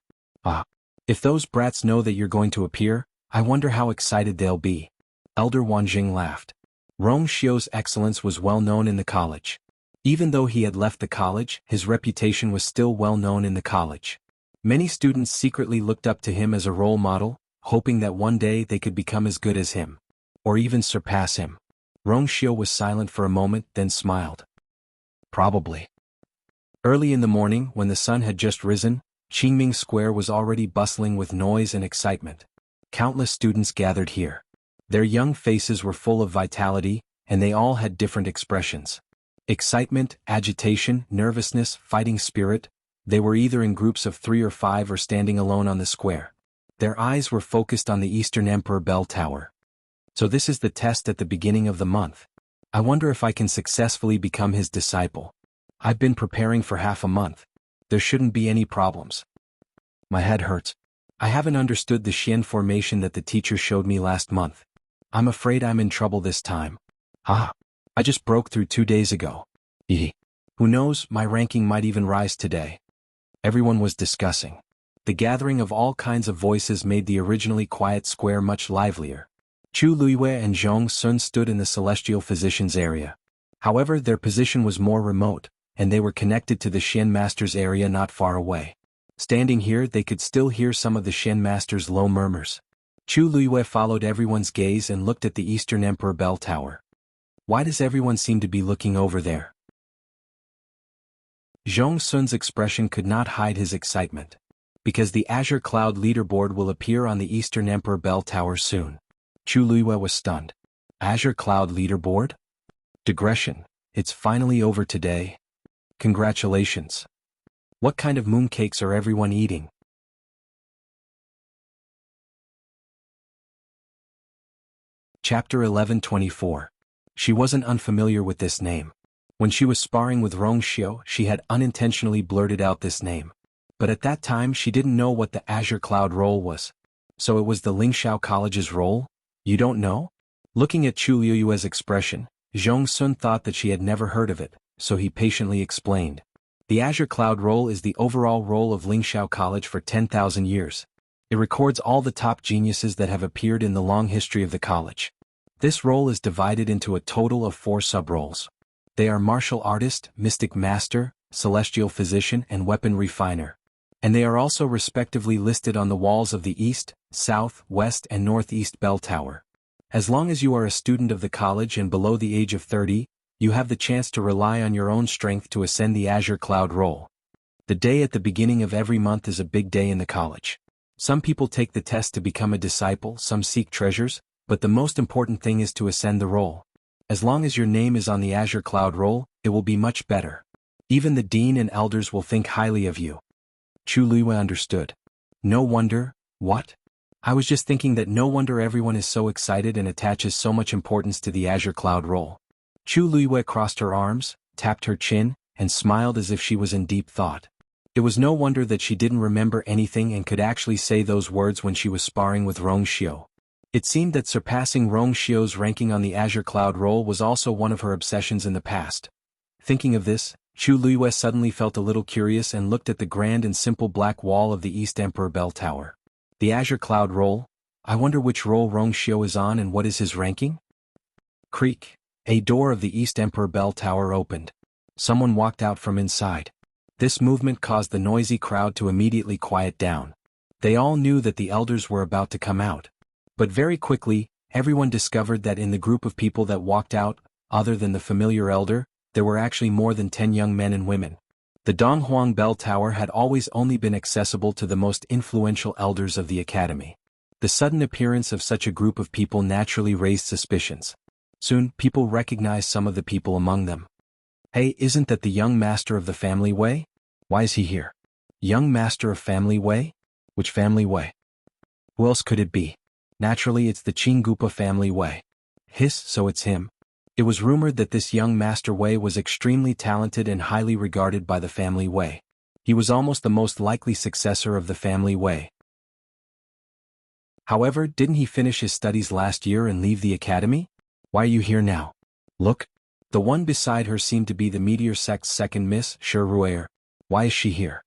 If those brats know that you're going to appear, I wonder how excited they'll be. Elder Wanjing laughed. Rong Xiu's excellence was well known in the college. Even though he had left the college, his reputation was still well known in the college. Many students secretly looked up to him as a role model, hoping that one day they could become as good as him. Or even surpass him. Rong Xiu was silent for a moment, then smiled. Probably. Early in the morning, when the sun had just risen, Qingming Square was already bustling with noise and excitement. Countless students gathered here. Their young faces were full of vitality, and they all had different expressions. Excitement, agitation, nervousness, fighting spirit. They were either in groups of 3 or 5 or standing alone on the square. Their eyes were focused on the Eastern Emperor Bell Tower. So this is the test at the beginning of the month. I wonder if I can successfully become his disciple. I've been preparing for half a month. There shouldn't be any problems. My head hurts. I haven't understood the Xian formation that the teacher showed me last month. I'm afraid I'm in trouble this time. I just broke through 2 days ago. Who knows, my ranking might even rise today. Everyone was discussing. The gathering of all kinds of voices made the originally quiet square much livelier. Chu Luiyue and Zhong Sun stood in the celestial physician's area. However, their position was more remote, and they were connected to the Xian master's area not far away. Standing here, they could still hear some of the Xian master's low murmurs. Chu Luiyue followed everyone's gaze and looked at the Eastern Emperor Bell Tower. Why does everyone seem to be looking over there? Zhong Sun's expression could not hide his excitement. Because the Azure Cloud leaderboard will appear on the Eastern Emperor Bell Tower soon. Chu Luiyue was stunned. Azure Cloud leaderboard? Digression. It's finally over today. Congratulations. What kind of mooncakes are everyone eating? Chapter 11:24. She wasn't unfamiliar with this name. When she was sparring with Rong Xiu, she had unintentionally blurted out this name. But at that time she didn't know what the Azure Cloud role was. So it was the Lingxiao College's role? You don't know? Looking at Chu Luiyue's expression, Zhong Sun thought that she had never heard of it, so he patiently explained. The Azure Cloud role is the overall role of Lingxiao College for 10,000 years. It records all the top geniuses that have appeared in the long history of the college. This role is divided into a total of 4 sub-roles. They are Martial Artist, Mystic Master, Celestial Physician and Weapon Refiner. And they are also respectively listed on the walls of the East, South, West and Northeast Bell Tower. As long as you are a student of the college and below the age of 30, you have the chance to rely on your own strength to ascend the Azure Cloud role. The day at the beginning of every month is a big day in the college. Some people take the test to become a disciple, some seek treasures, but the most important thing is to ascend the role. As long as your name is on the Azure Cloud role, it will be much better. Even the dean and elders will think highly of you. Chu Luiyue understood. No wonder, what? I was just thinking that no wonder everyone is so excited and attaches so much importance to the Azure Cloud role. Chu Luiyue crossed her arms, tapped her chin, and smiled as if she was in deep thought. It was no wonder that she didn't remember anything and could actually say those words when she was sparring with Rong Xiu. It seemed that surpassing Rong Xiu's ranking on the Azure Cloud role was also one of her obsessions in the past. Thinking of this, Chu Luiyue suddenly felt a little curious and looked at the grand and simple black wall of the East Emperor Bell Tower. The Azure Cloud role? I wonder which role Rong Xiu is on and what is his ranking? Creak. A door of the East Emperor Bell Tower opened. Someone walked out from inside. This movement caused the noisy crowd to immediately quiet down. They all knew that the elders were about to come out. But very quickly, everyone discovered that in the group of people that walked out, other than the familiar elder, there were actually more than 10 young men and women. The Donghuang Bell Tower had always only been accessible to the most influential elders of the academy. The sudden appearance of such a group of people naturally raised suspicions. Soon, people recognized some of the people among them. Hey, isn't that the young master of the family way? Why is he here? Young master of family way? Which family way? Who else could it be? Naturally it's the Qinggupa family way. Hiss, so it's him. It was rumored that this young Master Wei was extremely talented and highly regarded by the family Wei. He was almost the most likely successor of the family Wei. However, didn't he finish his studies last year and leave the academy? Why are you here now? Look. The one beside her seemed to be the Meteor Sect's second Miss, Ruer. Why is she here?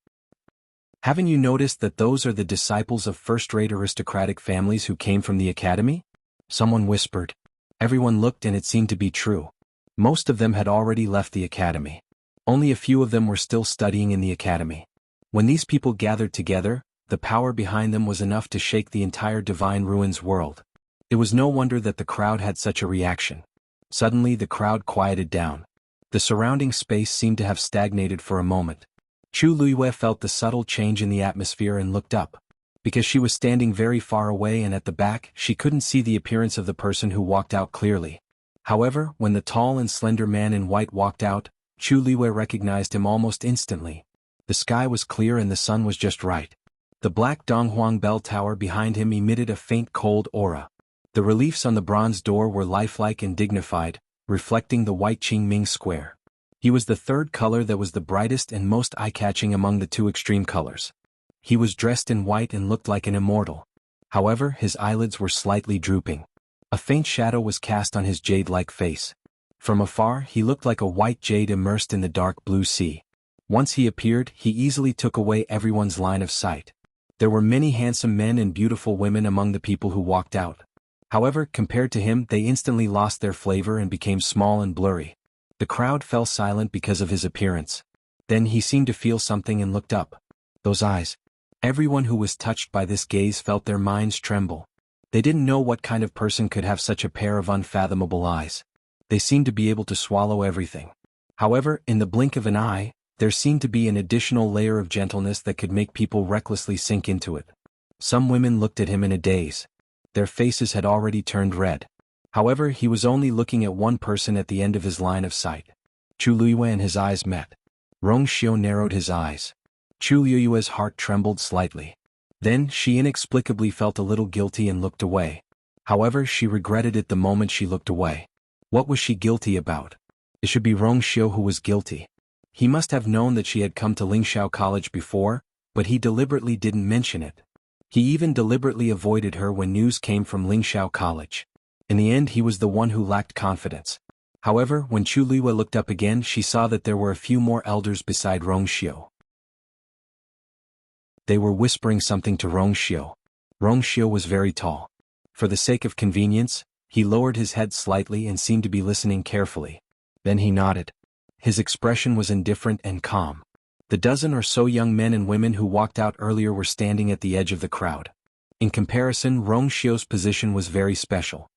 Haven't you noticed that those are the disciples of first-rate aristocratic families who came from the academy? Someone whispered. Everyone looked and it seemed to be true. Most of them had already left the academy. Only a few of them were still studying in the academy. When these people gathered together, the power behind them was enough to shake the entire Divine Ruins world. It was no wonder that the crowd had such a reaction. Suddenly the crowd quieted down. The surrounding space seemed to have stagnated for a moment. Chu Luiyue felt the subtle change in the atmosphere and looked up. Because she was standing very far away and at the back, she couldn't see the appearance of the person who walked out clearly. However, when the tall and slender man in white walked out, Chu Luiyue recognized him almost instantly. The sky was clear and the sun was just right. The black Donghuang Bell Tower behind him emitted a faint cold aura. The reliefs on the bronze door were lifelike and dignified, reflecting the white Qingming square. He was the third color that was the brightest and most eye-catching among the two extreme colors. He was dressed in white and looked like an immortal. However, his eyelids were slightly drooping. A faint shadow was cast on his jade-like face. From afar, he looked like a white jade immersed in the dark blue sea. Once he appeared, he easily took away everyone's line of sight. There were many handsome men and beautiful women among the people who walked out. However, compared to him, they instantly lost their flavor and became small and blurry. The crowd fell silent because of his appearance. Then he seemed to feel something and looked up. Those eyes. Everyone who was touched by this gaze felt their minds tremble. They didn't know what kind of person could have such a pair of unfathomable eyes. They seemed to be able to swallow everything. However, in the blink of an eye, there seemed to be an additional layer of gentleness that could make people recklessly sink into it. Some women looked at him in a daze. Their faces had already turned red. However, he was only looking at one person at the end of his line of sight. Chu Luiyue and his eyes met. Rong Xiu narrowed his eyes. Chu Luiyue's heart trembled slightly. Then, she inexplicably felt a little guilty and looked away. However, she regretted it the moment she looked away. What was she guilty about? It should be Rong Xiu who was guilty. He must have known that she had come to Lingxiao College before, but he deliberately didn't mention it. He even deliberately avoided her when news came from Lingxiao College. In the end, he was the one who lacked confidence. However, when Chu Luiyue looked up again, she saw that there were a few more elders beside Rong Xiu. They were whispering something to Rong Xiu. Rong Xiu was very tall. For the sake of convenience, he lowered his head slightly and seemed to be listening carefully. Then he nodded. His expression was indifferent and calm. The dozen or so young men and women who walked out earlier were standing at the edge of the crowd. In comparison, Rong Xiu's position was very special.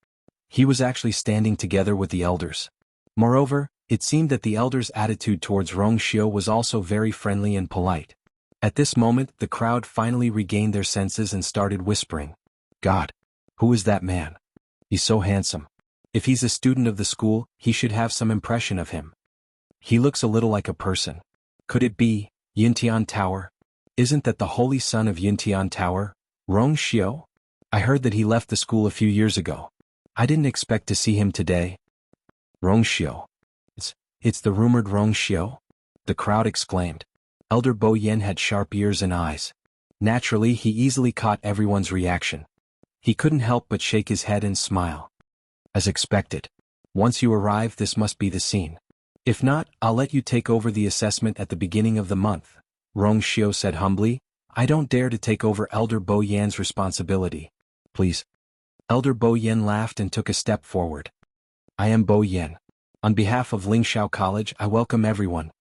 He was actually standing together with the elders. Moreover, it seemed that the elders' attitude towards Rong Xiu was also very friendly and polite. At this moment, the crowd finally regained their senses and started whispering. God! Who is that man? He's so handsome. If he's a student of the school, he should have some impression of him. He looks a little like a person. Could it be Yintian Tower? Isn't that the holy son of Yintian Tower, Rong Xiao? I heard that he left the school a few years ago. I didn't expect to see him today. Rong Xiao. It's the rumored Rong Xiao? The crowd exclaimed. Elder Bo Yen had sharp ears and eyes. Naturally, he easily caught everyone's reaction. He couldn't help but shake his head and smile. As expected. Once you arrive, this must be the scene. If not, I'll let you take over the assessment at the beginning of the month, Rong Xiao said humbly. I don't dare to take over Elder Bo Yan's responsibility. Please. Elder Bo Yen laughed and took a step forward. I am Bo Yen. On behalf of Lingxiao College, I welcome everyone.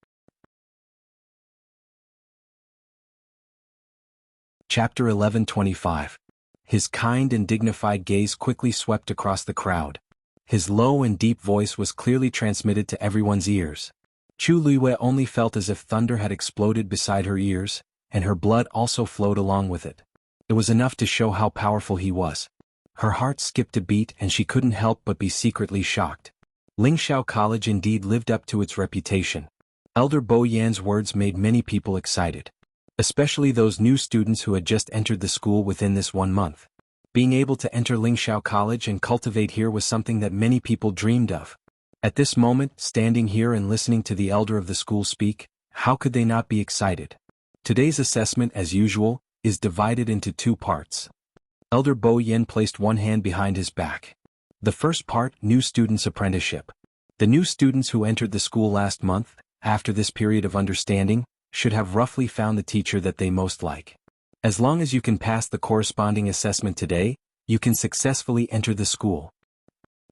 Chapter 11:25. His kind and dignified gaze quickly swept across the crowd. His low and deep voice was clearly transmitted to everyone's ears. Chu Luiyue only felt as if thunder had exploded beside her ears, and her blood also flowed along with it. It was enough to show how powerful he was. Her heart skipped a beat and she couldn't help but be secretly shocked. Lingxiao College indeed lived up to its reputation. Elder Bo Yan's words made many people excited. Especially those new students who had just entered the school within this 1 month. Being able to enter Lingxiao College and cultivate here was something that many people dreamed of. At this moment, standing here and listening to the elder of the school speak, how could they not be excited? Today's assessment, as usual, is divided into 2 parts. Elder Bo Yen placed one hand behind his back. The first part, new students' apprenticeship. The new students who entered the school last month, after this period of understanding, should have roughly found the teacher that they most like. As long as you can pass the corresponding assessment today, you can successfully enter the school.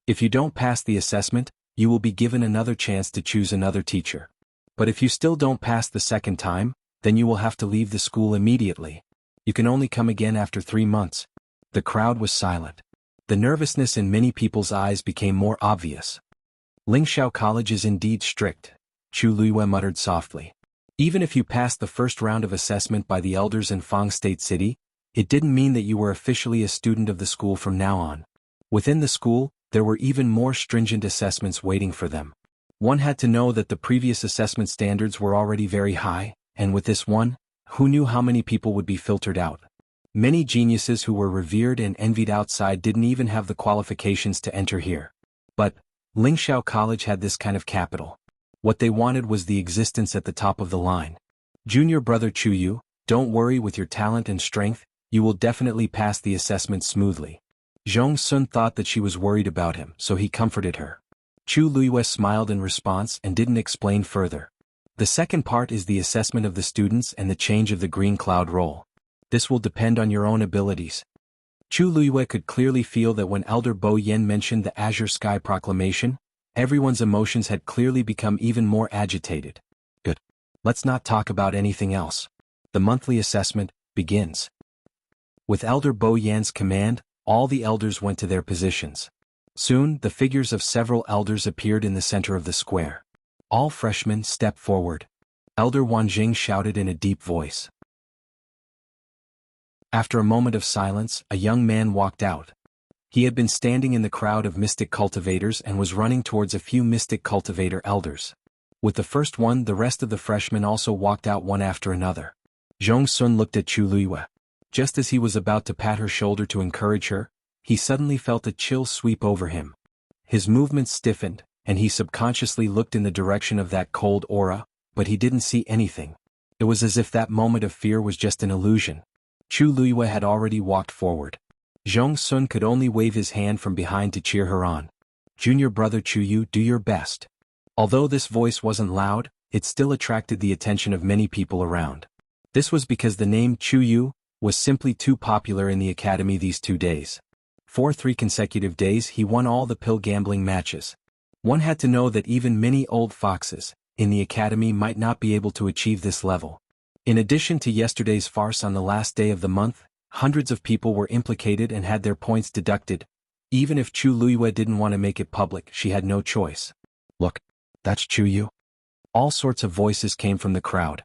If you don't pass the assessment, you will be given another chance to choose another teacher. But if you still don't pass the second time, then you will have to leave the school immediately. You can only come again after 3 months. The crowd was silent. The nervousness in many people's eyes became more obvious. Lingxiao College is indeed strict, Chu Luiyue muttered softly. Even if you passed the first round of assessment by the elders in Fang State City, it didn't mean that you were officially a student of the school from now on. Within the school, there were even more stringent assessments waiting for them. One had to know that the previous assessment standards were already very high, and with this one, who knew how many people would be filtered out? Many geniuses who were revered and envied outside didn't even have the qualifications to enter here. But Lingxiao College had this kind of capital. What they wanted was the existence at the top of the line. Junior brother Chu Yu, don't worry, with your talent and strength, you will definitely pass the assessment smoothly. Zhong Sun thought that she was worried about him, so he comforted her. Chu Luiyue smiled in response and didn't explain further. The second part is the assessment of the students and the change of the green cloud role. This will depend on your own abilities. Chu Luiyue could clearly feel that when Elder Bo Yen mentioned the Azure Sky Proclamation, everyone's emotions had clearly become even more agitated. Good. Let's not talk about anything else. The monthly assessment begins. With Elder Bo Yan's command, all the elders went to their positions. Soon, the figures of several elders appeared in the center of the square. All freshmen stepped forward. Elder Wanjing shouted in a deep voice. After a moment of silence, a young man walked out. He had been standing in the crowd of mystic cultivators and was running towards a few mystic cultivator elders. With the first one, the rest of the freshmen also walked out one after another. Zhong Sun looked at Chu Luiyue. Just as he was about to pat her shoulder to encourage her, he suddenly felt a chill sweep over him. His movements stiffened, and he subconsciously looked in the direction of that cold aura, but he didn't see anything. It was as if that moment of fear was just an illusion. Chu Luiyue had already walked forward. Zhong Sun could only wave his hand from behind to cheer her on. Junior brother Chu Yu, do your best. Although this voice wasn't loud, it still attracted the attention of many people around. This was because the name Chu Yu was simply too popular in the academy these 2 days. For 3 consecutive days he won all the pill gambling matches. One had to know that even many old foxes in the academy might not be able to achieve this level. In addition to yesterday's farce on the last day of the month, hundreds of people were implicated and had their points deducted. Even if Chu Luiyue didn't want to make it public, she had no choice. Look, that's Chu Yu. All sorts of voices came from the crowd.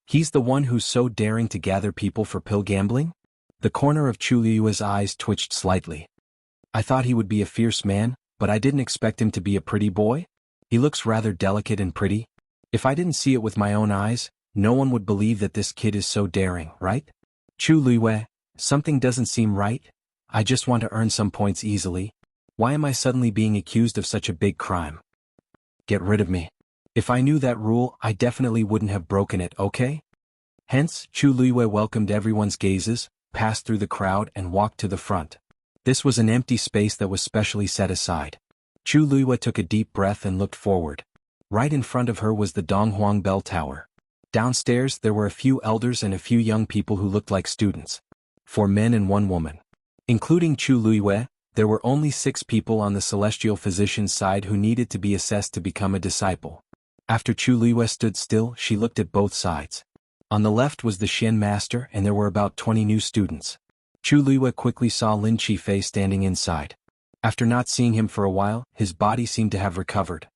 He's the one who's so daring to gather people for pill gambling? The corner of Chu Luiyue's eyes twitched slightly. I thought he would be a fierce man, but I didn't expect him to be a pretty boy. He looks rather delicate and pretty. If I didn't see it with my own eyes, No one would believe that this kid is so daring, right? Chu Luiyue, something doesn't seem right. I just want to earn some points easily. Why am I suddenly being accused of such a big crime? Get rid of me. If I knew that rule, I definitely wouldn't have broken it, okay? Hence, Chu Luiyue welcomed everyone's gazes, passed through the crowd and walked to the front. This was an empty space that was specially set aside. Chu Luiyue took a deep breath and looked forward. Right in front of her was the Donghuang Bell Tower. Downstairs there were a few elders and a few young people who looked like students. 4 men and 1 woman. Including Chu Luiyue, there were only 6 people on the celestial physician's side who needed to be assessed to become a disciple. After Chu Luiyue stood still, she looked at both sides. On the left was the Xian master and there were about 20 new students. Chu Luiyue quickly saw Lin Qifei standing inside. After not seeing him for a while, his body seemed to have recovered.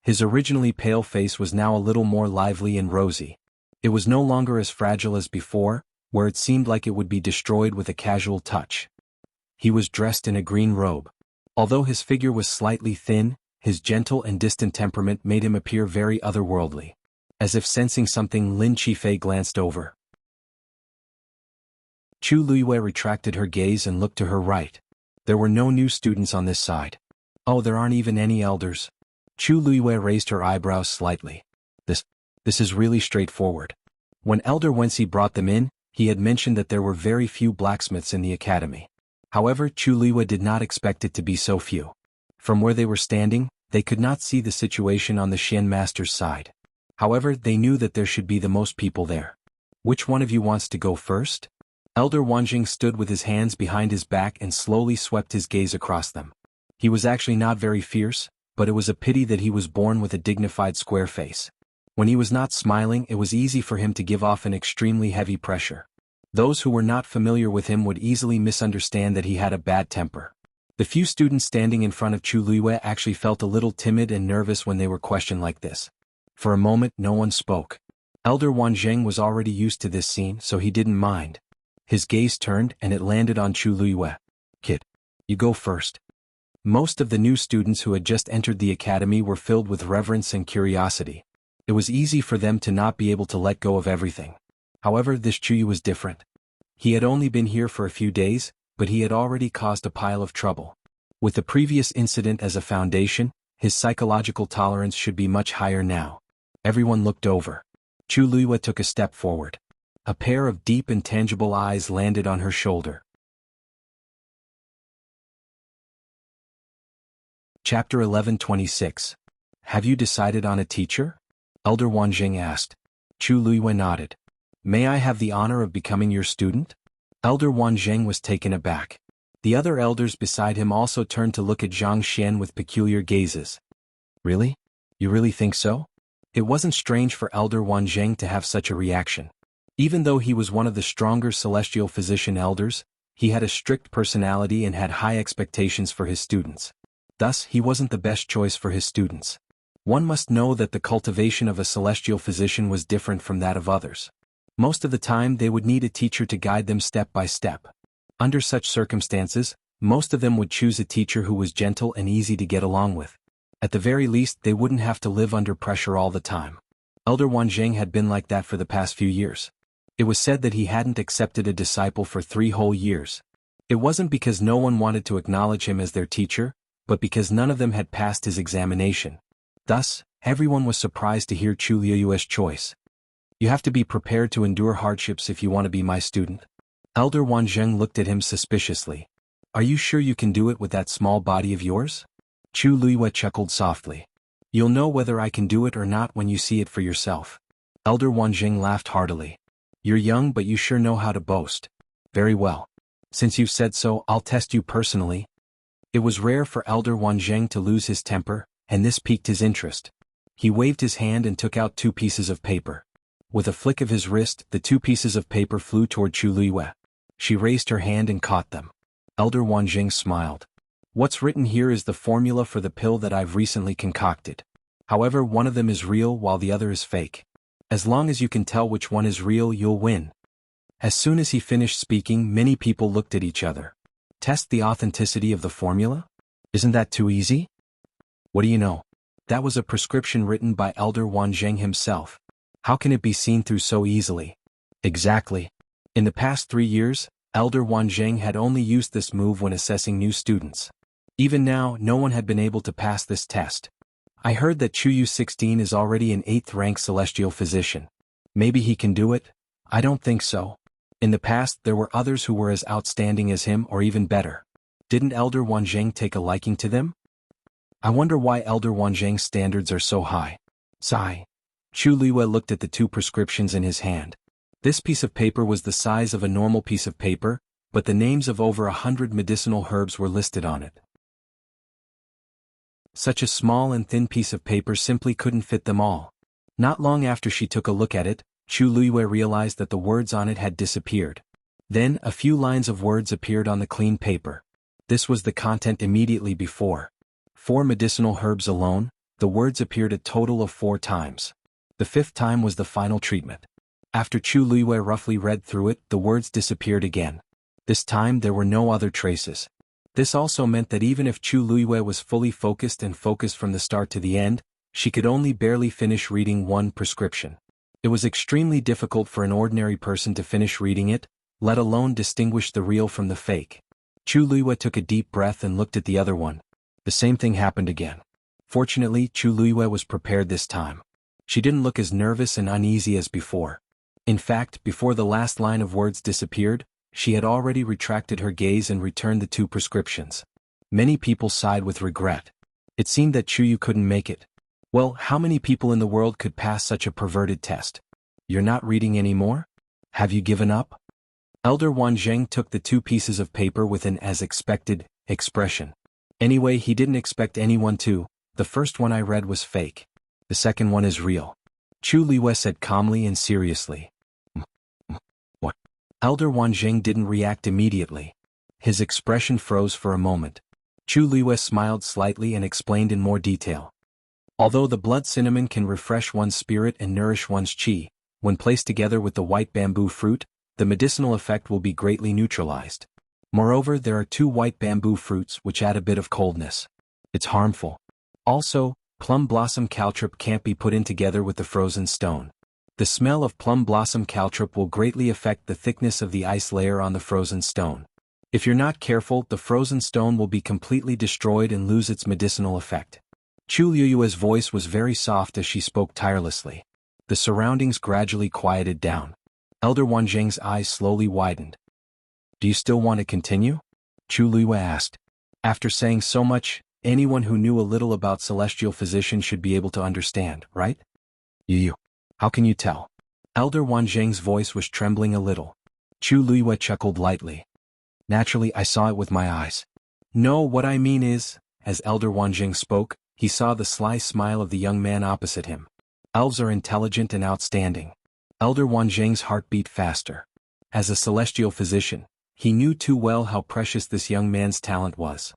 His originally pale face was now a little more lively and rosy. It was no longer as fragile as before, where it seemed like it would be destroyed with a casual touch. He was dressed in a green robe. Although his figure was slightly thin, his gentle and distant temperament made him appear very otherworldly. As if sensing something, Lin Qifei glanced over. Chu Luiyue retracted her gaze and looked to her right. There were no new students on this side. Oh, there aren't even any elders. Chu Luiyue raised her eyebrows slightly. This is really straightforward. When Elder Wensi brought them in, he had mentioned that there were very few blacksmiths in the academy. However, Chu Luiyue did not expect it to be so few. From where they were standing, they could not see the situation on the Xian master's side. However, they knew that there should be the most people there. Which one of you wants to go first? Elder Wanjing stood with his hands behind his back and slowly swept his gaze across them. He was actually not very fierce, but it was a pity that he was born with a dignified square face. When he was not smiling, it was easy for him to give off an extremely heavy pressure. Those who were not familiar with him would easily misunderstand that he had a bad temper. The few students standing in front of Chu Luiyue actually felt a little timid and nervous when they were questioned like this. For a moment, no one spoke. Elder Wanzheng was already used to this scene, so he didn't mind. His gaze turned and it landed on Chu Luiyue. Kid, you go first. Most of the new students who had just entered the academy were filled with reverence and curiosity. It was easy for them to not be able to let go of everything. However, this Chuyu was different. He had only been here for a few days, but he had already caused a pile of trouble. With the previous incident as a foundation, his psychological tolerance should be much higher now. Everyone looked over. Chu Luiyue took a step forward. A pair of deep and tangible eyes landed on her shoulder. Chapter 11:26. Have you decided on a teacher? Elder Wanjing asked. Chu Luiyue nodded. May I have the honor of becoming your student? Elder Wanzheng was taken aback. The other elders beside him also turned to look at Zhang Xian with peculiar gazes. Really? You really think so? It wasn't strange for Elder Wanzheng to have such a reaction. Even though he was one of the stronger celestial physician elders, he had a strict personality and had high expectations for his students. Thus, he wasn't the best choice for his students. One must know that the cultivation of a celestial physician was different from that of others. Most of the time they would need a teacher to guide them step by step. Under such circumstances, most of them would choose a teacher who was gentle and easy to get along with. At the very least, they wouldn't have to live under pressure all the time. Elder Wanzheng had been like that for the past few years. It was said that he hadn't accepted a disciple for 3 whole years. It wasn't because no one wanted to acknowledge him as their teacher, but because none of them had passed his examination. Thus, everyone was surprised to hear Chu Luiyue's choice. You have to be prepared to endure hardships if you want to be my student. Elder Wanzheng looked at him suspiciously. Are you sure you can do it with that small body of yours? Chu Luiyue chuckled softly. You'll know whether I can do it or not when you see it for yourself. Elder Wanzheng laughed heartily. You're young, but you sure know how to boast. Very well. Since you've said so, I'll test you personally. It was rare for Elder Wanzheng to lose his temper, and this piqued his interest. He waved his hand and took out 2 pieces of paper. With a flick of his wrist, the 2 pieces of paper flew toward Chu Luiyue. She raised her hand and caught them. Elder Wanzheng smiled. What's written here is the formula for the pill that I've recently concocted. However, one of them is real while the other is fake. As long as you can tell which one is real, you'll win. As soon as he finished speaking, many people looked at each other. Test the authenticity of the formula? Isn't that too easy? What do you know? That was a prescription written by Elder Wanzheng himself. How can it be seen through so easily? Exactly. In the past 3 years, Elder Wanzheng had only used this move when assessing new students. Even now, no one had been able to pass this test. I heard that Chuyu 16 is already an 8th rank celestial physician. Maybe he can do it? I don't think so. In the past, there were others who were as outstanding as him or even better. Didn't Elder Wanzheng take a liking to them? I wonder why Elder Wanzheng's standards are so high. Sigh. Chu Liwei looked at the 2 prescriptions in his hand. This piece of paper was the size of a normal piece of paper, but the names of over 100 medicinal herbs were listed on it. Such a small and thin piece of paper simply couldn't fit them all. Not long after she took a look at it, Chu Liwei realized that the words on it had disappeared. Then, a few lines of words appeared on the clean paper. This was the content immediately before. 4 medicinal herbs alone, the words appeared a total of 4 times. The 5th time was the final treatment. After Chu Liwei roughly read through it, the words disappeared again. This time there were no other traces. This also meant that even if Chu Liwei was fully focused from the start to the end, she could only barely finish reading 1 prescription. It was extremely difficult for an ordinary person to finish reading it, let alone distinguish the real from the fake. Chu Liwei took a deep breath and looked at the other one. The same thing happened again. Fortunately, Chu Liwei was prepared this time. She didn't look as nervous and uneasy as before. In fact, before the last line of words disappeared, she had already retracted her gaze and returned the 2 prescriptions. Many people sighed with regret. It seemed that Chuyu couldn't make it. Well, how many people in the world could pass such a perverted test? You're not reading anymore? Have you given up? Elder Wanzheng took the 2 pieces of paper with an as expected expression. Anyway, he didn't expect anyone to. The first one I read was fake. The second one is real. Chu Liwei said calmly and seriously. What? Elder Wanzheng didn't react immediately. His expression froze for a moment. Chu Liwei smiled slightly and explained in more detail. Although the blood cinnamon can refresh one's spirit and nourish one's qi, when placed together with the white bamboo fruit, the medicinal effect will be greatly neutralized. Moreover, there are 2 white bamboo fruits which add a bit of coldness. It's harmful. Also, plum blossom caltrop can't be put in together with the frozen stone. The smell of plum blossom caltrop will greatly affect the thickness of the ice layer on the frozen stone. If you're not careful, the frozen stone will be completely destroyed and lose its medicinal effect. Chu Liu's voice was very soft as she spoke tirelessly. The surroundings gradually quieted down. Elder Wanzheng's eyes slowly widened. Do you still want to continue? Chu Liu asked. After saying so much, anyone who knew a little about celestial physician should be able to understand, right? You. How can you tell? Elder Wanzheng's voice was trembling a little. Chu Liu chuckled lightly. Naturally, I saw it with my eyes. No, what I mean is, as Elder Wanzheng spoke, he saw the sly smile of the young man opposite him. Elves are intelligent and outstanding. Elder Wanzheng's heart beat faster. As a celestial physician, he knew too well how precious this young man's talent was.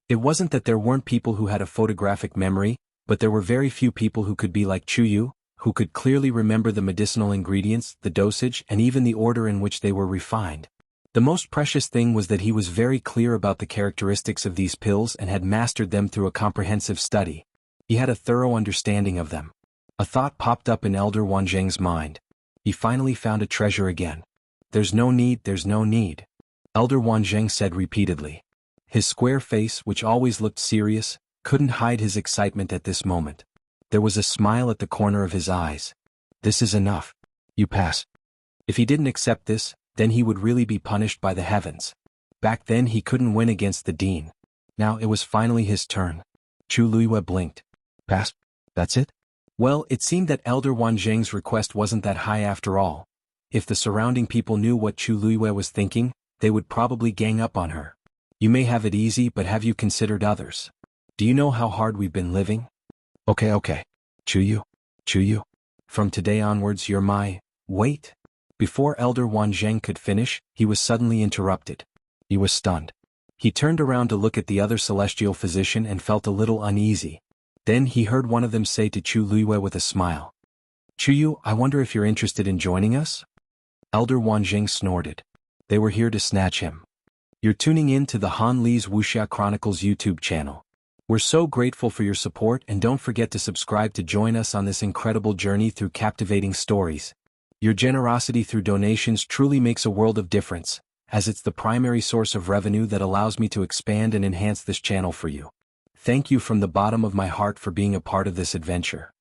It wasn't that there weren't people who had a photographic memory, but there were very few people who could be like Chuyu, who could clearly remember the medicinal ingredients, the dosage, and even the order in which they were refined. The most precious thing was that he was very clear about the characteristics of these pills and had mastered them through a comprehensive study. He had a thorough understanding of them. A thought popped up in Elder Wanzheng's mind. He finally found a treasure again. There's no need. Elder Wanzheng said repeatedly. His square face, which always looked serious, couldn't hide his excitement at this moment. There was a smile at the corner of his eyes. This is enough. You pass. If he didn't accept this, then he would really be punished by the heavens. Back then he couldn't win against the dean. Now it was finally his turn. Chu Liu blinked. Pass? That's it? Well, it seemed that Elder Wanzheng's request wasn't that high after all. If the surrounding people knew what Chu Liu was thinking, they would probably gang up on her. You may have it easy, but have you considered others? Do you know how hard we've been living? Okay. Chuyu. From today onwards you're my... Wait. Before Elder Wanzheng could finish, he was suddenly interrupted. He was stunned. He turned around to look at the other celestial physician and felt a little uneasy. Then he heard one of them say to Chu Liu with a smile. Chuyu, I wonder if you're interested in joining us? Elder Wanzheng snorted. They were here to snatch him. You're tuning in to the Han Li's Wuxia Chronicles YouTube channel. We're so grateful for your support, and don't forget to subscribe to join us on this incredible journey through captivating stories. Your generosity through donations truly makes a world of difference, as it's the primary source of revenue that allows me to expand and enhance this channel for you. Thank you from the bottom of my heart for being a part of this adventure.